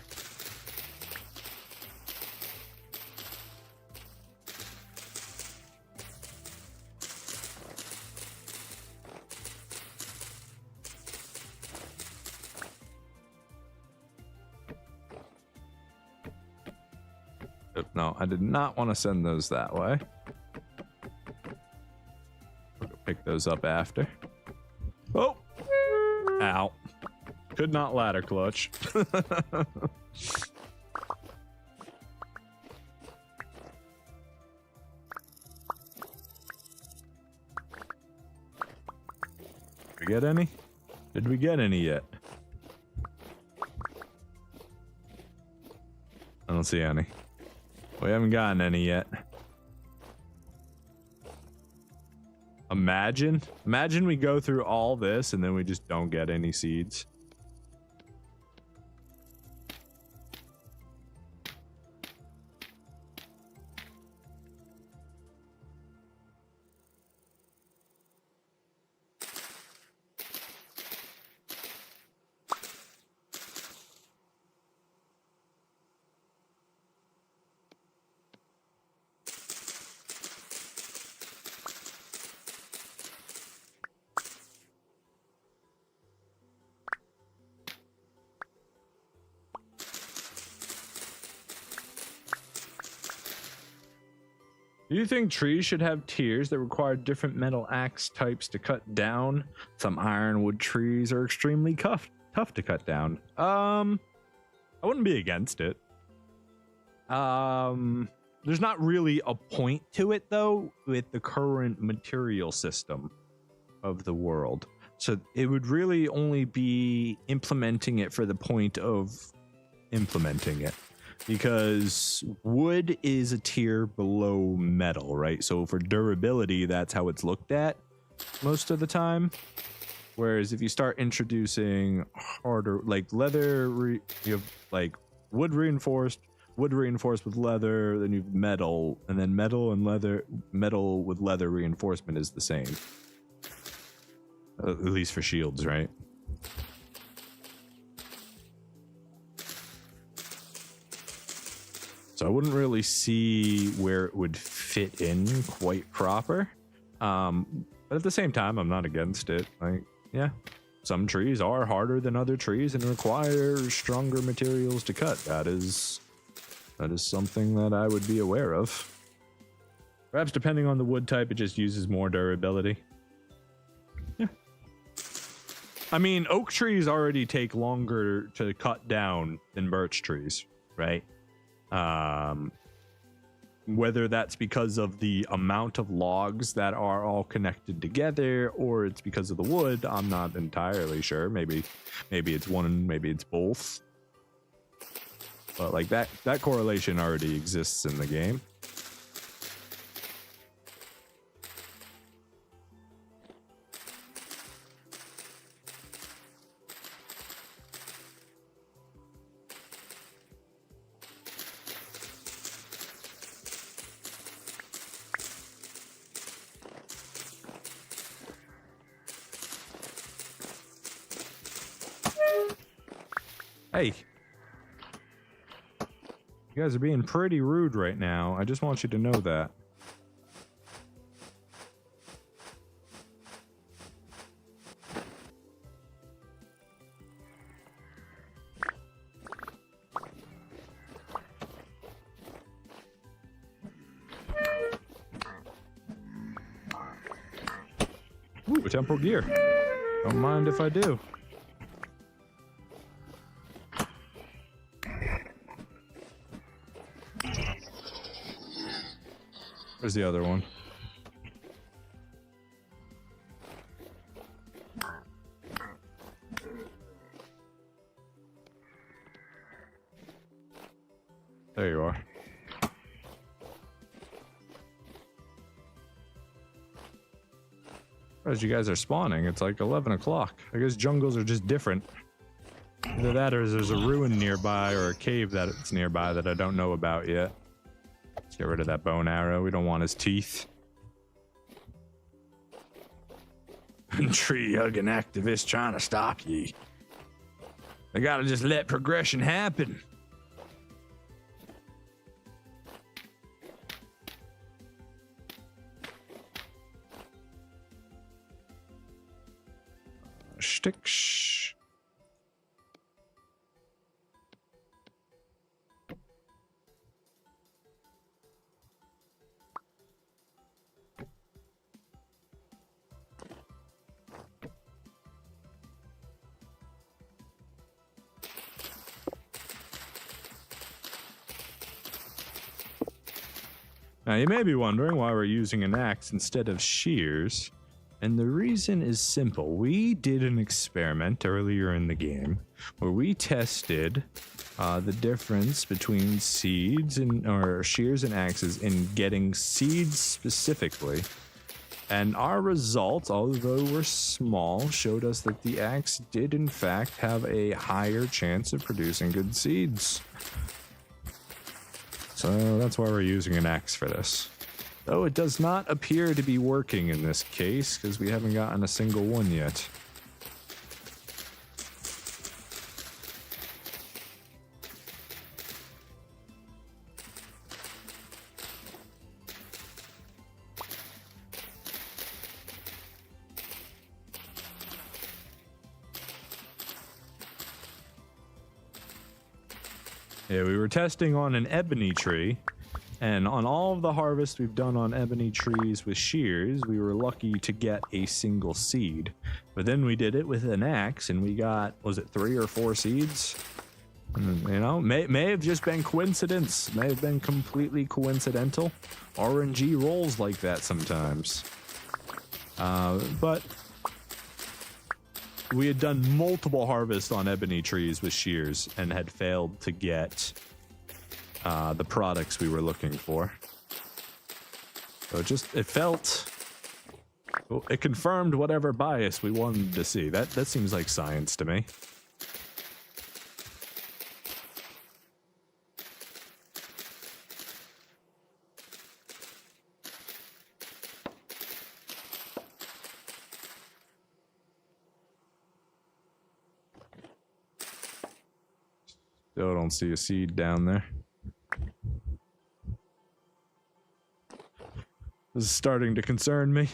But no, I did not want to send those that way. We'll go pick those up after. Oh! Ow. Could not ladder clutch. Did we get any? Did we get any yet? I don't see any. We haven't gotten any yet. Imagine we go through all this and then we just don't get any seeds. Do you think trees should have tiers that require different metal axe types to cut down? Some ironwood trees are extremely tough to cut down. I wouldn't be against it. There's not really a point to it though with the current material system of the world. So it would really only be implementing it for the point of implementing it. Because wood is a tier below metal, right? So for durability, that's how it's looked at most of the time. Whereas if you start introducing harder, like leather, you have like wood reinforced with leather, then you have metal, and then metal with leather reinforcement is the same. At least for shields, right? So I wouldn't really see where it would fit in quite proper. But at the same time, I'm not against it. Like, yeah, some trees are harder than other trees and require stronger materials to cut. That is something that I would be aware of. Perhaps depending on the wood type, it just uses more durability. Yeah. I mean, oak trees already take longer to cut down than birch trees, right? Whether that's because of the amount of logs that are all connected together or it's because of the wood, I'm not entirely sure. Maybe it's one, maybe it's both. But like that correlation already exists in the game. Hey, you guys are being pretty rude right now. I just want you to know that. Ooh, a temporal gear. Don't mind if I do. Where's the other one? There you are. As you guys are spawning, it's like 11 o'clock. I guess jungles are just different. Either that or there's a ruin nearby or a cave that's nearby that I don't know about yet. Let's get rid of that bone arrow. We don't want his teeth. Tree hugging activists trying to stop ye. They gotta just let progression happen. Sticks. Now, you may be wondering why we're using an axe instead of shears, and the reason is simple. We did an experiment earlier in the game where we tested the difference between seeds or shears and axes in getting seeds specifically. And our results, although were small, showed us that the axe did in fact have a higher chance of producing good seeds. So that's why we're using an axe for this. Though it does not appear to be working in this case, because we haven't gotten a single one yet. Yeah, we were testing on an ebony tree, and on all of the harvests we've done on ebony trees with shears, we were lucky to get a single seed. But then we did it with an axe, and we got, was it 3 or 4 seeds? You know, may have just been coincidence, may have been completely coincidental. RNG rolls like that sometimes. But we had done multiple harvests on ebony trees with shears and had failed to get the products we were looking for. So it confirmed whatever bias we wanted to see. That seems like science to me. Still don't see a seed down there. This is starting to concern me.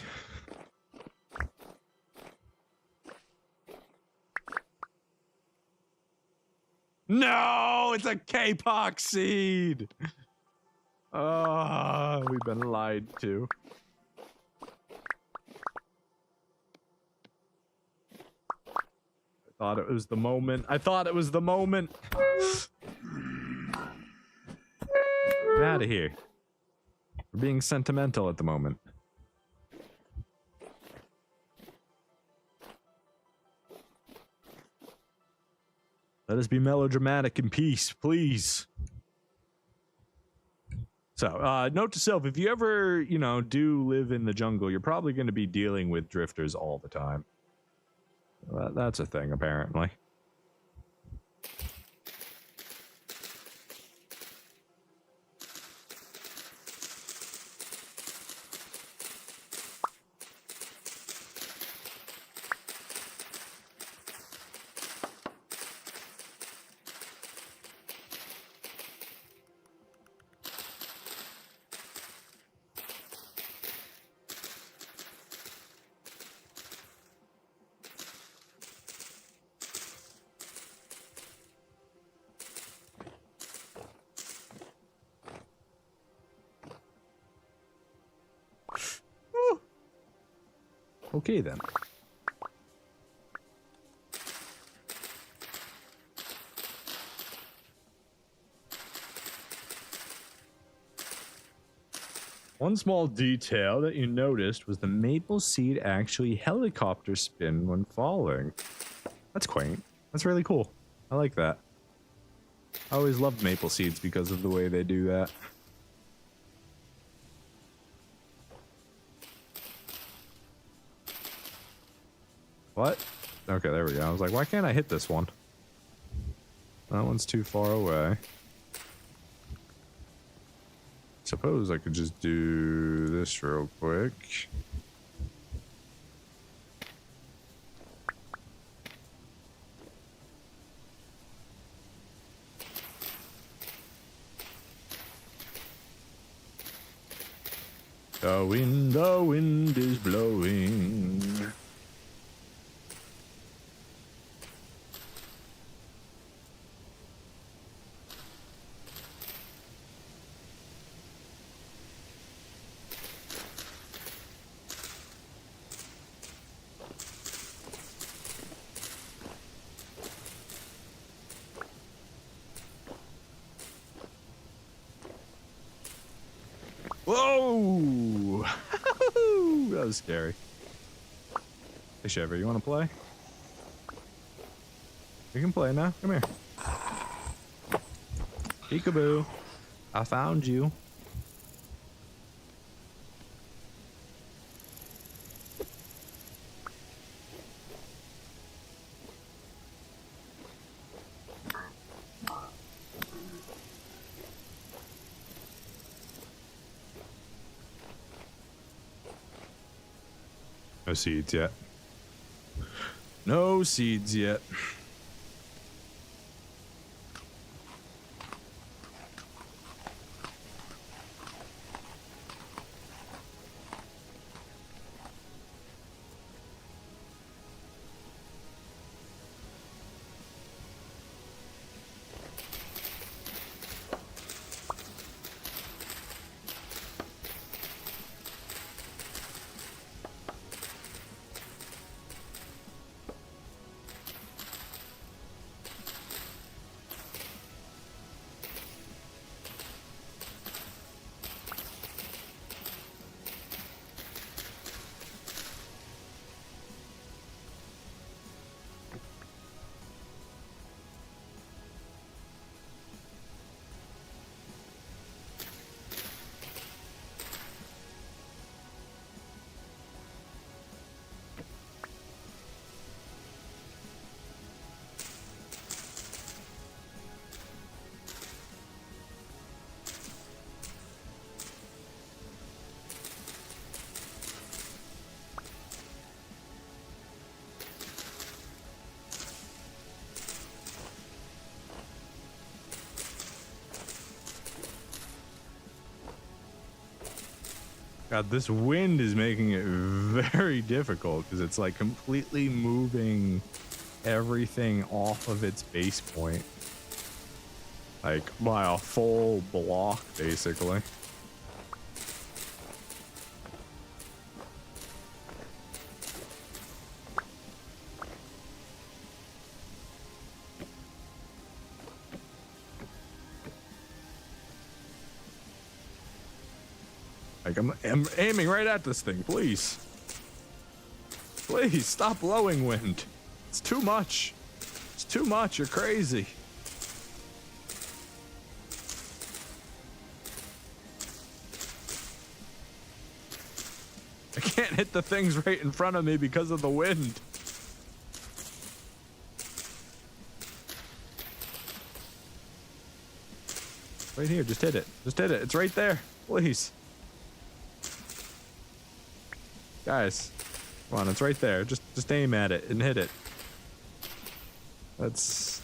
No, it's a K-Pox seed. Oh, we've been lied to. I thought it was the moment. I thought it was the moment. Get out of here. We're being sentimental at the moment. Let us be melodramatic in peace, please. So, note to self, if you ever, do live in the jungle, you're probably going to be dealing with drifters all the time. That's a thing, apparently. Okay, then. One small detail that you noticed was the maple seed actually helicopter spin when falling. That's quaint. That's really cool. I like that. I always loved maple seeds because of the way they do that. What? Okay, there we go. I was like, why can't I hit this one? That one's too far away. Suppose I could just do this real quick. The wind is blowing. Whoa! That was scary. Hey, Chevy, you want to play? You can play now. Come here. Peekaboo. I found you. No seeds yet. No seeds yet. God, this wind is making it very difficult because it's like completely moving everything off of its base point. Like by a full block, basically. Like I'm aiming right at this thing, please. Please stop blowing wind. It's too much. It's too much. You're crazy. I can't hit the things right in front of me because of the wind. Right here, just hit it. Just hit it. It's right there. Please. Guys, come on, it's right there. Just aim at it and hit it. That's...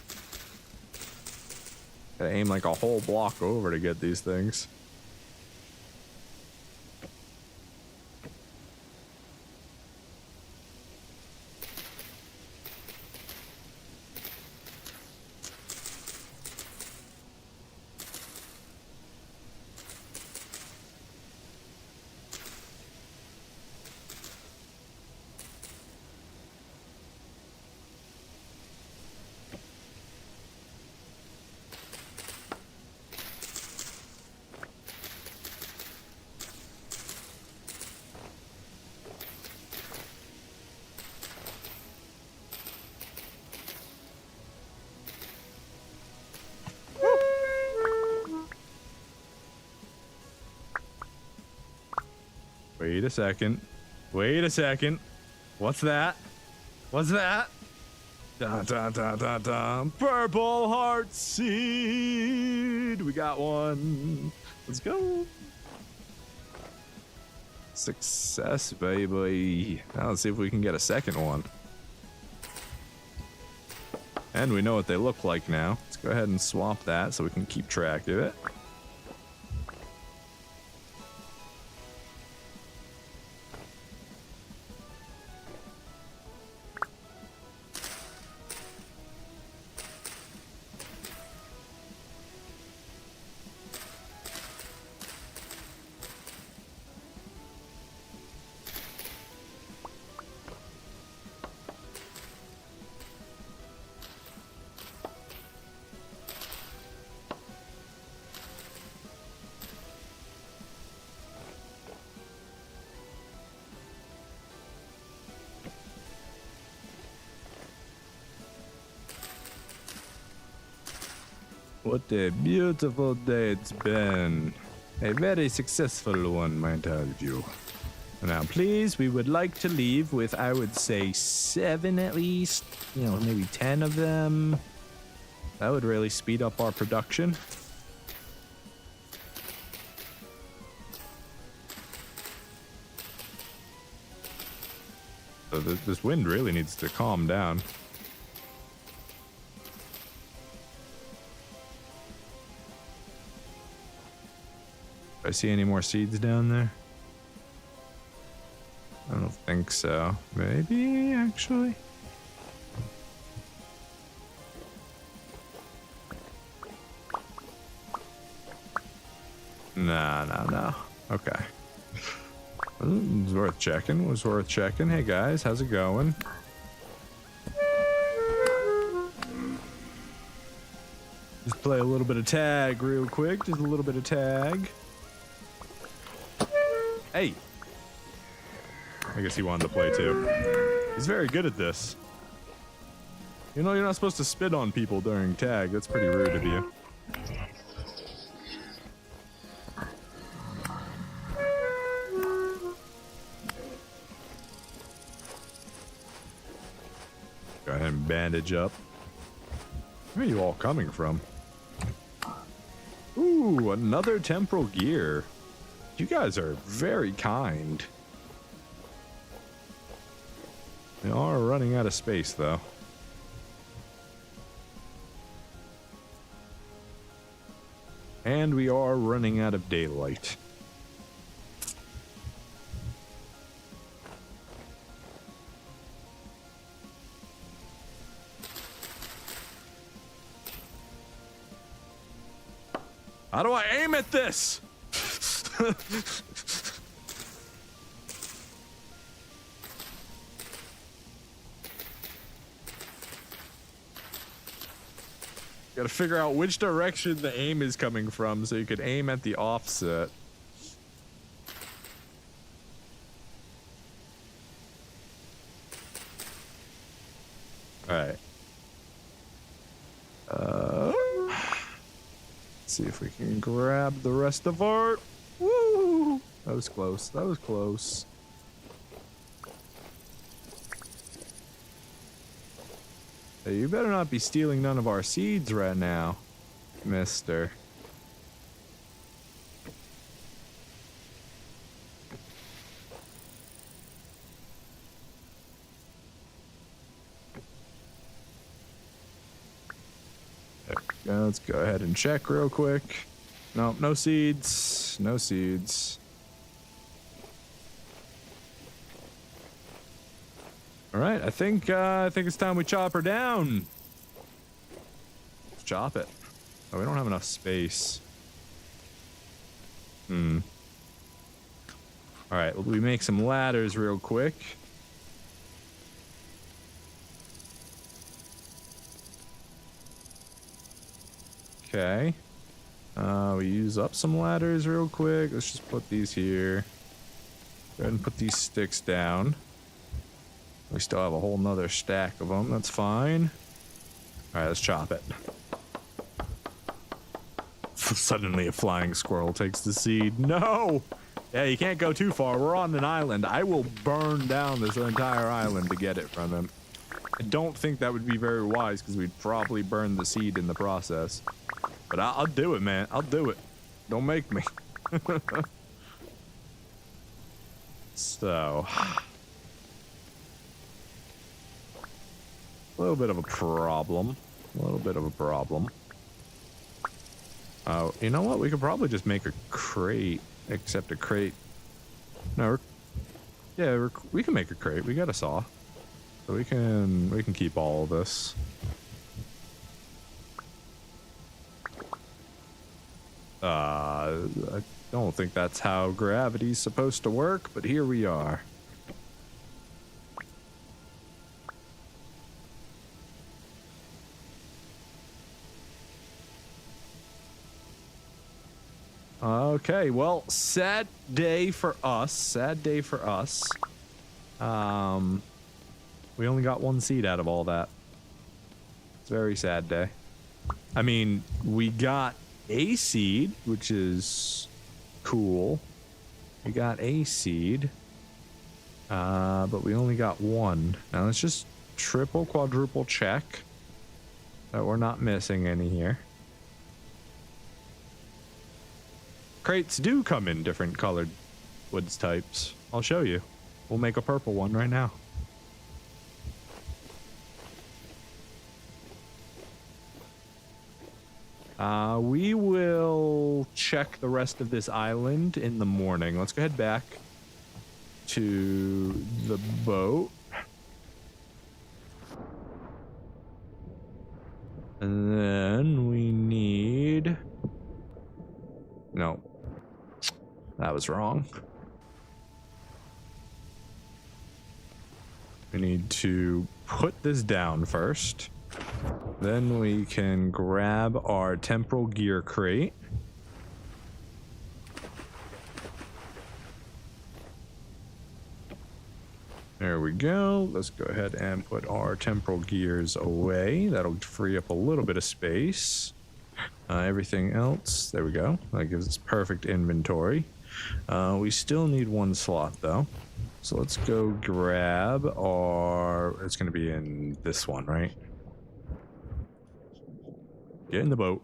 Gotta aim like a whole block over to get these things. Wait a second. Wait a second. What's that? What's that? Dun, dun, dun, dun, dun. Purple heart seed. We got one. Let's go. Success, baby. Now let's see if we can get a second one. And we know what they look like now. Let's go ahead and swap that so we can keep track of it. what a beautiful day it's been. A very successful one, might I tell you. Now, please, we would like to leave with, I would say, 7 at least. You know, maybe 10 of them. That would really speed up our production. So this wind really needs to calm down. Do I see any more seeds down there? I don't think so. Maybe, actually. No. Okay. It was worth checking. It was worth checking. Hey guys, how's it going? Just play a little bit of tag real quick. Just a little bit of tag. Hey. I guess he wanted to play too. He's very good at this. You know, you're not supposed to spit on people during tag. That's pretty rude of you. Go ahead and bandage up. Where are you all coming from? Ooh, another temporal gear. You guys are very kind. We are running out of space, though. And we are running out of daylight. How do I aim at this? Gotta figure out which direction the aim is coming from so you could aim at the offset. Alright. See if we can grab the rest of our... Woo! That was close. That was close. Hey, you better not be stealing none of our seeds right now, mister. There we go. Let's go ahead and check real quick. Nope, no seeds. No seeds. All right, I think it's time we chop her down. Let's chop it. Oh, we don't have enough space. All right, well, we make some ladders real quick. Okay. We use up some ladders real quick. Let's just put these here. Go ahead and put these sticks down. We still have a whole nother stack of them. That's fine. All right, let's chop it. Suddenly a flying squirrel takes the seed. No! Yeah, you can't go too far. We're on an island. I will burn down this entire island to get it from him. I don't think that would be very wise because we'd probably burn the seed in the process. But I'll do it, man. I'll do it. Don't make me. So... a little bit of a problem. A little bit of a problem. Oh, you know what? We could probably just make a crate. Except a crate. No, we can make a crate. We got a saw. So we can keep all of this. I don't think that's how gravity's supposed to work, but here we are. Okay, well, sad day for us. Sad day for us. We only got one seed out of all that. It's a very sad day. I mean, we got a seed, which is cool. We got a seed, but we only got one. Now let's just triple, quadruple check that we're not missing any here. Crates do come in different colored woods types. I'll show you. We'll make a purple one right now. We will check the rest of this island in the morning. Let's go head back to the boat. And then we need... No. That was wrong. We need to put this down first. Then we can grab our temporal gear crate. There we go. Let's go ahead and put our temporal gears away. That'll free up a little bit of space. Everything else, there we go. That gives us perfect inventory. We still need one slot though. So let's go grab our, it's going to be in this one, right? Get in the boat.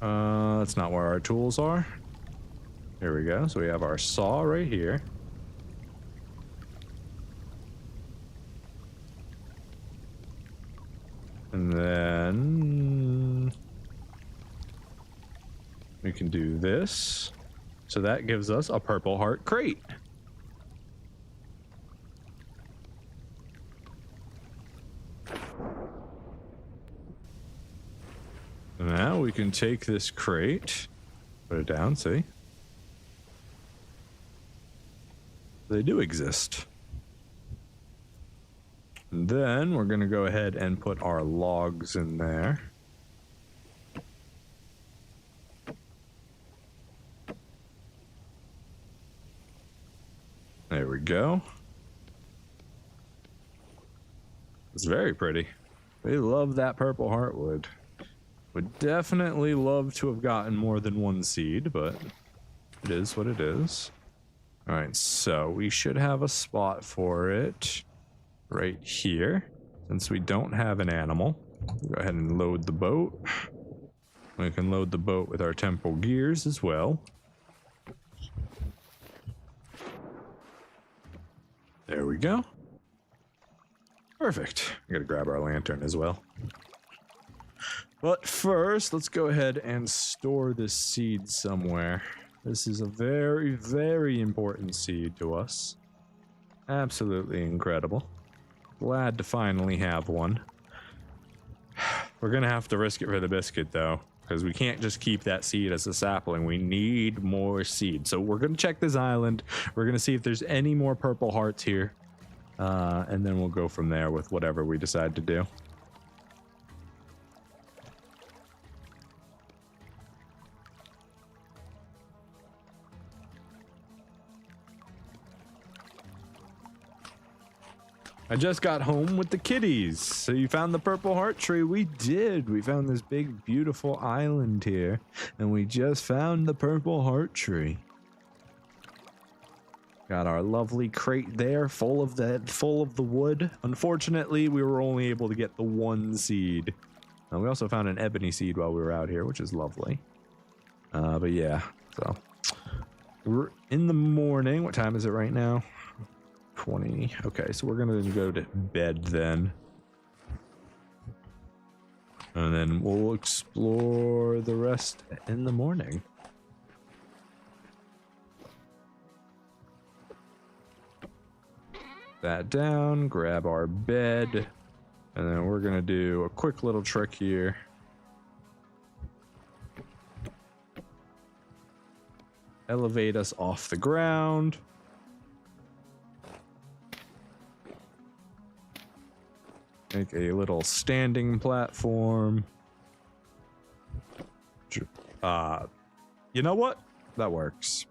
That's not where our tools are. Here we go. So we have our saw right here. And then we can do this. So that gives us a purple heart crate. Now we can take this crate, put it down, see? They do exist. And then we're going to go ahead and put our logs in there. There we go. It's very pretty. They love that purple heartwood. Would definitely love to have gotten more than one seed, but it is what it is. All right, so we should have a spot for it right here. Since we don't have an animal, we'll go ahead and load the boat. We can load the boat with our temporal gears as well. There we go. Perfect. I gotta grab our lantern as well. But first, let's go ahead and store this seed somewhere. This is a very, very important seed to us. Absolutely incredible. Glad to finally have one. We're gonna have to risk it for the biscuit though, because we can't just keep that seed as a sapling. We need more seed. So we're gonna check this island. We're gonna see if there's any more purple hearts here. And then we'll go from there with whatever we decide to do. I just got home with the kitties. So you found the purple heart tree? We did. We found this big, beautiful island here. And we just found the purple heart tree. Got our lovely crate there, full of the wood. Unfortunately, we were only able to get the one seed. And we also found an ebony seed while we were out here, which is lovely. But yeah, so we're in the morning. What time is it right now? 20. Okay, so we're gonna go to bed then. And then we'll explore the rest in the morning. That down, grab our bed, and then we're gonna do a quick little trick here. Elevate us off the ground. Make a little standing platform. You know what? That works.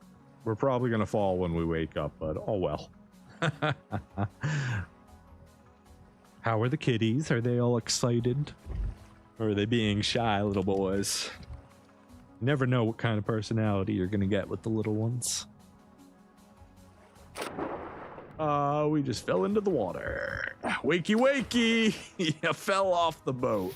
We're probably gonna fall when we wake up, but oh well. How are the kitties? Are they all excited? Or are they being shy little boys? You never know what kind of personality you're gonna get with the little ones. We just fell into the water. Wakey, wakey! You fell off the boat.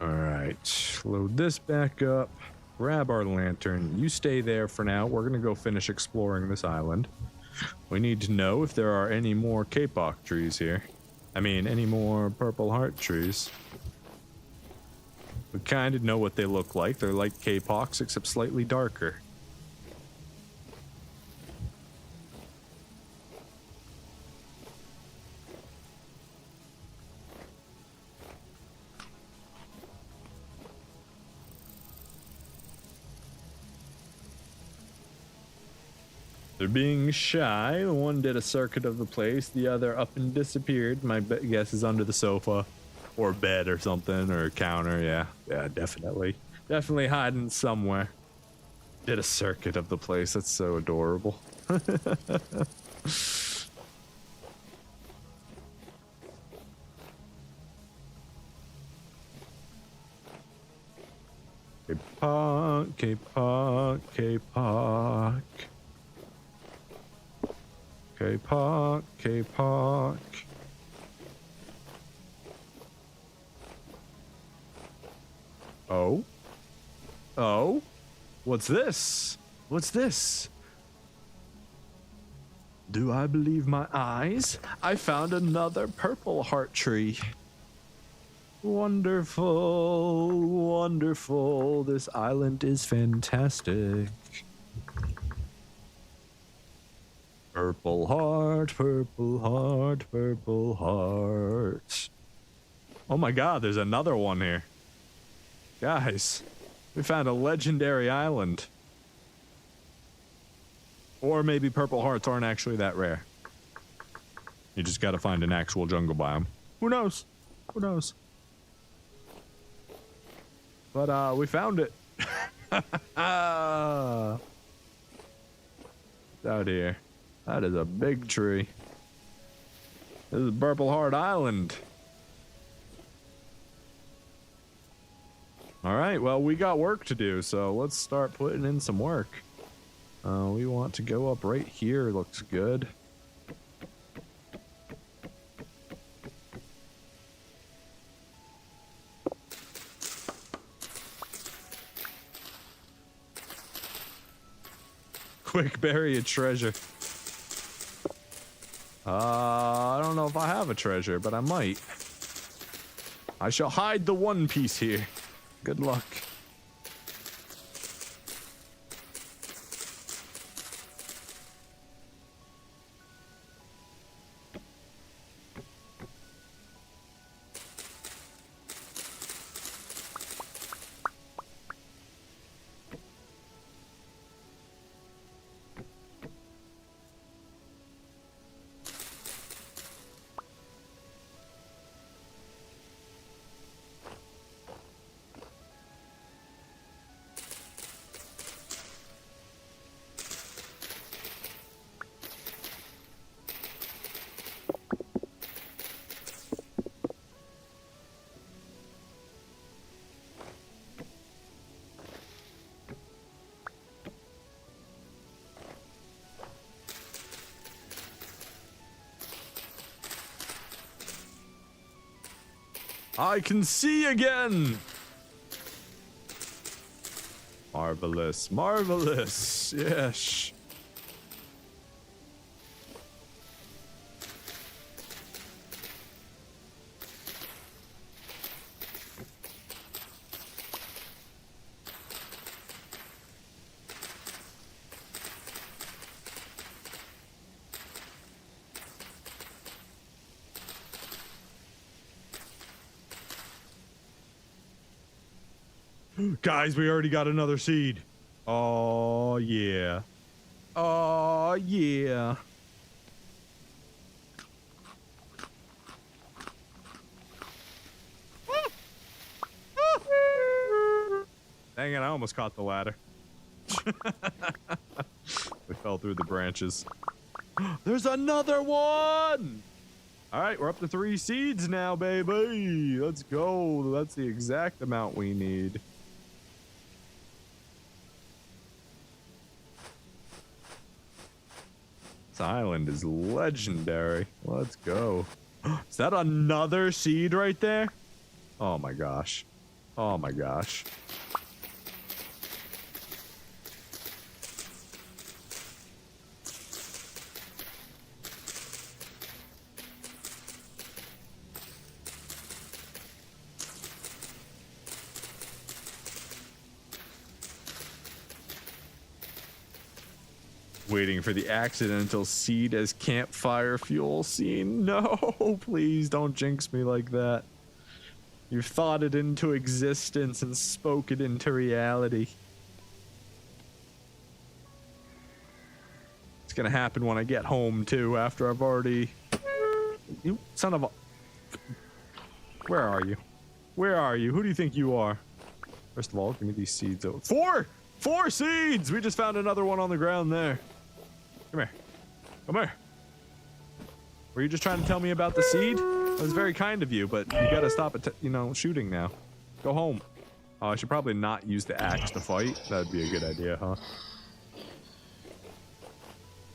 All right, load this back up. Grab our lantern. You stay there for now. We're gonna go finish exploring this island. We need to know if there are any more kapok trees here. I mean, any more purple heart trees. We kind of know what they look like. They're like kapoks, except slightly darker. They're being shy. One did a circuit of the place, the other up and disappeared. My guess is under the sofa or bed or something, or a counter. Yeah, definitely hiding somewhere. Did a circuit of the place. That's so adorable. Kapok, kapok, kapok. Kapok, kapok. Oh? Oh? What's this? What's this? Do I believe my eyes? I found another purple heart tree. Wonderful, wonderful. This island is fantastic. Purple heart, purple heart, purple heart. Oh my god, there's another one here. Guys, we found a legendary island. Or maybe purple hearts aren't actually that rare. You just gotta find an actual jungle biome. Who knows? Who knows? But, we found it. Out here. That is a big tree. This is Purple Heart Island. All right, well, we got work to do, so let's start putting in some work. We want to go up right here. Looks good. Quick, bury a treasure. I don't know if I have a treasure, but I might. I shall hide the one piece here. Good luck. I can see again! Marvelous, marvelous, yes. Guys, we already got another seed. Oh, yeah. Oh, yeah. Dang it, I almost caught the ladder. We fell through the branches. There's another one! Alright, we're up to 3 seeds now, baby! Let's go. That's the exact amount we need. This island is legendary. Let's go. Is that another seed right there? Oh my gosh. Oh my gosh. Waiting for the accidental seed as campfire fuel scene. No, please don't jinx me like that. You've thought it into existence and spoke it into reality. It's gonna happen when I get home too, after I've already... You son of a... Where are you? Where are you? Who do you think you are? First of all, give me these seeds. 4 seeds! We just found another one on the ground there. Come here. Come here. Were you just trying to tell me about the seed? That was very kind of you, but you gotta stop it, shooting now. Go home. Oh, I should probably not use the axe to fight. That'd be a good idea, huh?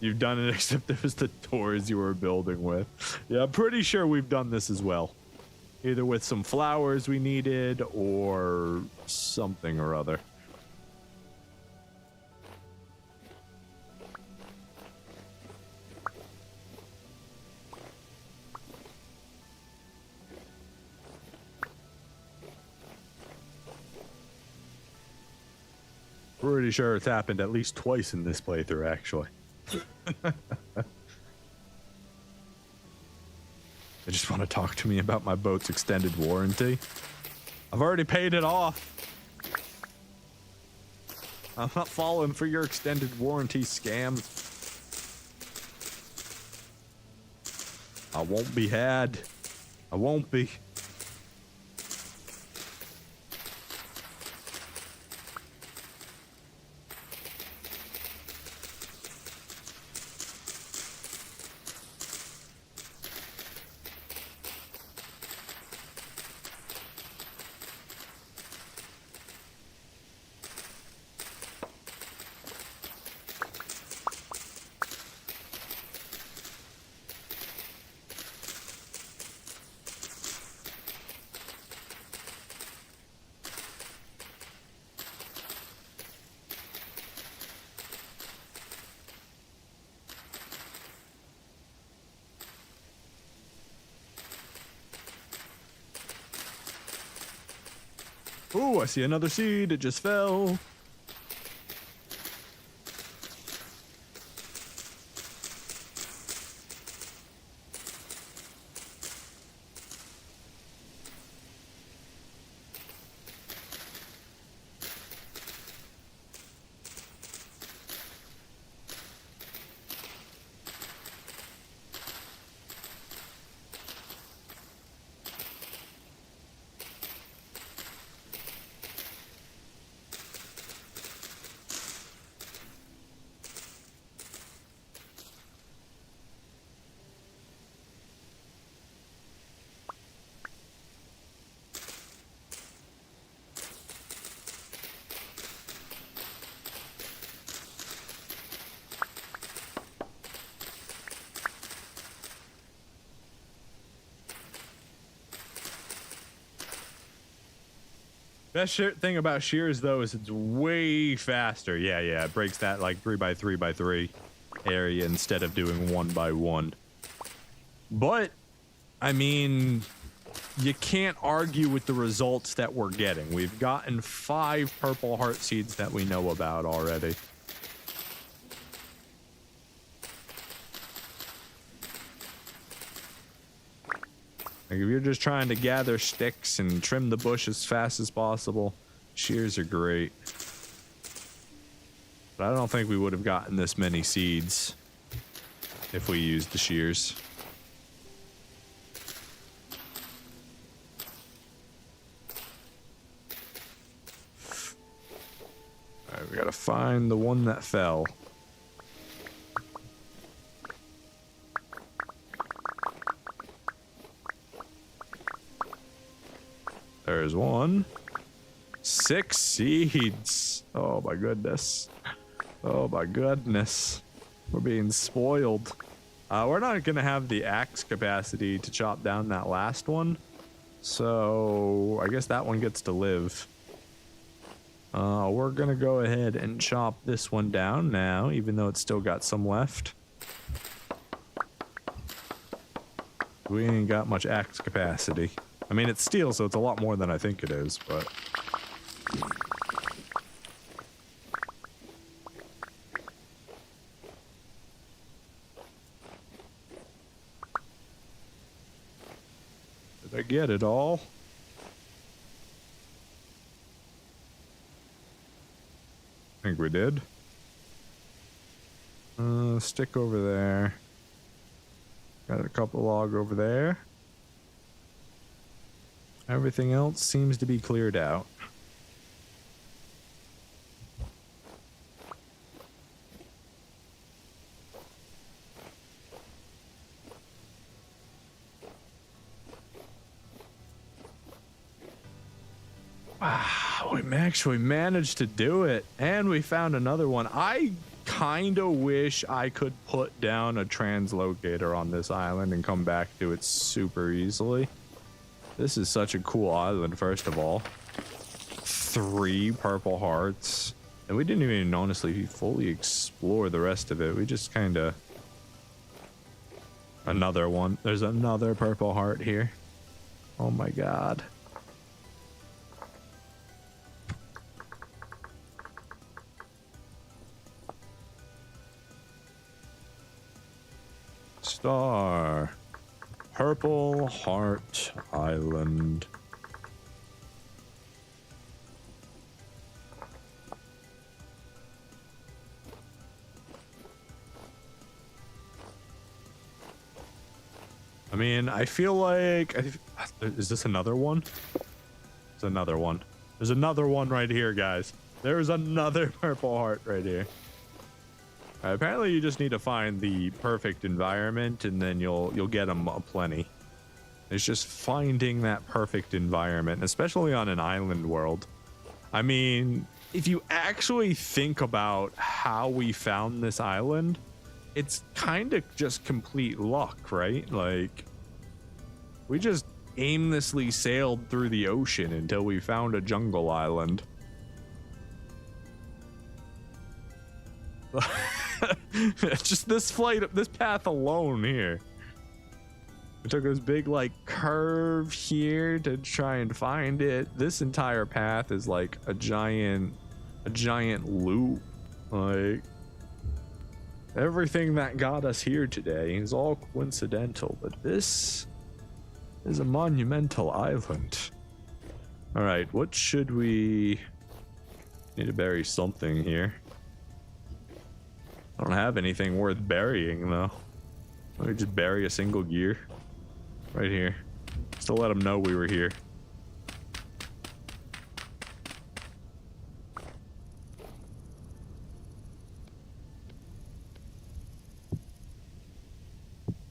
You've done it, except it was the doors you were building with. Yeah, I'm pretty sure we've done this as well. Either with some flowers we needed, or something or other. Pretty sure it's happened at least twice in this playthrough, actually. They just want to talk to me about my boat's extended warranty. I've already paid it off. I'm not falling for your extended warranty scam. I won't be had. I won't be. Ooh, I see another seed. It just fell. Best thing about shears, though, is it's way faster. Yeah, it breaks that like 3x3x3 area instead of doing 1x1. But, I mean, you can't argue with the results that we're getting. We've gotten 5 purple heart seeds that we know about already. Like, if you're just trying to gather sticks and trim the bush as fast as possible, shears are great. But I don't think we would have gotten this many seeds if we used the shears. We gotta find the one that fell. There's one. 6 seeds. Oh my goodness. Oh my goodness. We're being spoiled. We're not gonna have the axe capacity to chop down that last one. So I guess that one gets to live. We're gonna go ahead and chop this one down now, even though it's still got some left. We ain't got much axe capacity. I mean, it's steel, so it's a lot more than I think it is, but... Did I get it all? I think we did. Stick over there. Got a couple log over there. Everything else seems to be cleared out. Wow, we actually managed to do it, and we found another one. I kind of wish I could put down a translocator on this island and come back to it super easily. This is such a cool island, first of all. 3 purple hearts. And we didn't even honestly fully explore the rest of it. We just kind of... Another one. There's another purple heart here. Oh my god. Star. Purple Heart Island. I mean, I feel like... is this another one? It's another one. There's another one right here, guys. There's another purple heart right here. Apparently you just need to find the perfect environment and then you'll get them aplenty. It's just finding that perfect environment, especially on an island world. I mean, if you actually think about how we found this island, it's kind of just complete luck, right? Like, we just aimlessly sailed through the ocean until we found a jungle island. Just this flight, this path alone here. We took this big like curve here to try and find it. This entire path is like a giant loop. Like, everything that got us here today is all coincidental, but this is a monumental island. All right, what should we... Need to bury something here. I don't have anything worth burying though. Let me just bury a single gear right here, just to let them know we were here.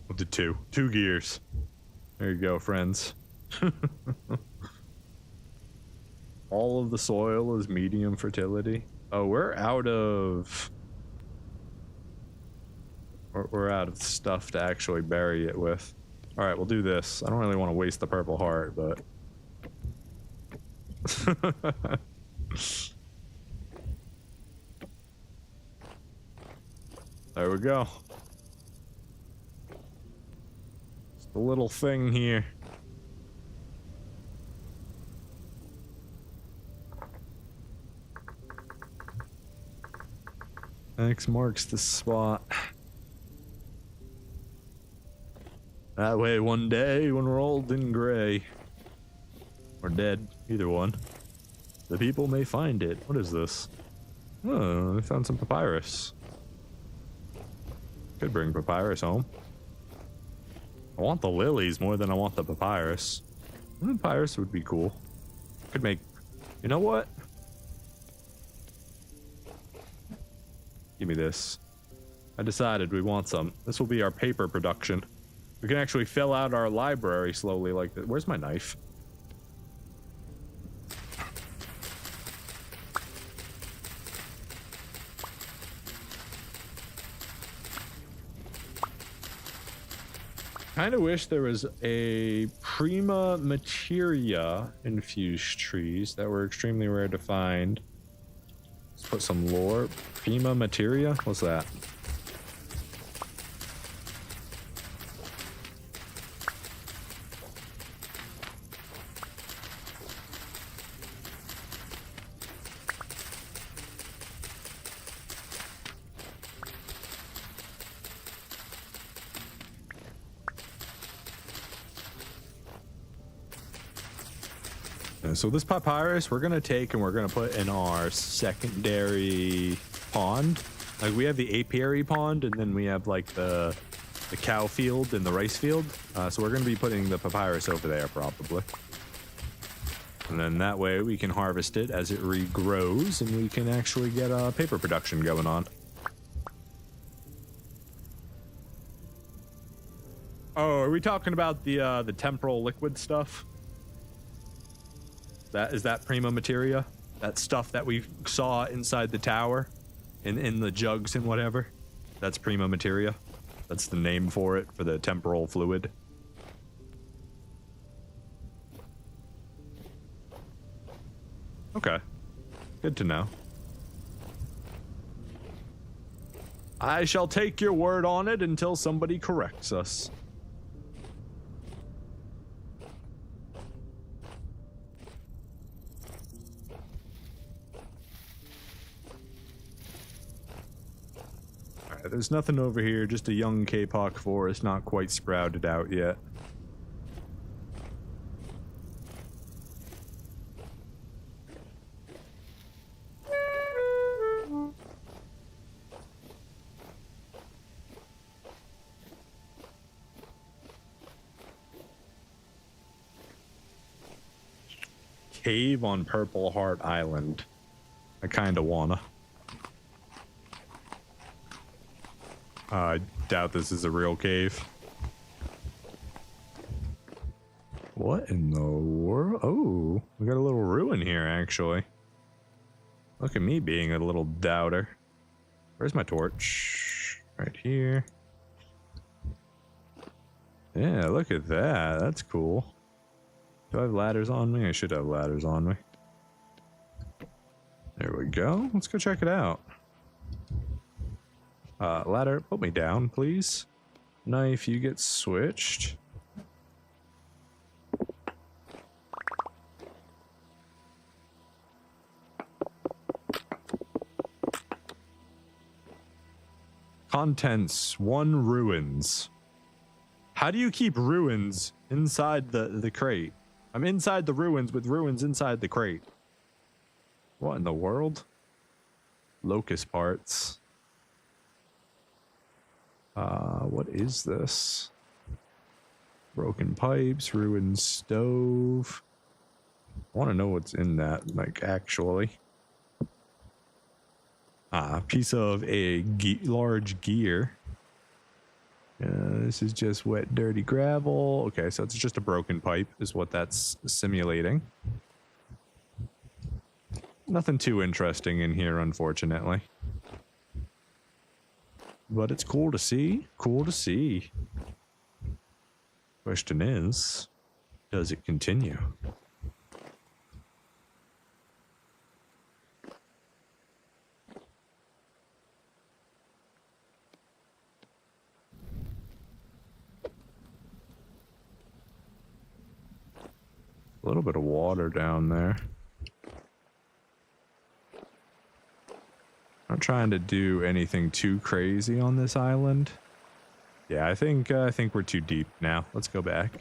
With the two gears. There you go, friends. All of the soil is medium fertility. Oh, we're out of stuff to actually bury it with. All right, we'll do this. I don't really want to waste the purple heart, but there we go. Just a little thing here. X marks the spot. That way one day when we're old and gray, or dead, either one, the people may find it. What is this? Oh, I found some papyrus. Could bring papyrus home. I want the lilies more than I want the papyrus. The papyrus would be cool. Could make... You know what? Give me this. I decided we want some. This will be our paper production. We can actually fill out our library slowly like that. Where's my knife? Kind of wish there was a prima materia infused trees that were extremely rare to find. Let's put some lore. Prima materia? What's that? So this papyrus we're gonna take and we're gonna put in our secondary pond. Like we have the apiary pond and then we have like the cow field and the rice field. So we're gonna be putting the papyrus over there probably. And then that way we can harvest it as it regrows and we can actually get a paper production going on. Oh, are we talking about the temporal liquid stuff? Is that prima materia? That stuff that we saw inside the tower, in the jugs and whatever? That's prima materia. That's the name for it, for the temporal fluid. Okay. Good to know. I shall take your word on it until somebody corrects us. There's nothing over here, just a young K-Pock forest, not quite sprouted out yet. Cave on Purple Heart Island. I kinda wanna. I doubt this is a real cave. What in the world? Oh, we got a little ruin here, actually. Look at me being a little doubter. Where's my torch? Right here. Yeah, look at that. That's cool. Do I have ladders on me? I should have ladders on me. There we go. Let's go check it out. Ladder, put me down, please. Knife, you get switched. Contents, 1 ruins. How do you keep ruins inside the crate? I'm inside the ruins with ruins inside the crate. What in the world? Locust parts. What is this? Broken pipes, ruined stove. I want to know what's in that, like, actually. Piece of a large gear. This is just wet, dirty gravel. Okay, so it's just a broken pipe is what that's simulating. Nothing too interesting in here, unfortunately. But it's cool to see. Cool to see. Question is, does it continue? A little bit of water down there. Not trying to do anything too crazy on this island. Yeah, I think we're too deep now. Let's go back.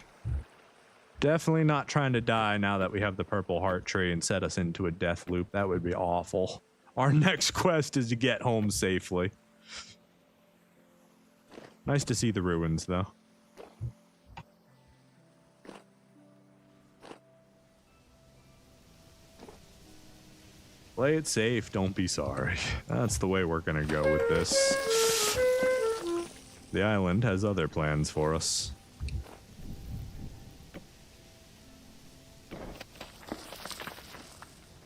Definitely not trying to die now that we have the purple heart tree and set us into a death loop. That would be awful. Our next quest is to get home safely. Nice to see the ruins, though. Play it safe, don't be sorry. That's the way we're gonna go with this. The island has other plans for us.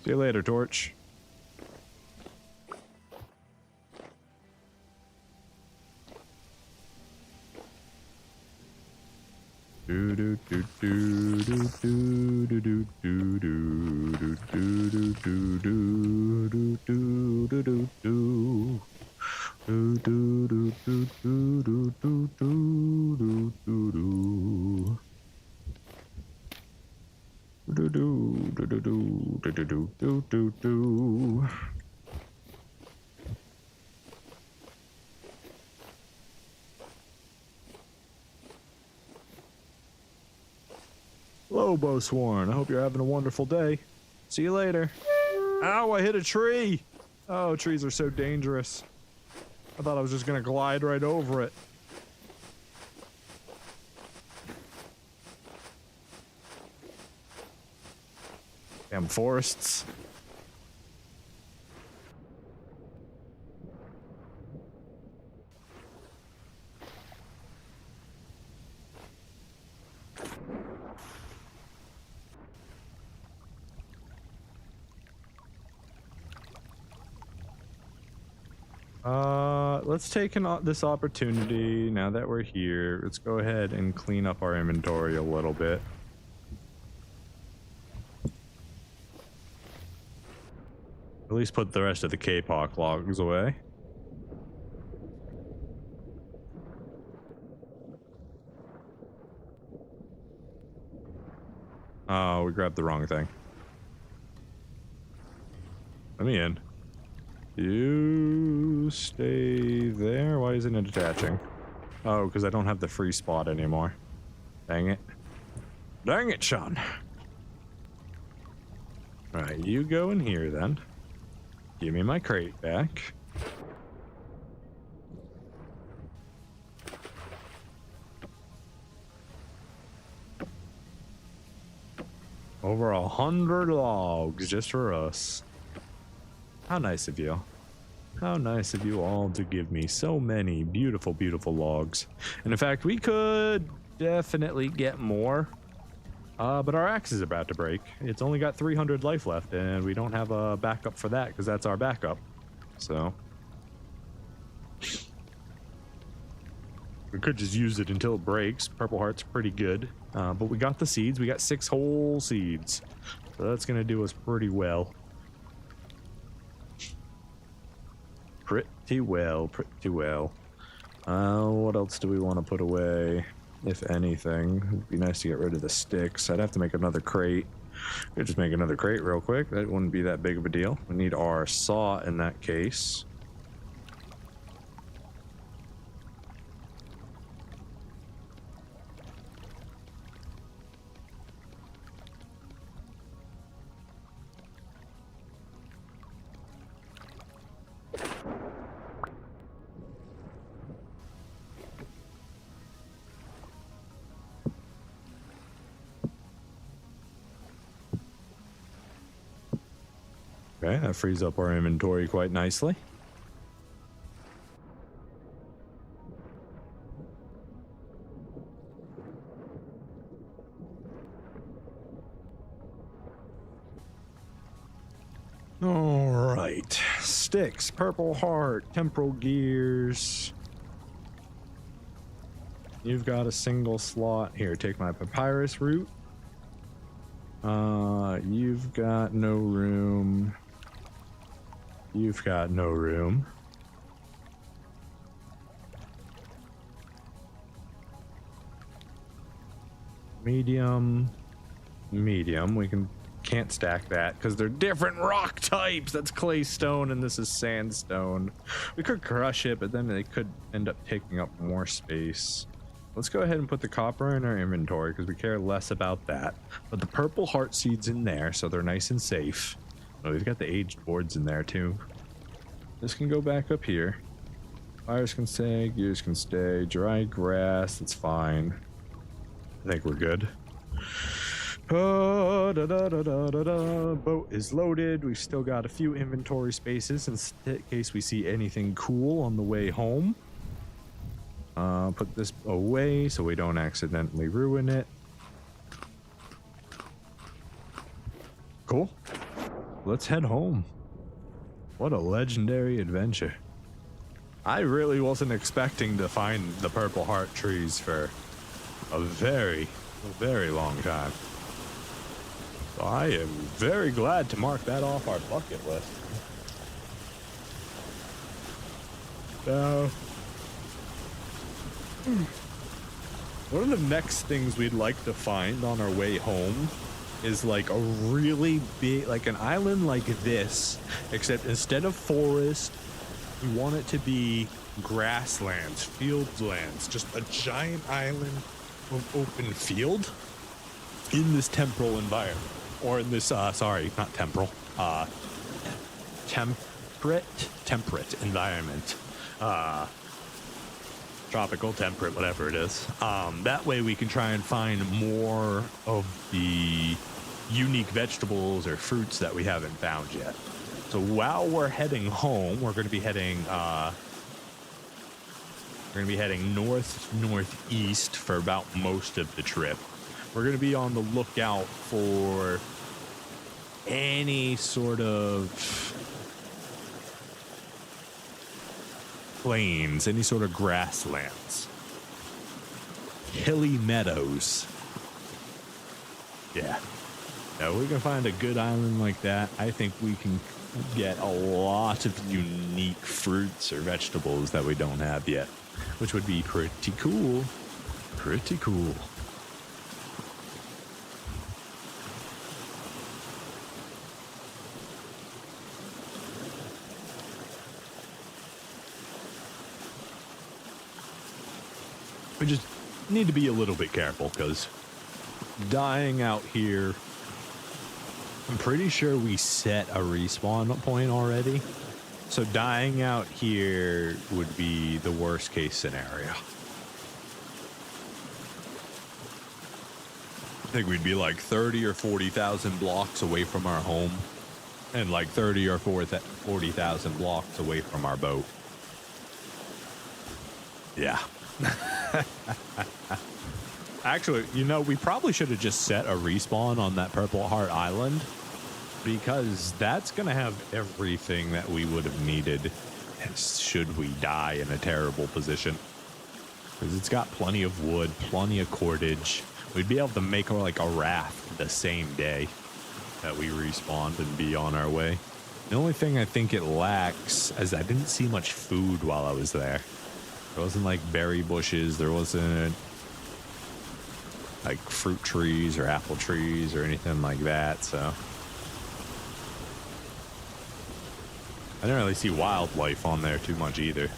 See you later, Torch. Do do do do do do do do do do do do do do do do do do do. Do do do do do do do do do do. Do do do do do do do do do do. Hello, Bowsworn. I hope you're having a wonderful day. See you later. Ow, I hit a tree. Oh, trees are so dangerous. I thought I was just gonna glide right over it. Damn forests. Let's take this opportunity now that we're here. Let's go ahead and clean up our inventory a little bit. At least put the rest of the K-Pop logs away. Oh, we grabbed the wrong thing. Let me in. You stay there? Why isn't it attaching? Oh, because I don't have the free spot anymore. Dang it. Dang it, Sean. Alright, you go in here then. Give me my crate back. Over 100 logs just for us. How nice of you. How nice of you all to give me so many beautiful, beautiful logs. And in fact, we could definitely get more. But our axe is about to break. It's only got 300 life left, and we don't have a backup for that because that's our backup. So we could just use it until it breaks. Purple heart's pretty good. But we got the seeds. We got 6 whole seeds. So that's going to do us pretty well. Pretty well, pretty well. What else do we want to put away? If anything, it'd be nice to get rid of the sticks. I'd have to make another crate. Could just make another crate real quick. That wouldn't be that big of a deal. We need our saw in that case. Okay, that frees up our inventory quite nicely. All right, sticks, purple heart, temporal gears. You've got a single slot. Here, take my papyrus root. You've got no room. You've got no room. Medium. Medium. We can't stack that because they're different rock types. That's clay stone and this is sandstone. We could crush it, but then they could end up taking up more space. Let's go ahead and put the copper in our inventory because we care less about that. But the purple heart seeds in there, so they're nice and safe. Oh, we've got the aged boards in there too. This can go back up here. Fires can stay, gears can stay, dry grass, that's fine. I think we're good. Oh, da, da, da, da, da, da. Boat is loaded. We've still got a few inventory spaces in case we see anything cool on the way home. Put this away so we don't accidentally ruin it. Cool. Let's head home. What a legendary adventure. I really wasn't expecting to find the purple heart trees for a very long time. So I am very glad to mark that off our bucket list. Now, one of the next things we'd like to find on our way home is like a really big, like an island like this, except instead of forest, we want it to be grasslands, fieldlands, just a giant island of open field in this temporal environment. Or in this, sorry, not temporal, temperate environment. Tropical, temperate, whatever it is. That way we can try and find more of the unique vegetables or fruits that we haven't found yet. So while we're heading home, we're going to be heading northeast for about most of the trip. We're going to be on the lookout for any sort of plains, any sort of grasslands, hilly meadows. Yeah. Now we can find a good island like that. I think we can get a lot of unique fruits or vegetables that we don't have yet, which would be pretty cool. Pretty cool. We just need to be a little bit careful because dying out here, I'm pretty sure we set a respawn point already. So dying out here would be the worst case scenario. I think we'd be like 30 or 40,000 blocks away from our home and like 30 or 40,000 blocks away from our boat. Yeah. Actually, you know, we probably should have just set a respawn on that Purple Heart Island because that's going to have everything that we would have needed should we die in a terrible position. Because it's got plenty of wood, plenty of cordage. We'd be able to make like a raft the same day that we respawned and be on our way. The only thing I think it lacks is I didn't see much food while I was there. There wasn't like berry bushes. There wasn't like fruit trees or apple trees or anything like that. So I didn't really see wildlife on there too much either.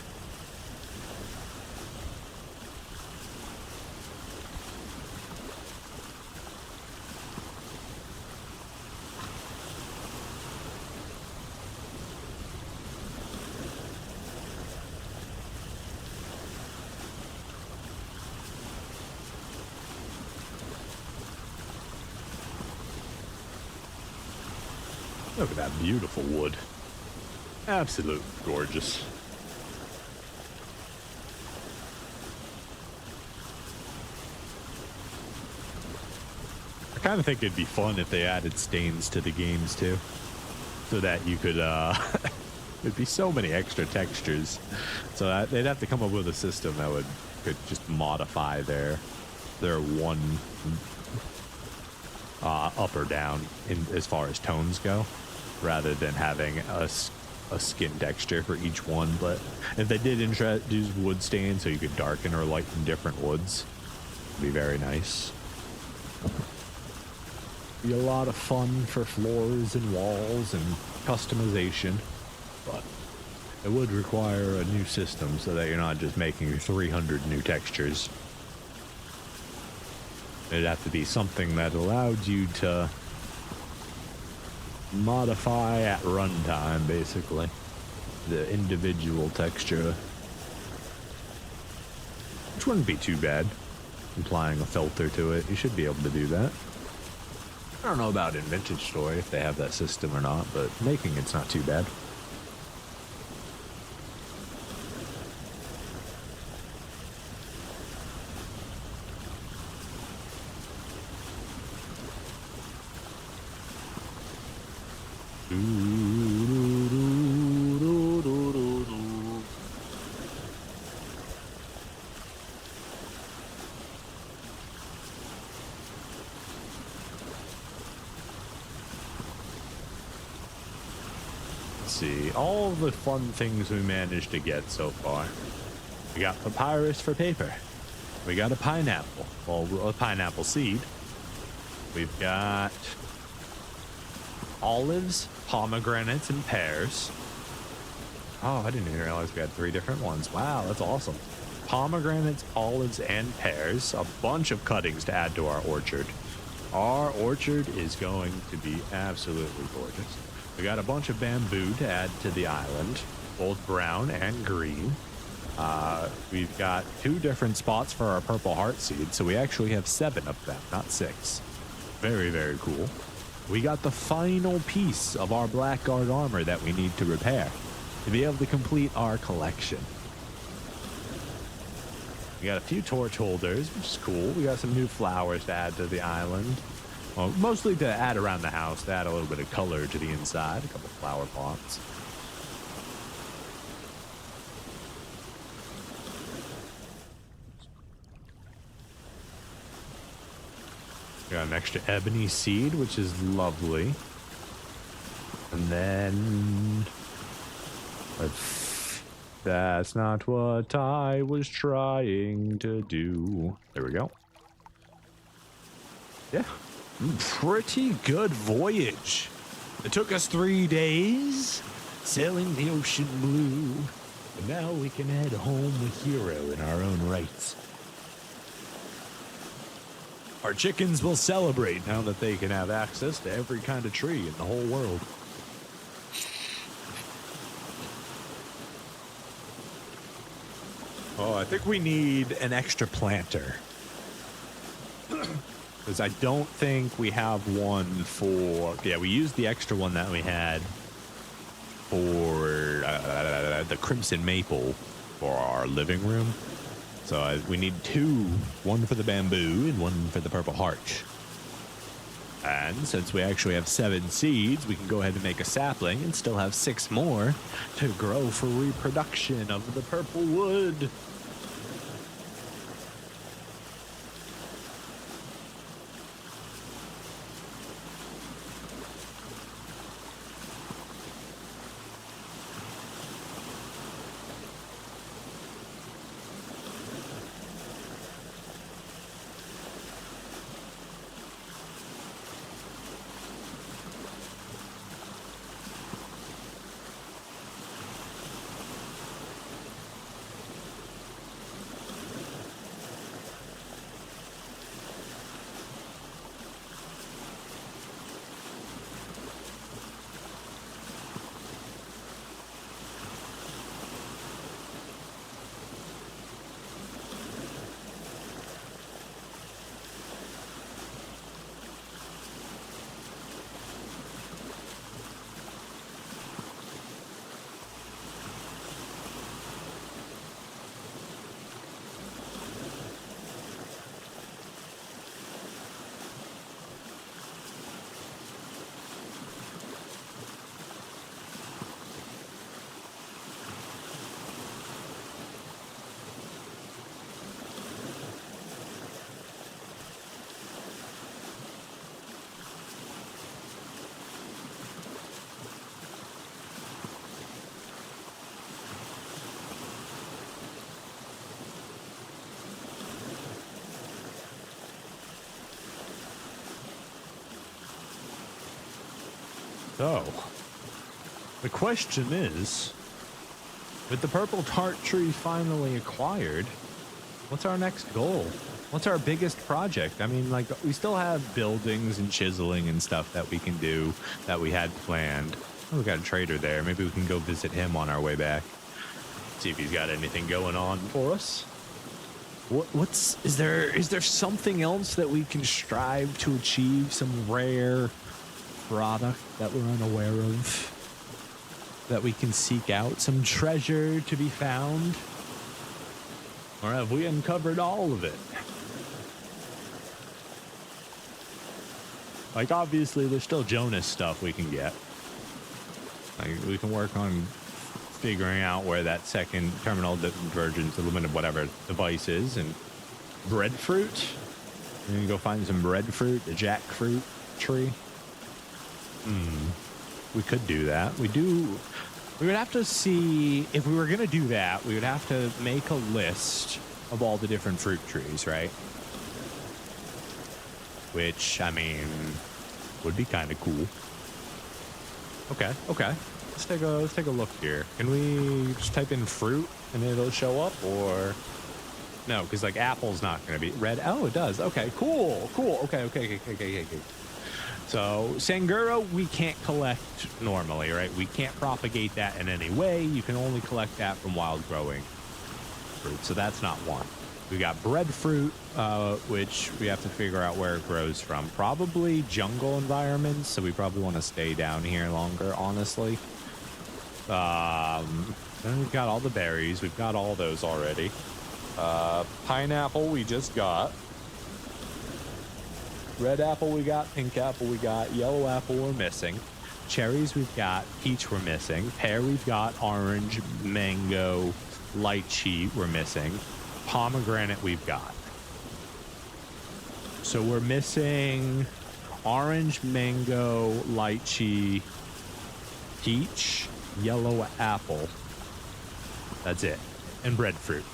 Look at that beautiful wood. Absolute gorgeous. I kind of think it'd be fun if they added stains to the games too. So that you could, there'd be so many extra textures. So that they'd have to come up with a system that could just modify their one up or down in as far as tones go, rather than having a skin texture for each one. But if they did introduce wood stain so you could darken or lighten different woods, it'd be very nice. Be a lot of fun for floors and walls and customization, but it would require a new system so that you're not just making 300 new textures. It'd have to be something that allowed you to modify at runtime, basically, the individual texture. Which wouldn't be too bad. Applying a filter to it, you should be able to do that. I don't know about in Vintage Story if they have that system or not, but making it's not too bad. See all the fun things we managed to get so far. We got papyrus for paper. We got a pineapple, well, a pineapple seed. We've got olives, pomegranates, and pears. Oh, I didn't even realize we had 3 different ones. Wow, that's awesome. Pomegranates, olives, and pears. A bunch of cuttings to add to our orchard. Our orchard is going to be absolutely gorgeous. We got a bunch of bamboo to add to the island, both brown and green. We've got 2 different spots for our purple heart seed, so we actually have 7 of them, not 6. Very, very cool. We got the final piece of our blackguard armor that we need to repair to be able to complete our collection. We got a few torch holders, which is cool. We got some new flowers to add to the island. Well, mostly to add around the house, to add a little bit of color to the inside. A couple flower pots. We got an extra ebony seed, which is lovely. And then... that's not what I was trying to do. There we go. Yeah. Pretty good voyage. It took us 3 days sailing the ocean blue. But now we can head home a hero in our own rights. Our chickens will celebrate now that they can have access to every kind of tree in the whole world. Oh, I think we need an extra planter. Because I don't think we have one for... Yeah, we used the extra one that we had for the Crimson Maple for our living room. So we need 2. One for the bamboo and one for the Purple Heart. And since we actually have 7 seeds, we can go ahead and make a sapling and still have 6 more to grow for reproduction of the purple wood. So, the question is, with the purple tart tree finally acquired, what's our next goal? What's our biggest project? I mean, like, we still have buildings and chiseling and stuff that we can do that we had planned. Oh, we got a trader there. Maybe we can go visit him on our way back. See if he's got anything going on for us. Is there something else that we can strive to achieve, some rare product that we're unaware of, that we can seek out, some treasure to be found? Or have we uncovered all of it? Like, obviously, there's still Jonas stuff we can get. Like, we can work on figuring out where that second terminal divergence, aluminum, whatever device is, and breadfruit. We can go find some breadfruit, the jackfruit tree. We could do that. We would have to see, if we were going to do that, we would have to make a list of all the different fruit trees, right? Which, I mean, would be kind of cool. Okay. Let's take a look here. Can we just type in fruit and it'll show up, or no? Because like apple's not going to be red. Oh, it does. Okay, cool. Okay. So Sangura we can't collect normally, right? We can't propagate that in any way. You can only collect that from wild growing fruit. So that's not one. We got breadfruit, which we have to figure out where it grows from. Probably jungle environments, so we probably want to stay down here longer, honestly. Then we've got all the berries. We've got all those already. Pineapple we just got. Red apple we got. Pink apple we got. Yellow apple we're missing. Cherries we've got. Peach we're missing. Pear we've got. Orange, mango, lychee we're missing. Pomegranate we've got. So we're missing orange, mango, lychee, peach, yellow apple. That's it. And breadfruit.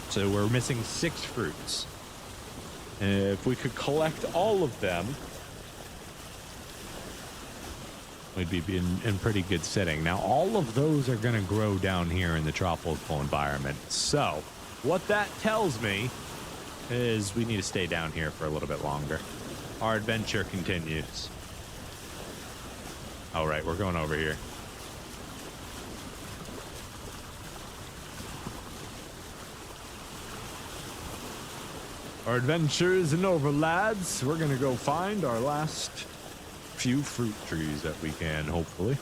So we're missing 6 fruits. And if we could collect all of them, we'd be in pretty good setting. Now, all of those are going to grow down here in the tropical environment. So what that tells me is we need to stay down here for a little bit longer. Our adventure continues. All right, we're going over here. Our adventure isn't over, lads. We're going to go find our last few fruit trees that we can, hopefully.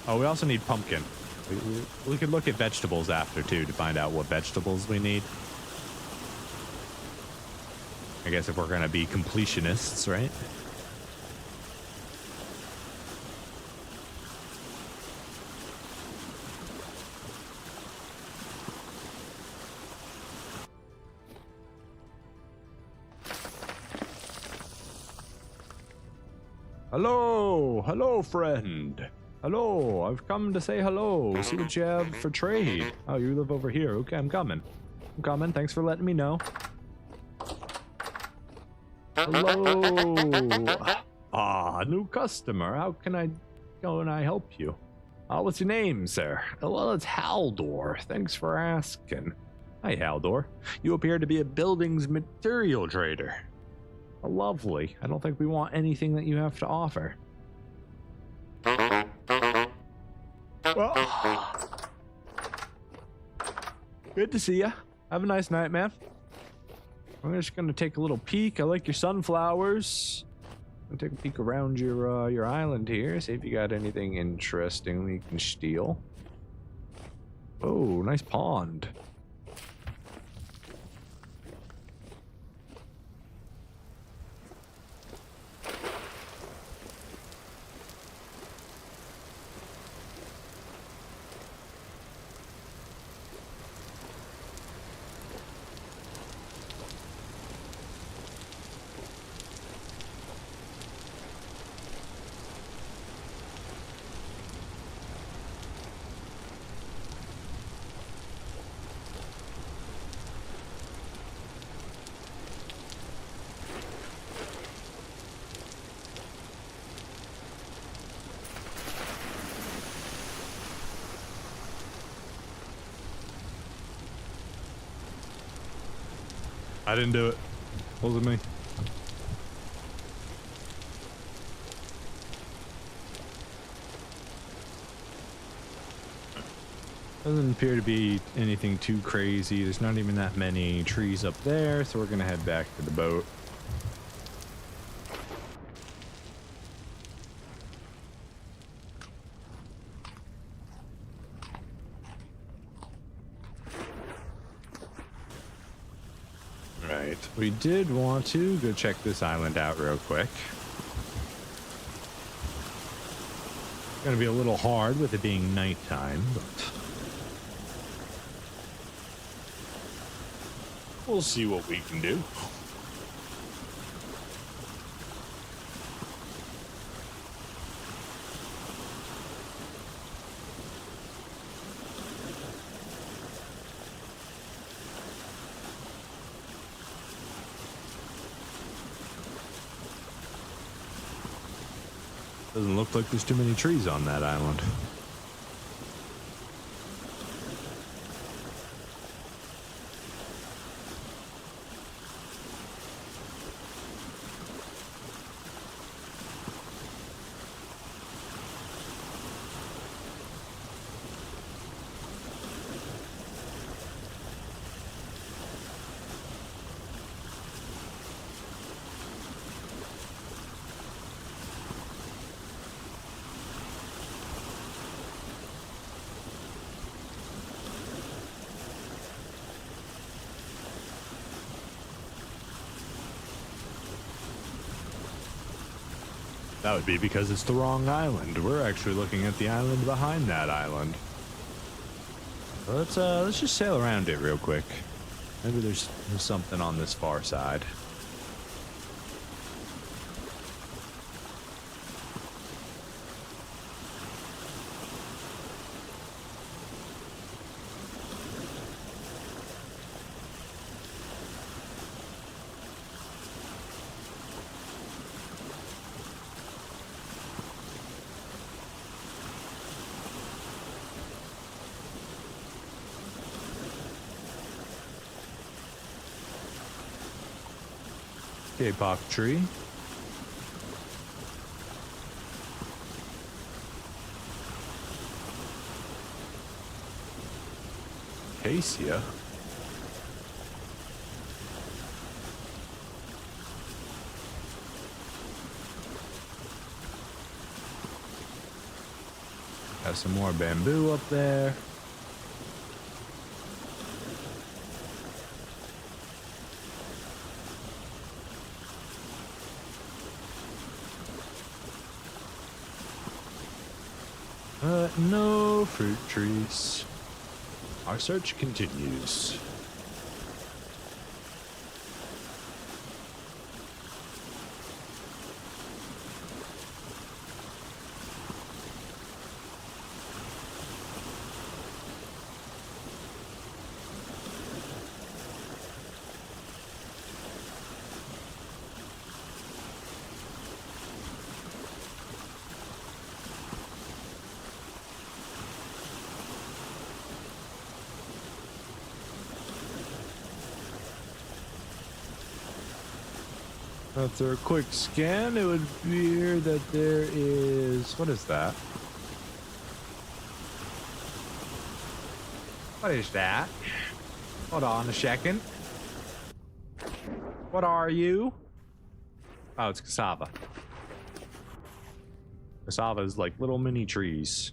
Oh, we also need pumpkin. We could look at vegetables after, too, to find out what vegetables we need. I guess if we're going to be completionists, right? Hello, friend. Hello, I've come to say hello. See what you have for trade. Oh, you live over here. Okay, I'm coming. Thanks for letting me know. Hello. New customer. How can I go and I help you? What's your name, sir? Well, it's Haldor. Thanks for asking. Hi, Haldor. You appear to be a buildings material trader. Lovely. I don't think we want anything that you have to offer. Well, good to see ya. Have a nice night, man. I'm just gonna take a little peek. I like your sunflowers. I'll take a peek around your island here. See if you got anything interesting we can steal. Oh, nice pond. I didn't do it. Wasn't me. Doesn't appear to be anything too crazy. There's not even that many trees up there, so we're gonna head back to the boat. Right, we did want to go check this island out real quick. Gonna be a little hard with it being nighttime, but we'll see what we can do. Doesn't look like there's too many trees on that island. That would be because it's the wrong island. We're actually looking at the island behind that island. Let's just sail around it real quick. Maybe there's something on this far side. K-pop tree. Acacia. Got some more bamboo up there. No fruit trees. Our search continues. After a quick scan, it would appear that there is... What is that? What is that? Hold on a second. What are you? Oh, it's cassava. Cassava is like little mini trees.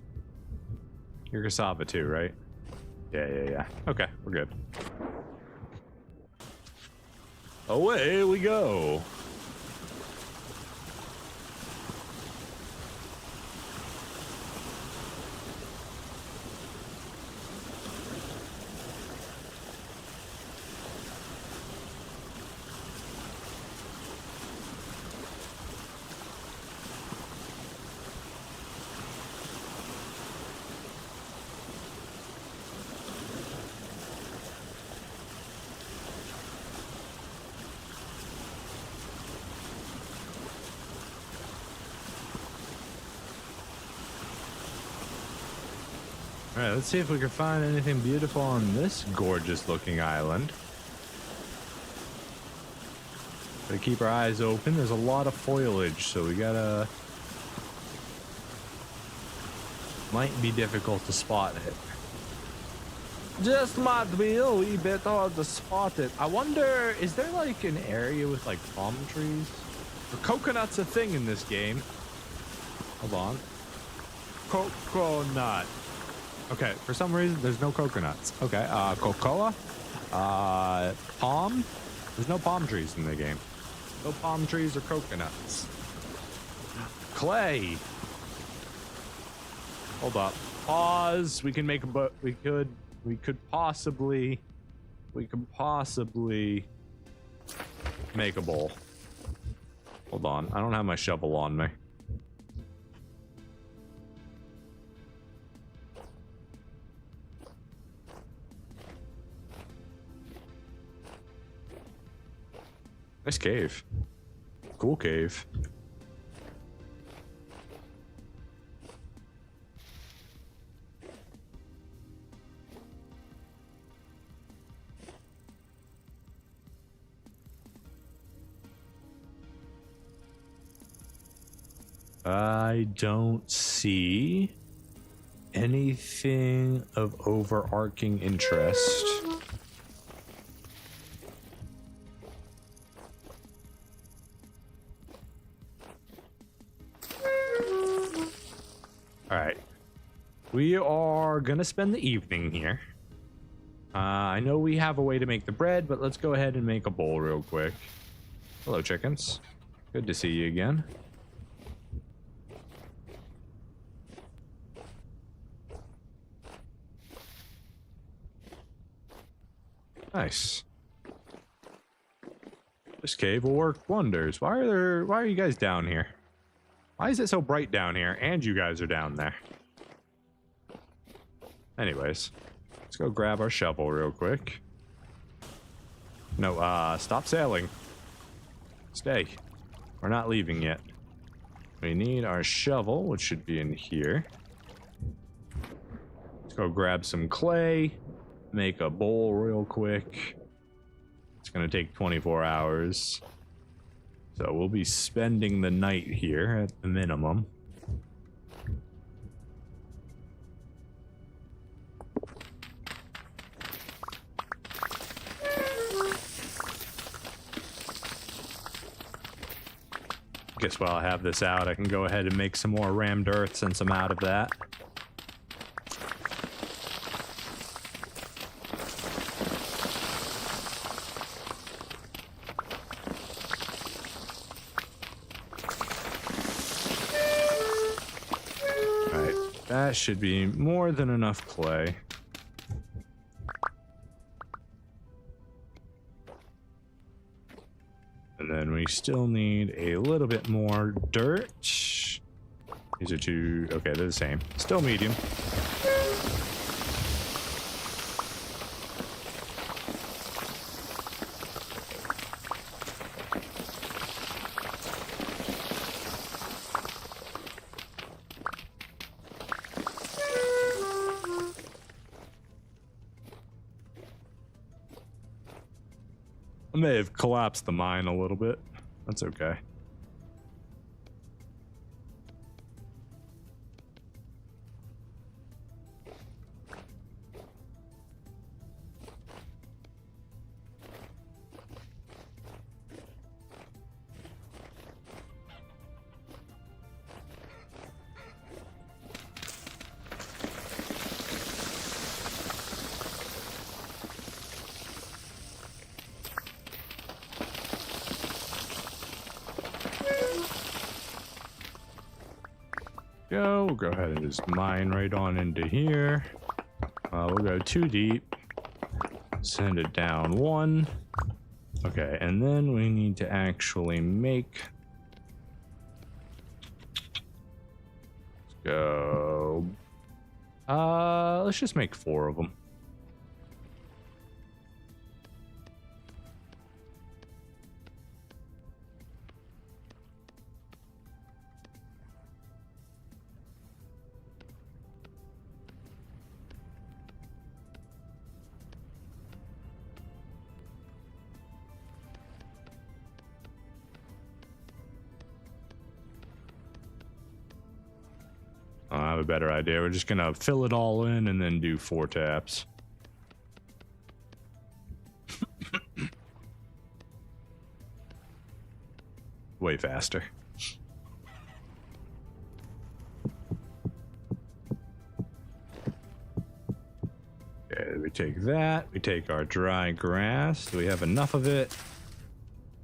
You're cassava too, right? Yeah. Okay, we're good. Away we go. All right, let's see if we can find anything beautiful on this gorgeous looking island. Gotta keep our eyes open. There's a lot of foliage, so we gotta... Might be difficult to spot it. Just might be a wee bit hard to spot it. I wonder, is there like an area with like palm trees? Are coconuts a thing in this game? Hold on. Coconut. Okay, for some reason there's no coconuts. Okay, cocoa? Palm? There's no palm trees in the game. No palm trees or coconuts. Clay. Hold up. Pause. We can make a we could possibly make a bowl. Hold on. I don't have my shovel on me. Nice cave. Cool cave. I don't see anything of overarching interest. All right. We are gonna spend the evening here. I know we have a way to make the bread, but let's go ahead and make a bowl real quick. Hello, chickens. Good to see you again. Nice. This cave will work wonders. Why are you guys down here? Why is it so bright down here and you guys are down there? Anyways, let's go grab our shovel real quick. No, stop sailing. Stay. We're not leaving yet. We need our shovel, which should be in here. Let's go grab some clay. Make a bowl real quick. It's gonna take 24 hours. So we'll be spending the night here at the minimum. Guess while I have this out, I can go ahead and make some more rammed earth since I'm out of that. That should be more than enough clay. And then we still need a little bit more dirt. These are two, okay, they're the same. Still medium. I may have collapsed the mine a little bit. That's okay. We'll go ahead and just mine right on into here. We'll go 2 deep. Send it down 1. Okay, and then we need to actually make... Let's go... let's just make 4 of them. I have a better idea. We're just gonna fill it all in and then do 4 taps. way faster. Okay, we take that. We take our dry grass. Do we have enough of it?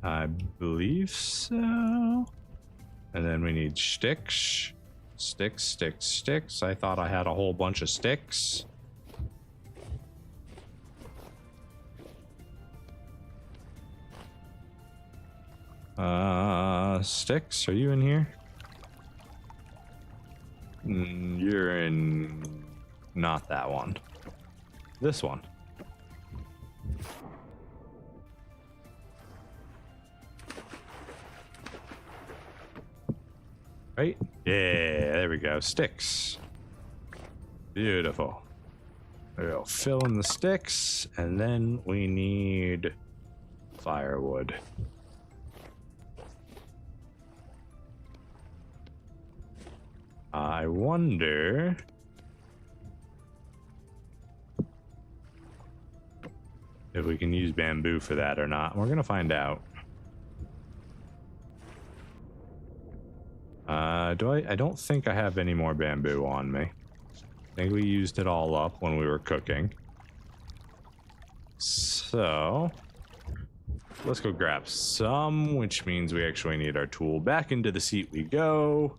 I believe so. And then we need sticks. Sticks, sticks, sticks. I thought I had a whole bunch of sticks. Sticks, are you in here? You're in... not that one. This one. Right? Yeah, there we go. Sticks. Beautiful. There we go. Fill in the sticks, and then we need firewood. I wonder if we can use bamboo for that or not. We're gonna find out. I don't think I have any more bamboo on me. I think we used it all up when we were cooking. So let's go grab some, which means we actually need our tool. Back into the seat we go.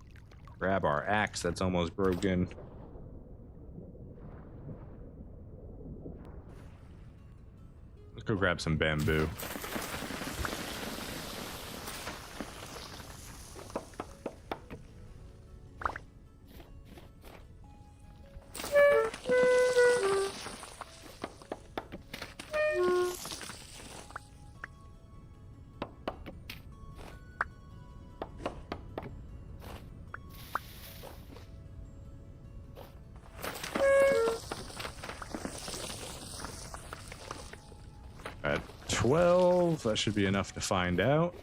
Grab our axe that's almost broken. Let's go grab some bamboo. At 12, that should be enough to find out.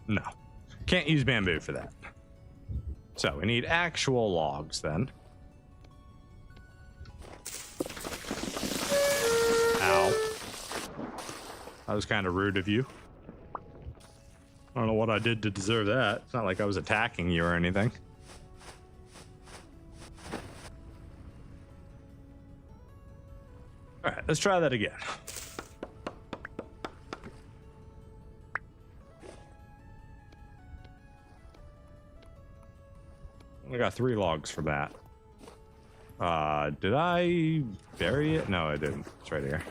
No, can't use bamboo for that. So we need actual logs then. Ow. That was kind of rude of you. I don't know what I did to deserve that. It's not like I was attacking you or anything. All right, let's try that again. I got 3 logs for that. Did I bury it? No, I didn't. It's right here.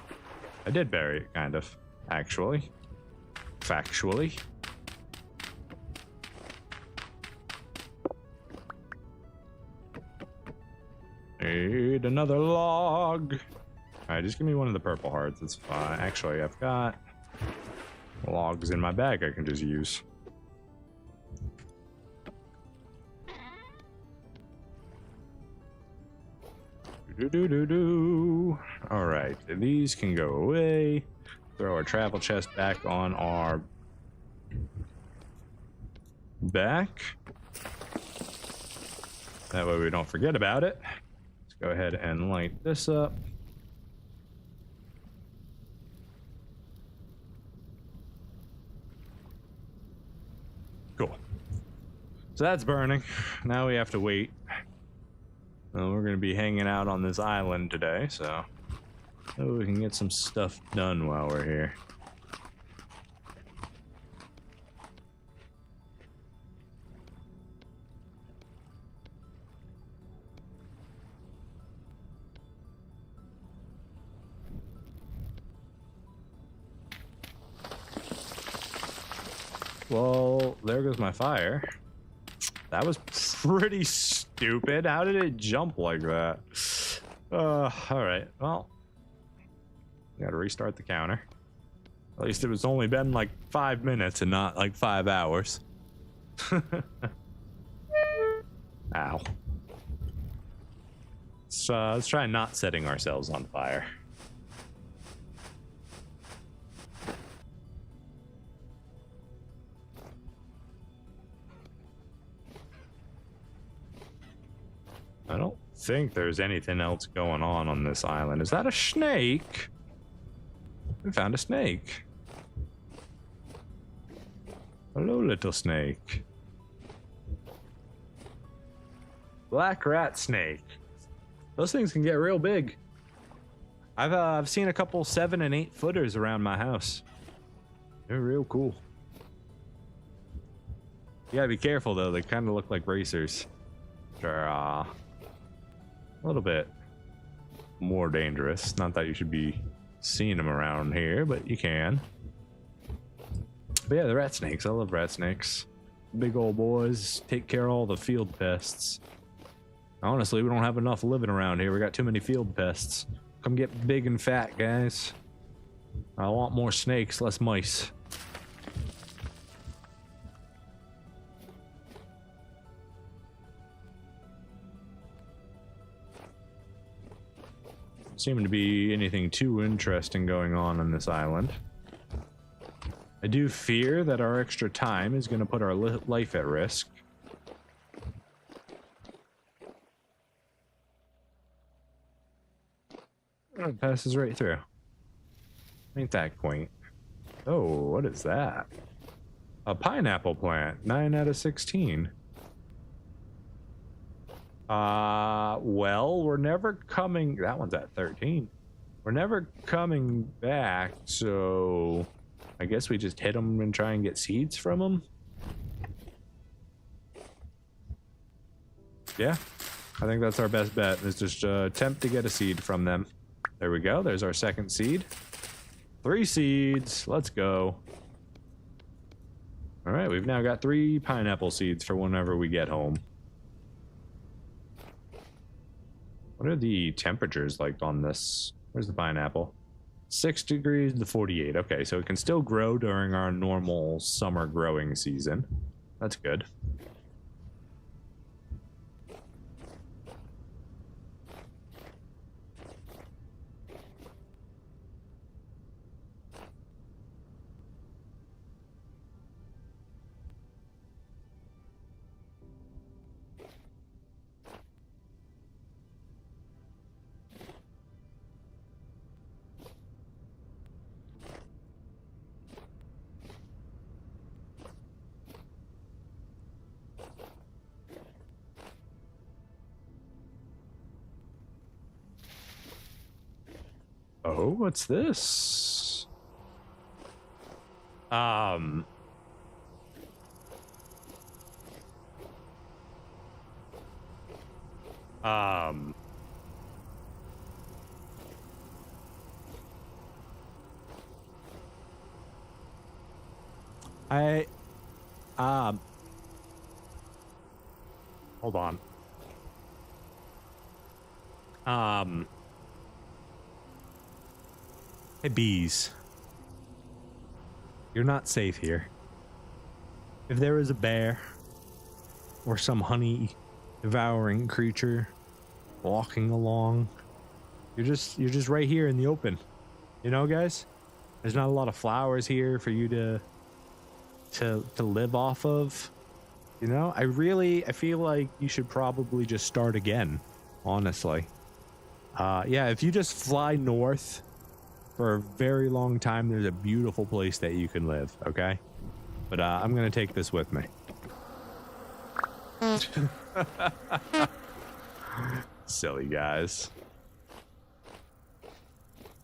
I did bury it, kind of. Actually. Factually. Need another log. Alright, just give me one of the purple hearts. It's fine. Actually, I've got logs in my bag I can just use. All right, these can go away. Throw our travel chest back on our back. That way we don't forget about it. Let's go ahead and light this up. Cool. So that's burning. Now we have to wait. We're going to be hanging out on this island today, so we can get some stuff done while we're here. Well, there goes my fire. That was pretty stupid. How did it jump like that? All right. Well, gotta restart the counter. At least it was only been like 5 minutes and not like 5 hours. Ow. Let's try not setting ourselves on fire. think there's anything else going on this island. Is that a snake? We found a snake. Hello, little snake. Black rat snake. Those things can get real big. I've seen a couple 7 and 8 footers around my house. They're real cool. You gotta be careful though. They kind of look like racers. They're a little bit more dangerous. Not that you should be seeing them around here, but you can. But yeah, the rat snakes. I love rat snakes. Big old boys. Take care of all the field pests. Honestly, we don't have enough living around here. We got too many field pests. Come get big and fat, guys. I want more snakes, less mice. Seeming to be anything too interesting going on this island. I do fear that our extra time is going to put our life at risk. Oh, it passes right through. Ain't that quaint? Oh, what is that? A pineapple plant. 9 out of 16. Well, we're never coming. That one's at 13. We're never coming back, so I guess we just hit them and try and get seeds from them. Yeah, I think that's our best bet, is just attempt to get a seed from them. There we go. There's our second seed. 3 seeds. Let's go. All right, we've now got 3 pineapple seeds for whenever we get home. What are the temperatures like on this? Where's the pineapple? 6 degrees to 48. Okay, so it can still grow during our normal summer growing season. That's good. Oh, what's this? Um, hold on. Hey, bees. You're not safe here. If there is a bear or some honey devouring creature walking along, you're just right here in the open. You know, guys? There's not a lot of flowers here for you to live off of. You know, I feel like you should probably just start again, honestly. Yeah, if you just fly north for a very long time, there's a beautiful place that you can live, okay? But I'm gonna take this with me. Silly guys.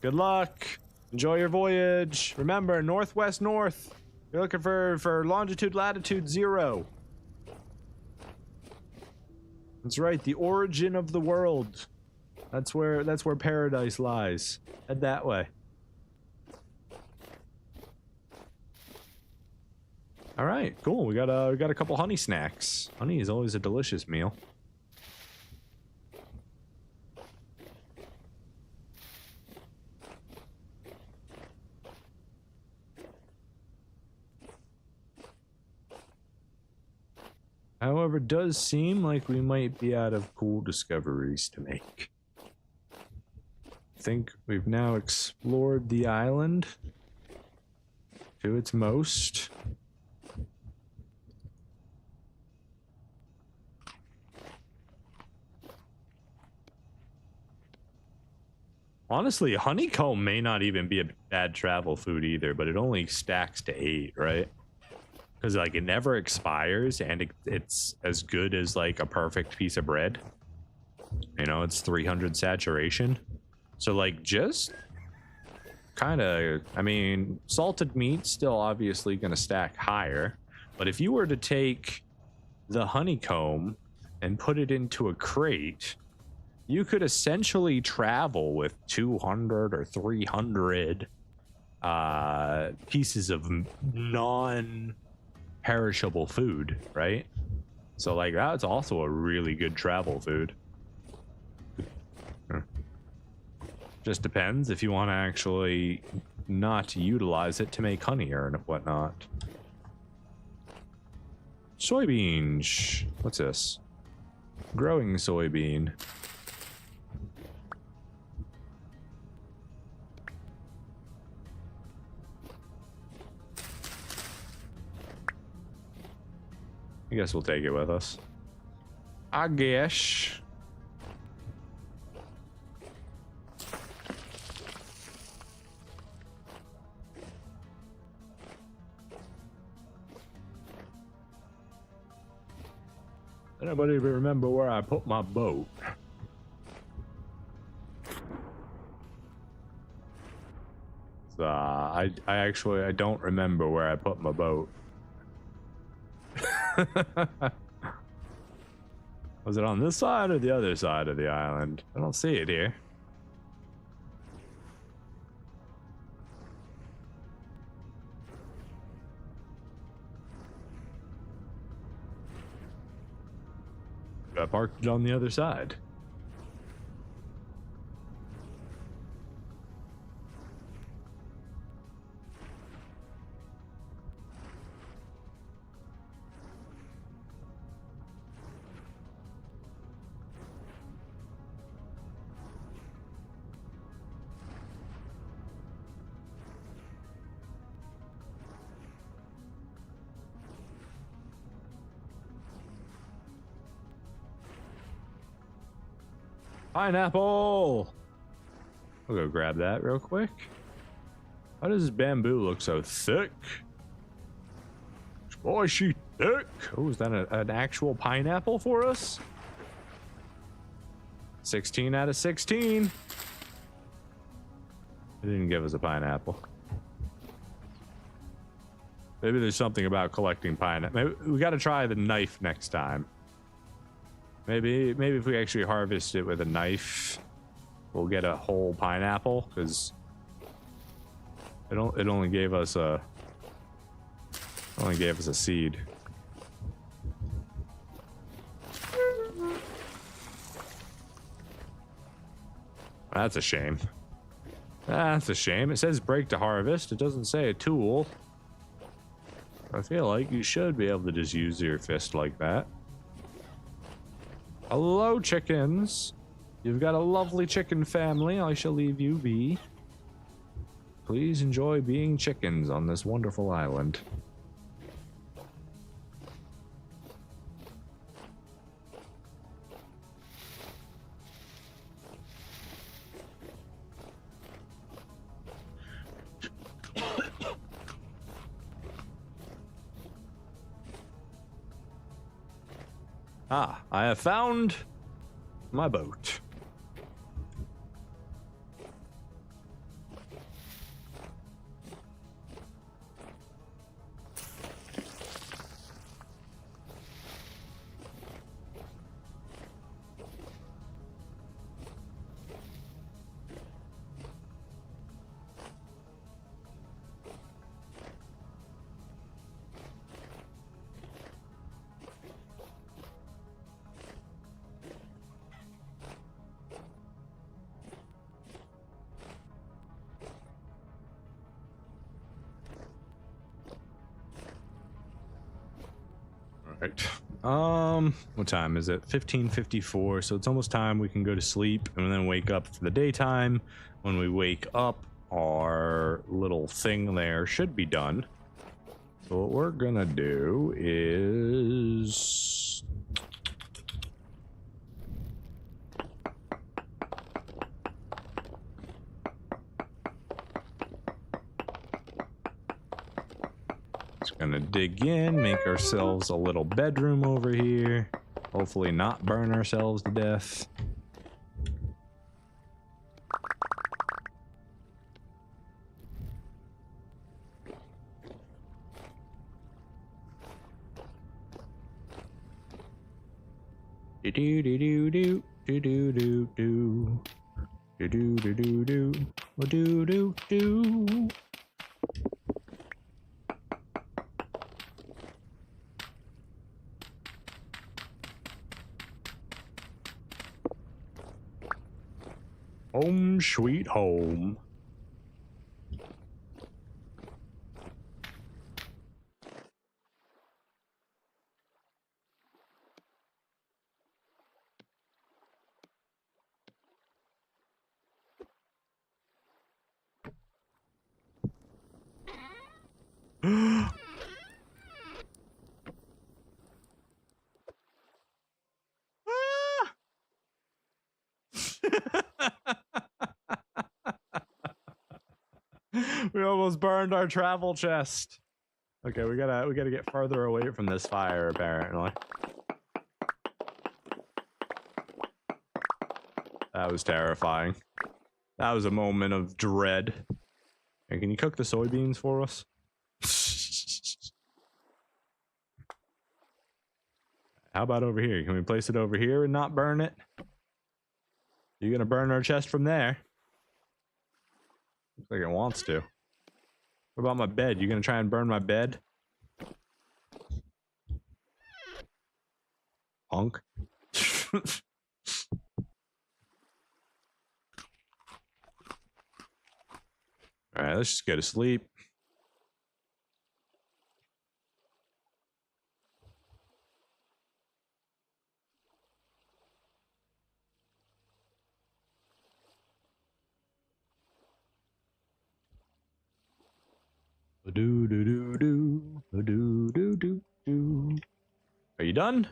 Good luck. Enjoy your voyage. Remember, northwest north. You're looking for longitude, latitude 0. That's right, the origin of the world. That's where paradise lies. Head that way. All right, cool. We got a couple honey snacks. Honey is always a delicious meal. However, it does seem like we might be out of cool discoveries to make. I think we've now explored the island to its most. Honestly, honeycomb may not even be a bad travel food either, but it only stacks to 8, right? Because like it never expires, and it's as good as like a perfect piece of bread. You know, it's 300 saturation. So like just kind of, I mean, salted meat's still obviously going to stack higher, but if you were to take the honeycomb and put it into a crate, you could essentially travel with 200 or 300 pieces of non-perishable food, right? So like that's also a really good travel food. Just depends if you want to actually not utilize it to make honey or whatnot. Soybeans. What's this? Growing soybean. I guess we'll take it with us. I guess. Anybody remember where I put my boat? So, I don't remember where I put my boat. Was it on this side or the other side of the island? I don't see it here. I parked it on the other side. Pineapple! We'll go grab that real quick. Why does this bamboo look so thick? Spicy thick! Oh, is that an actual pineapple for us? 16 out of 16. They didn't give us a pineapple. Maybe there's something about collecting pineapple. Maybe we got to try the knife next time. Maybe if we actually harvest it with a knife, we'll get a whole pineapple, because it only gave us a seed. That's a shame. That's a shame. It says break to harvest. It doesn't say a tool. I feel like you should be able to just use your fist like that. Hello, chickens. You've got a lovely chicken family. I shall leave you be. Please enjoy being chickens on this wonderful island. Ah, I have found my boat. Right. What time is it? 15:54. So it's almost time we can go to sleep and then wake up for the daytime. When we wake up, our little thing there should be done. So what we're gonna do is Just gonna dig in, make ourselves a little bedroom over here. Hopefully not burn ourselves to death. Do do do do do do do do do do do do do do do do. Home sweet home. We almost burned our travel chest. Okay, we gotta get farther away from this fire, apparently. That was terrifying. That was a moment of dread. Hey, can you cook the soybeans for us? How about over here? Can we place it over here and not burn it? You're gonna burn our chest from there. Looks like it wants to. What about my bed? You gonna try and burn my bed? Punk. Alright, let's just go to sleep. Do do do do do do do do. Are you done?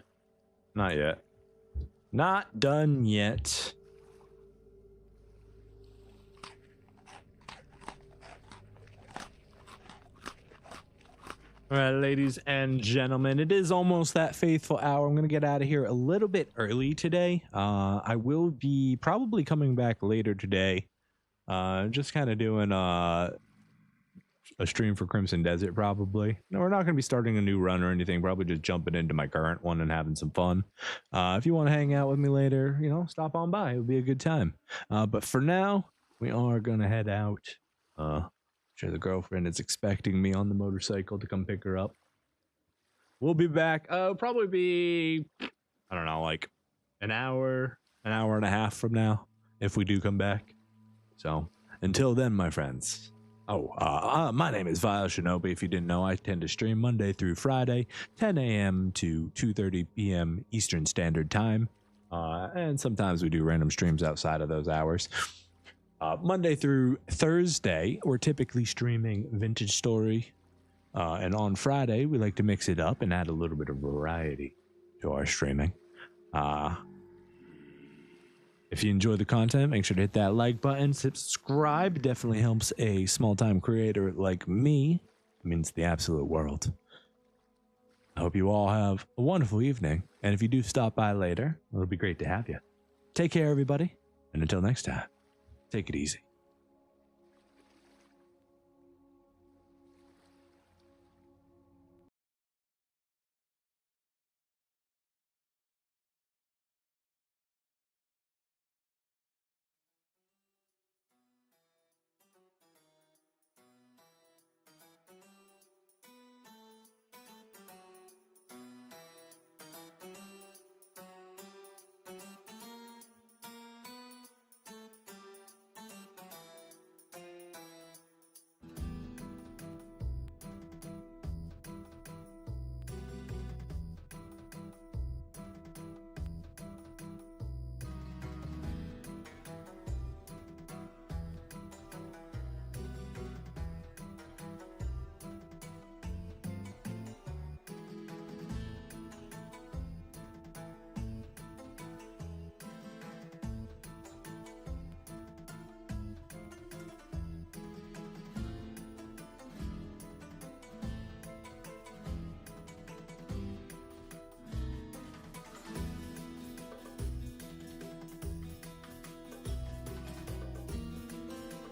Not yet. Not done yet. All right, ladies and gentlemen, it is almost that faithful hour. I'm going to get out of here a little bit early today. I will be probably coming back later today. Just kind of doing a stream for Crimson Desert, probably. No, we're not going to be starting a new run or anything. Probably just jumping into my current one and having some fun. If you want to hang out with me later, you know, stop on by. It'll be a good time. But for now, we are going to head out. Sure, the girlfriend is expecting me on the motorcycle to come pick her up. We'll be back. Probably be, I don't know, like an hour and a half from now, if we do come back. So until then, my friends. My name is Vile Shinobi. If you didn't know, I tend to stream Monday through Friday, 10 a.m. to 2:30 p.m. Eastern Standard Time. And sometimes we do random streams outside of those hours. Monday through Thursday, we're typically streaming Vintage Story. And on Friday, we like to mix it up and add a little bit of variety to our streaming. If you enjoy the content, make sure to hit that like button. Subscribe definitely helps a small-time creator like me. It means the absolute world. I hope you all have a wonderful evening. And if you do stop by later, it'll be great to have you. Take care, everybody. And until next time, take it easy.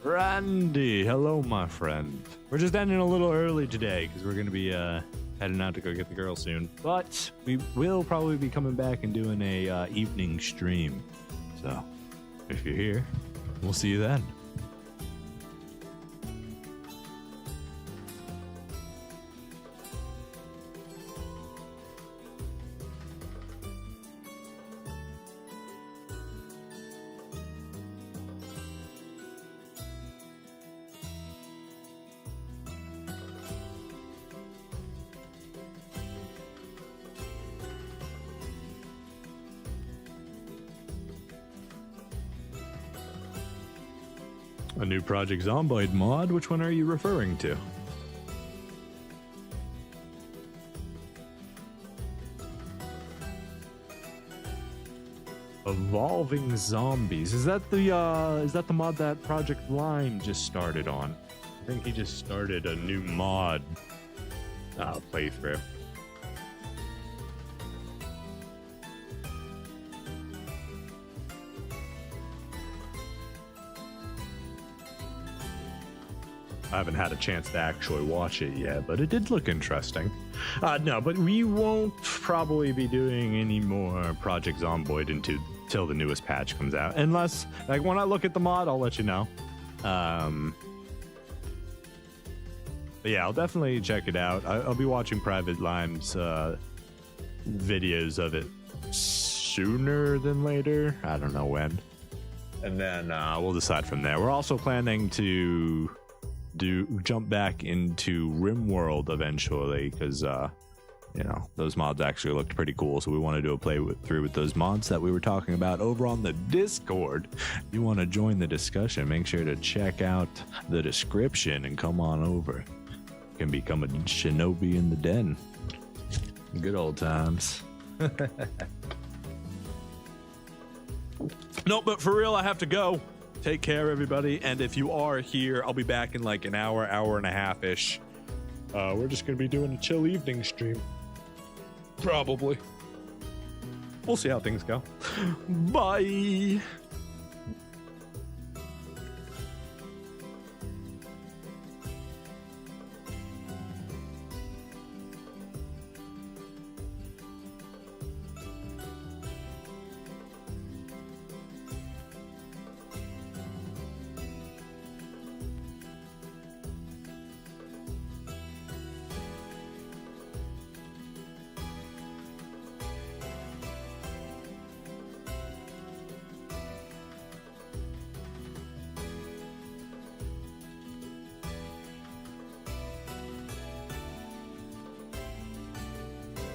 Randy, hello, my friend. We're just ending a little early today because we're going to be heading out to go get the girl soon. But we will probably be coming back and doing a evening stream. So if you're here, we'll see you then. A new Project Zomboid mod? Which one are you referring to? Evolving Zombies. Is that the mod that Project Lime just started on? I think he just started a new mod playthrough. I haven't had a chance to actually watch it yet, but it did look interesting. No, but we won't probably be doing any more Project Zomboid until the newest patch comes out. Unless, like, when I look at the mod, I'll let you know. But yeah, I'll definitely check it out. I'll be watching Private Lime's videos of it sooner than later. I don't know when. And then we'll decide from there. We're also planning to jump back into RimWorld eventually because you know, those mods actually looked pretty cool, so we want to do a through with those mods that we were talking about over on the Discord. If you want to join the discussion, make sure to check out the description and come on over. You can become a shinobi in the den. Good old times. No, but for real, I have to go. Take care, everybody. And if you are here, I'll be back in like an hour and a half-ish. We're just going to be doing a chill evening stream. Probably. We'll see how things go. Bye.